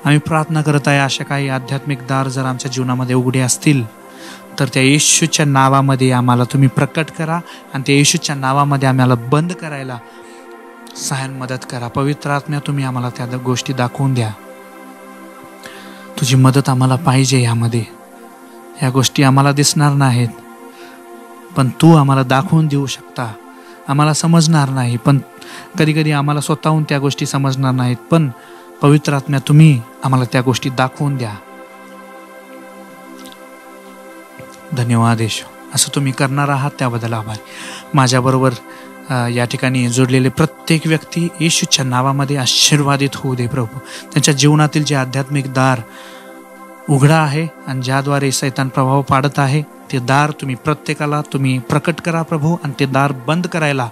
आम्ही प्रार्थना करत आहे अशा काही आध्यात्मिक दार जर आमच्या जीवनामध्ये उघडे असतील तर त्या येशूच्या नावामध्ये आम्हाला तुम्ही प्रकट करा आणि त्या येशूच्या नावामध्ये आम्हाला बंद करायला सायन मदत करा. पवित्र आत्म्या तुम्ही आम्हाला त्या गोष्टी दाखवून द्या. तुझी मदत आम्हाला पाहिजे. यामध्ये ह्या गोष्टी आम्हाला दिसणार नाहीत पण तू आम्हाला दाखवून देऊ शकता. आम्हाला समजणार नाही पण कधी आम्हाला स्वतःहून त्या गोष्टी समजणार नाहीत, पण पवित्र आत्म्या तुम्ही आम्हाला त्या गोष्टी दाखवून द्या. धन्यवाद येशू, असं तुम्ही करणार आहात त्याबद्दल आभार. माझ्याबरोबर या ठिकाणी जोडलेले प्रत्येक व्यक्ती येशूच्या नावामध्ये आशीर्वादित होऊ दे प्रभू. त्यांच्या जीवनातील जे आध्यात्मिक दार उघडा आहे आणि ज्याद्वारे सैतान प्रभाव पाडत आहे ते दार तुम्ही प्रत्येकाला तुम्ही प्रकट करा प्रभू आणि ते दार बंद करायला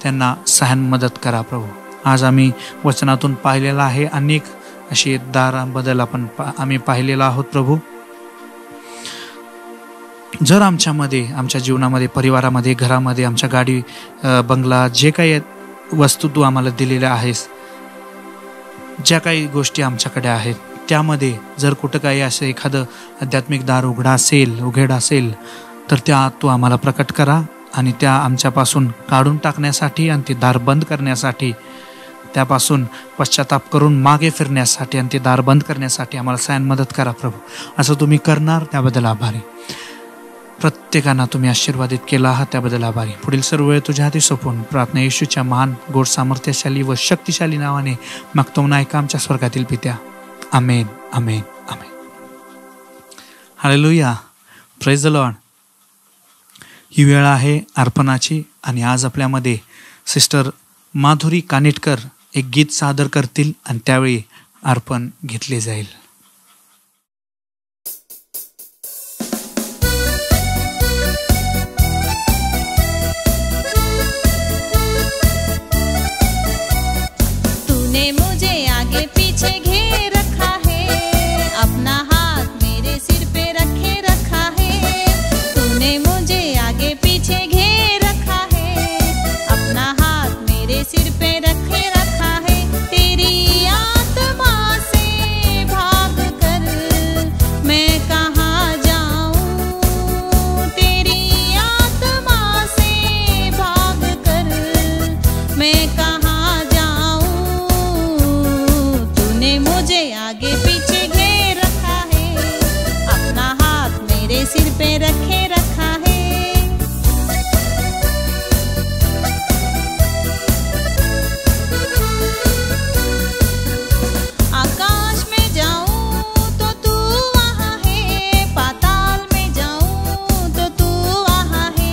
त्यांना सहाय्य मदत करा प्रभू. आज आम्ही वचनातून पाहिलेलं आहे अनेक अशी दारांबद्दल आम्ही पाहिलेलं आहोत प्रभू. जर आमच्यामध्ये, आमच्या जीवनामध्ये, परिवारामध्ये, घरामध्ये, आमच्या गाडी, बंगला, जे काही वस्तू तू आम्हाला दिलेल्या आहेस, ज्या काही गोष्टी आमच्याकडे आहेत, त्यामध्ये जर कुठं काही असं एखादं आध्यात्मिक दार उघड असेल तर त्या तू आम्हाला प्रकट करा आणि त्या आमच्यापासून काढून टाकण्यासाठी आणि ते दार बंद करण्यासाठी, त्यापासून पश्चाताप करून मागे फिरण्यासाठी आणि ते दार बंद करण्यासाठी आम्हाला सहाय्य मदत करा प्रभू. असं तुम्ही करणार त्याबद्दल आभारी. प्रत्येकांना तुम्ही आशीर्वादित केला आहात त्याबद्दल आभारी. पुढील सर्व वेळ तुझ्या हाती सोपवून प्रार्थना येशूच्या महान, गोड, सामर्थ्यशाली व शक्तिशाली नावाने मागतो म्हणून ऐका आमच्या स्वर्गातील पित्या. आमेन, आमेन, आमेन. हालेलुया. Praise the lord. ही वेळ आहे अर्पणाची आणि आज आपल्यामध्ये सिस्टर माधुरी कानेटकर एक गीत सादर करतील आणि त्यावेळी अर्पण घेतले जाईल. तूने मुझे आगे पीछे घेर रखा है, अपना हाथ मेरे सिर पे रखे रखा है. तूने मुझे आगे पीछे घेर रखा है, अपना हाथ मेरे सिर पे रखे रखा है. तेरी आत्मा से भाग कर मैं कहाँ जाऊँ, तेरी आत्मा से भाग कर मैं कहाँ जाऊँ. तूने मुझे आगे पीछे घेर रखा है, अपना हाथ मेरे सिर पे रखे रखा है. आकाश में जाऊं तो तू वहाँ है, पाताल में जाऊं तो तू वहाँ है.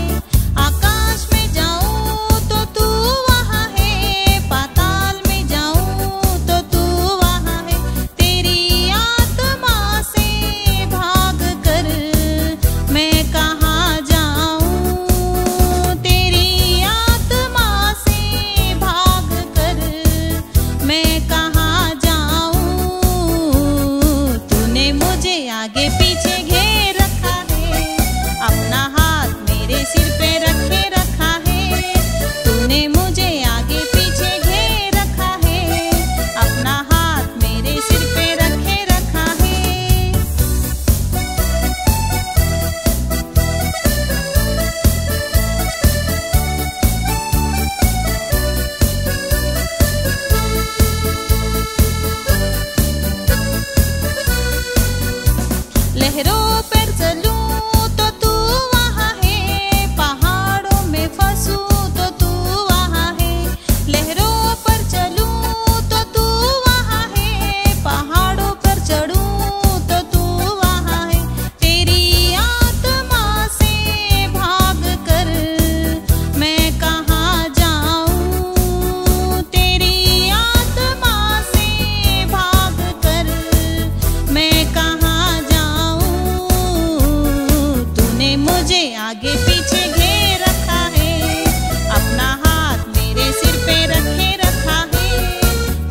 आकाश में जाऊं तो तू वहाँ है, पाताल में जाऊं तो तू वहाँ है. तेरी आत्मा से भाग कर मैं कहाँ जाऊं, तेरी आत्मा से भाग कर मैं कहाँ जाऊं. तूने मुझे आगे पीछे घेर रखा है, अपना हाथ मेरे सिर पे रखे रखा है. तूने मुझे आगे पीछे घेर रखा है, अपना हाथ मेरे सिर पे रखे रखा है. लहरों पर चलूं तो तू वहाँ है, पहाड़ों में फंसूं तो तू वहाँ है. लहरों पर चलूं तो तू वहाँ है, पहाड़ों पर चढ़ूं तो तू वहाँ है. तेरी आत्मा से भाग कर मैं कहाँ जाऊँ, तेरी आत्मा से भाग कर मैं कहाँ जाऊँ. तूने मुझे आगे पीछे घेर रखा है, अपना हाथ मेरे सिर पे रखे रखा है.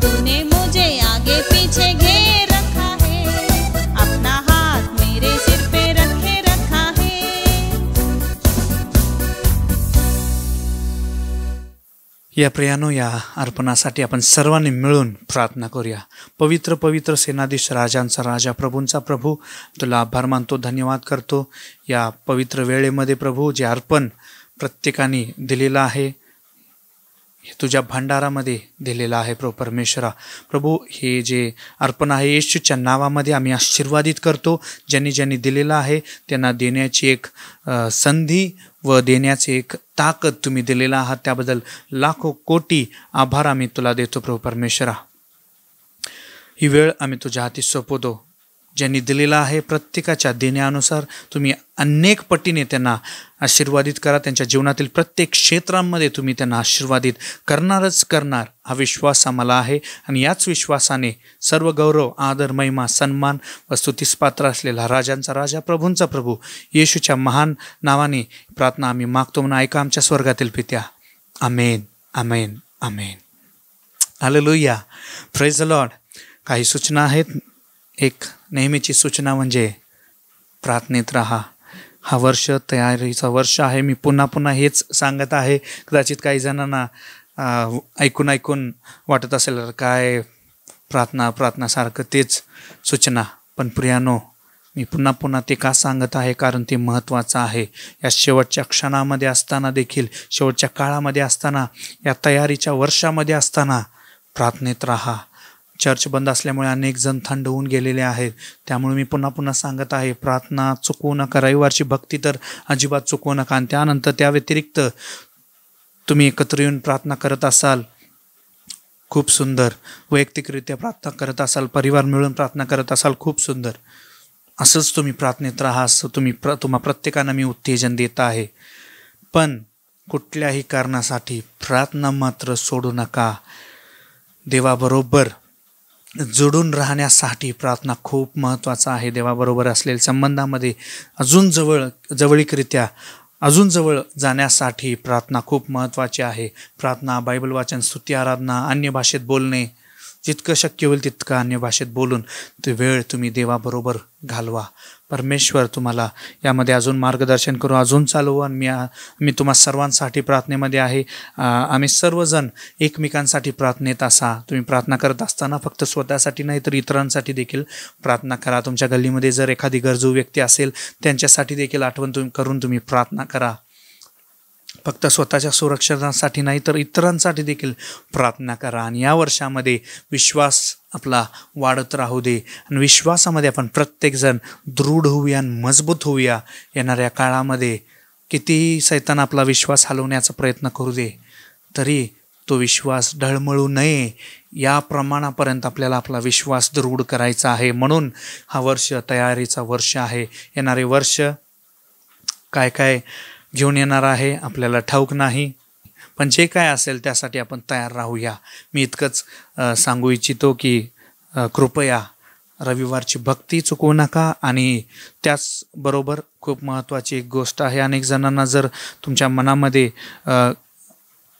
तूने मुझे आगे पीछे घेर रखा है, अपना हाथ मेरे सिर पे रखे रखा है. या प्रियानो, या अर्पणासाठी आपण सर्वांनी मिळून प्रार्थना करूया. पवित्र पवित्र सेनाधीश, राजांचा राजा, प्रभूंचा प्रभू, तुला आभार मानतो, धन्यवाद करतो या पवित्र वेळेमध्ये प्रभू. जे अर्पण प्रत्येकाने दिलेलं आहे, हे तुझ्या भांडारामध्ये दिलेलं आहे प्रभू परमेश्वरा. प्रभू, हे जे अर्पण आहे येशूच्या नावामध्ये आम्ही आशीर्वादित करतो. ज्यांनी ज्यांनी दिलेलं आहे त्यांना देण्याची एक संधी व देण्याची एक ताकद तुम्ही दिलेला आहात, त्याबद्दल लाखो कोटी आभार आम्ही तुला देतो प्रभू परमेश्वरा. ही वेळ आम्ही तुझ्या हाती सोपवतो. ज्यांनी दिलेला आहे प्रत्येकाच्या देण्यानुसार तुम्ही अनेक पटीने त्यांना आशीर्वादित करा. त्यांच्या जीवनातील प्रत्येक क्षेत्रांमध्ये तुम्ही त्यांना आशीर्वादित करणारच करणार हा विश्वास आम्हाला आहे. आणि याच विश्वासाने सर्व गौरव, आदर, महिमा, सन्मान व स्तुतीस पात्र असलेला राजांचा राजा, प्रभूंचा प्रभू, येशूच्या महान नावाने प्रार्थना आम्ही मागतो म्हणून ऐका आमच्या स्वर्गातील पित्या. आमेन, आमेन, आमेन. हालेलुया. Praise the Lord. काही सूचना आहेत. एक नेहमीची सूचना म्हणजे प्रार्थनेत राहा. हा वर्ष तयारीचा वर्ष आहे. मी पुन्हा पुन्हा हेच सांगत आहे. कदाचित काही जणांना ऐकून ऐकून वाटत असेल काय प्रार्थनासारखं तेच सूचना, पण प्रियानो मी पुन्हा पुन्हा ते का सांगत आहे, कारण ते महत्त्वाचं आहे. या शेवटच्या क्षणामध्ये असताना देखील, शेवटच्या काळामध्ये असताना, या तयारीच्या वर्षामध्ये असताना प्रार्थनेत राहा. चर्च बंद असल्यामुळे अनेक जण थंड होऊन गेलेले आहेत. त्यामुळे मी पुन्हा पुन्हा सांगत आहे, प्रार्थना चुकवू नका. रविवारची भक्ती तर अजिबात चुकवू नका. आणि त्यानंतर त्या व्यतिरिक्त तुम्ही एकत्र येऊन प्रार्थना करत असाल, खूप सुंदर. वैयक्तिकरित्या प्रार्थना करत असाल, परिवार मिळून प्रार्थना करत असाल, खूप सुंदर. असंच तुम्ही प्रार्थनेत राहा, असं तुम्हा प्रत्येकांना मी उत्तेजन देत आहे. पण कुठल्याही कारणासाठी प्रार्थना मात्र सोडू नका. देवाबरोबर जोडून राहण्यासाठी प्रार्थना खूप महत्त्वाचा आहे. देवाबरोबर असलेल्या संबंधामध्ये अजून जवळीकरित्या अजून जवळ जाण्यासाठी प्रार्थना खूप महत्त्वाची आहे. प्रार्थना, बायबल वाचन, स्तुती, आराधना, अन्य भाषेत बोलणे, जितकं शक्य होईल तितकं अन्य भाषेत बोलून ते वेळ तुम्ही देवाबरोबर घालवा. परमेश्वर तुम्हाला यामध्ये अजून मार्गदर्शन करू, अजून चालवू. आणि मी तुम्हा सर्वांसाठी प्रार्थनेमध्ये आहे. आम्ही सर्वजण एकमेकांसाठी प्रार्थनेत असा. तुम्ही प्रार्थना करत असताना फक्त स्वतःसाठी नाही तर इतरांसाठी देखील प्रार्थना करा. तुमच्या गल्लीमध्ये जर एखादी गरजू व्यक्ती असेल त्यांच्यासाठी देखील आठवण करून तुम्ही प्रार्थना करा. फक्त स्वतःच्या सुरक्षेसाठी नाही तर इतरांसाठी देखील प्रार्थना करा. आणि या वर्षामध्ये विश्वास आपला वाढत राहू दे. आणि विश्वासामध्ये आपण प्रत्येकजण दृढ होऊया, मजबूत होऊया. येणाऱ्या काळामध्ये कितीही सैतान आपला विश्वास हलवण्याचा प्रयत्न करू दे, तरी तो विश्वास ढळमळू नये या प्रमाणापर्यंत आपल्याला आपला विश्वास दृढ करायचा आहे. म्हणून हा वर्ष तयारीचा वर्ष आहे. येणारे वर्ष काय घेऊन येणार आहे आपल्याला ठाऊक नाही, पण जे काय असेल त्यासाठी आपण तयार राहूया. मी इतकंच सांगू इच्छितो की कृपया रविवारची भक्ती चुकवू नका. आणि त्याचबरोबर खूप महत्त्वाची एक गोष्ट आहे, अनेक जणांना जर तुमच्या मनामध्ये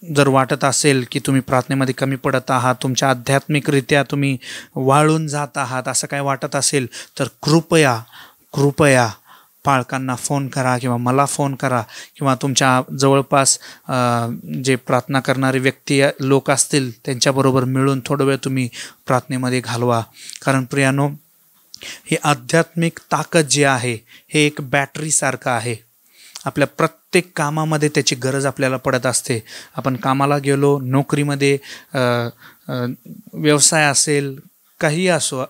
जर वाटत असेल की तुम्ही प्रार्थनेमध्ये कमी पडत आहात, तुमच्या आध्यात्मिकरित्या तुम्ही वाळून जात आहात, असं काय वाटत असेल तर कृपया पालकांना फोन करा किंवा मला फोन करा किंवा तुमच्या जवळपास जे प्रार्थना करणारे लोक असतील त्यांच्याबरोबर मिळून थोडा वेळ तुम्ही प्रार्थनेमध्ये घालवा. कारण प्रियानो, हे आध्यात्मिक ताकद जी आहे हे एक बॅटरीसारखं आहे. आपल्या प्रत्येक कामामध्ये त्याची गरज आपल्याला पडत असते. आपण कामाला गेलो, नोकरीमध्ये, व्यवसाय असेल, काही असो,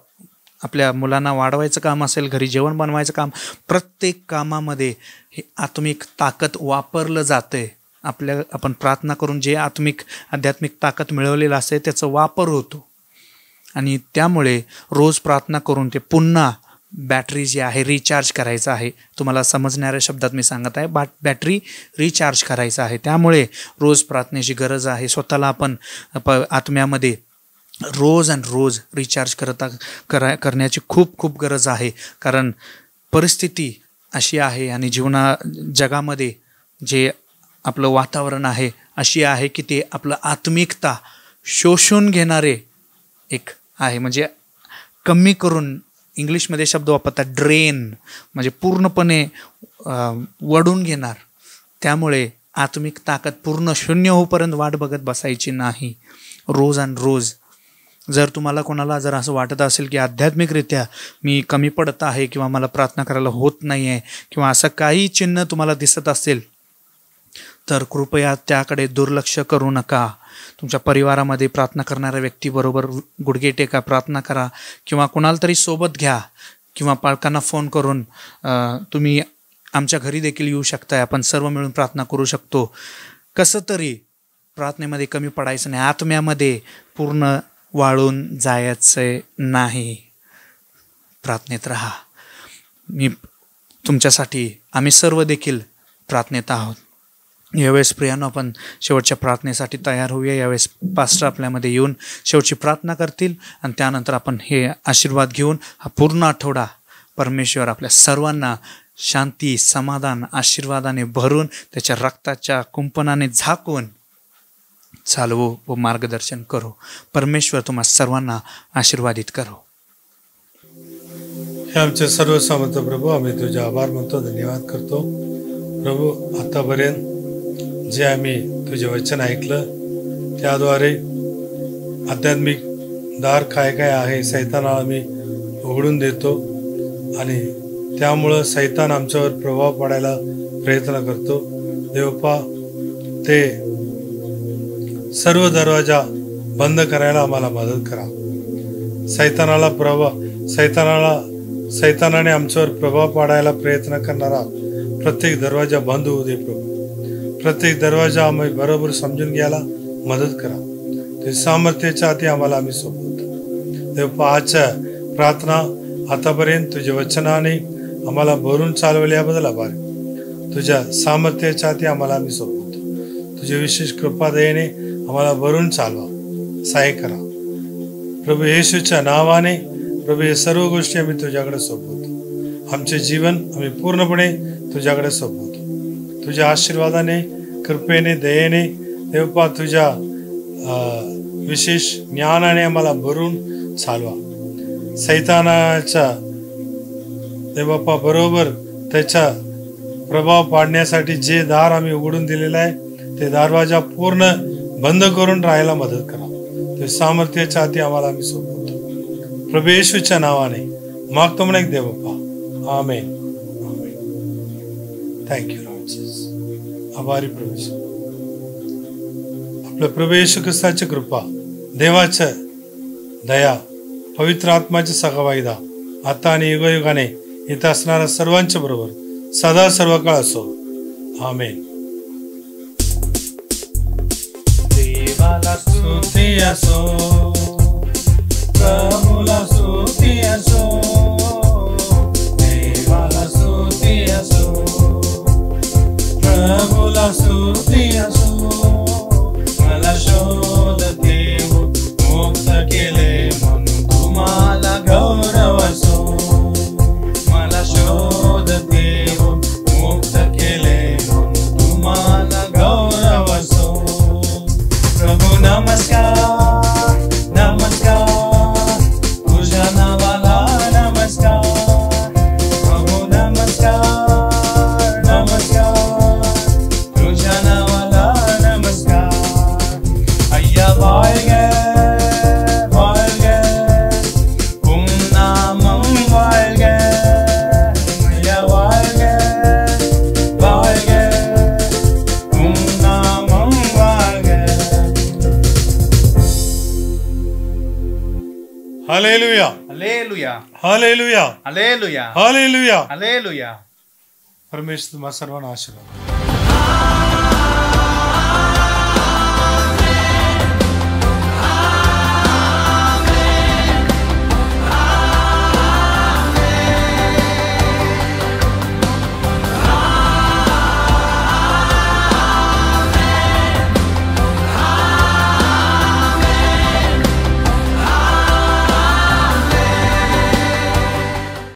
आपल्या मुलांना वाढवायचं काम असेल, घरी जेवण बनवायचं काम, प्रत्येक कामामध्ये हे आत्मिक ताकद वापरलं जाते. आपण प्रार्थना करून जे आध्यात्मिक ताकद मिळवलेलं असते त्याचा वापर होतो. आणि त्यामुळे रोज प्रार्थना करून ते पुन्हा बॅटरी जी आहे रिचार्ज करायचं आहे. तुम्हाला समजणाऱ्या शब्दात मी सांगत आहे, बॅटरी रिचार्ज करायचं आहे. त्यामुळे रोज प्रार्थनेची गरज आहे. स्वतःला आपण आत्म्यामध्ये रोज रिचार्ज करण्याची खूप गरज आहे. कारण परिस्थिती अशी आहे आणि जगामध्ये जे आपलं वातावरण आहे अशी आहे की ते आपलं आत्मिकता शोषून घेणारे एक आहे. म्हणजे कमी करून, इंग्लिशमध्ये शब्द वापरतात ड्रेन, म्हणजे पूर्णपणे वडून घेणार. त्यामुळे आत्मिक ताकद पूर्ण शून्य होईपर्यंत वाट बघत बसायची नाही. रोज जर तुम्हाला कोणाला जर असं वाटत असेल की आध्यात्मिकरित्या मी कमी पडत आहे किंवा मला प्रार्थना करायला होत नाही आहे किंवा असं काही चिन्ह तुम्हाला दिसत असेल तर कृपया त्याकडे दुर्लक्ष करू नका. तुमच्या परिवारामध्ये प्रार्थना करणाऱ्या व्यक्तीबरोबर गुडघे टेका, प्रार्थना करा किंवा कुणाला तरी सोबत घ्या किंवा पालकांना फोन करून तुम्ही आमच्या घरी देखील येऊ शकताय. आपण सर्व मिळून प्रार्थना करू शकतो. कसं तरी प्रार्थनेमध्ये कमी पडायचं नाही, आत्म्यामध्ये पूर्ण वाळून जायचं नाही. प्रार्थनेत राहा. मी तुमच्यासाठी, आम्ही सर्व देखील प्रार्थनेत आहोत. यावेळेस प्रियानो आपण शेवटच्या प्रार्थनेसाठी तयार होऊया. यावेळेस पास्टर आपल्यामध्ये येऊन शेवटची प्रार्थना करतील आणि त्यानंतर आपण हे आशीर्वाद घेऊन हा पूर्ण आठवडा परमेश्वर आपल्या सर्वांना शांती, समाधान, आशीर्वादाने भरून त्याच्या रक्ताच्या कुंपणाने झाकून चालवू व मार्गदर्शन करो. परमेश्वर तुम्हा सर्वांना आशीर्वादित करो. हे आमचे सर्वसमर्थ प्रभू, आम्ही तुझे आभार मानतो, धन्यवाद करतो प्रभू. आतापर्यंत जे आम्ही तुझे वचन ऐकलं त्याद्वारे आध्यात्मिक दार काय काय आहे सैतानाला आम्ही उघडून देतो आणि त्यामुळं सैतान आमच्यावर प्रभाव पाडायला प्रयत्न करतो. देवपा ते सर्व दरवाजा बंद करायला आम्हाला मदत करा. सैतानाने आमच्यावर प्रभाव पाडायला प्रयत्न करणारा प्रत्येक दरवाजा बंद होऊ दे प्रभू. प्रत्येक दरवाजा आम्ही बरोबर समजून घ्यायला मदत करा. ते सामर्थ्याच्या हाती आम्हाला आम्ही सोबत देवपा आजच्या प्रार्थना आतापर्यंत तुझ्या वचनाने आम्हाला भरून चालवल्याबद्दल आभार. तुझ्या सामर्थ्याच्या हाती आम्हाला आम्ही सोबत तुझ्या विशेष कृपा दयेने आम्हाला भरून चालवा, सहाय्य करा प्रभू येशूच्या नावाने. प्रभू हे सर्व गोष्टी आम्ही तुझ्याकडे सोपवतो. आमचे जीवन आम्ही पूर्णपणे तुझ्याकडे सोपवतो. तुझ्या आशीर्वादाने, कृपेने, दयेने देवपा तुझ्या विशेष ज्ञानाने आम्हाला भरून चालवा. सैतानाच्या देवबापा बरोबर त्याचा प्रभाव पाडण्यासाठी जे दार आम्ही उघडून दिलेलं आहे ते दरवाजा पूर्ण बंद करून राहायला मदत करा. ते सामर्थ्याच्या हाती आम्हाला आम्ही सोपवतो प्रभू येशूच्या नावाने मागतो म्हणून एक देवबापा, आमेन. Thank you lord Jesus. आभारी प्रभू. आपल्या प्रभू येशू ख्रिस्ताची कृपा, देवाच्या दया, पवित्र आत्माची सगवाईदा आता आणि युगयुगाने इथं असणाऱ्या सर्वांच्या बरोबर सदा सर्व काळ असो, आमेन. देवाला स्तुती असो, प्रभूला स्तुती असो, देवाला स्तुती असो, प्रभूला स्तुती असो. मला शोध देव मुक्त केले म्हणून तुम्हाला गौरव असो. मला शोध देव मुक्त केले म्हणून तुम्हाला गौरव असो. प्रभू नमस्कार, नमस्कार, तुझ्या नावाला नमस्कार. प्रभू नमस्कार, नमस्कार, तुझ्या नावाला नमस्कार. अय्या வாழ்க வாழ்க உம் நாமம் வாழ்க. அய்யா வாழ்க வாழ்க உம் நாமம் வாழ்க. Hallelujah, hallelujah, hallelujah, hallelujah, hallelujah. Hallelujah. परमेश्वर तुम्हा सर्वांना आशीर्वाद.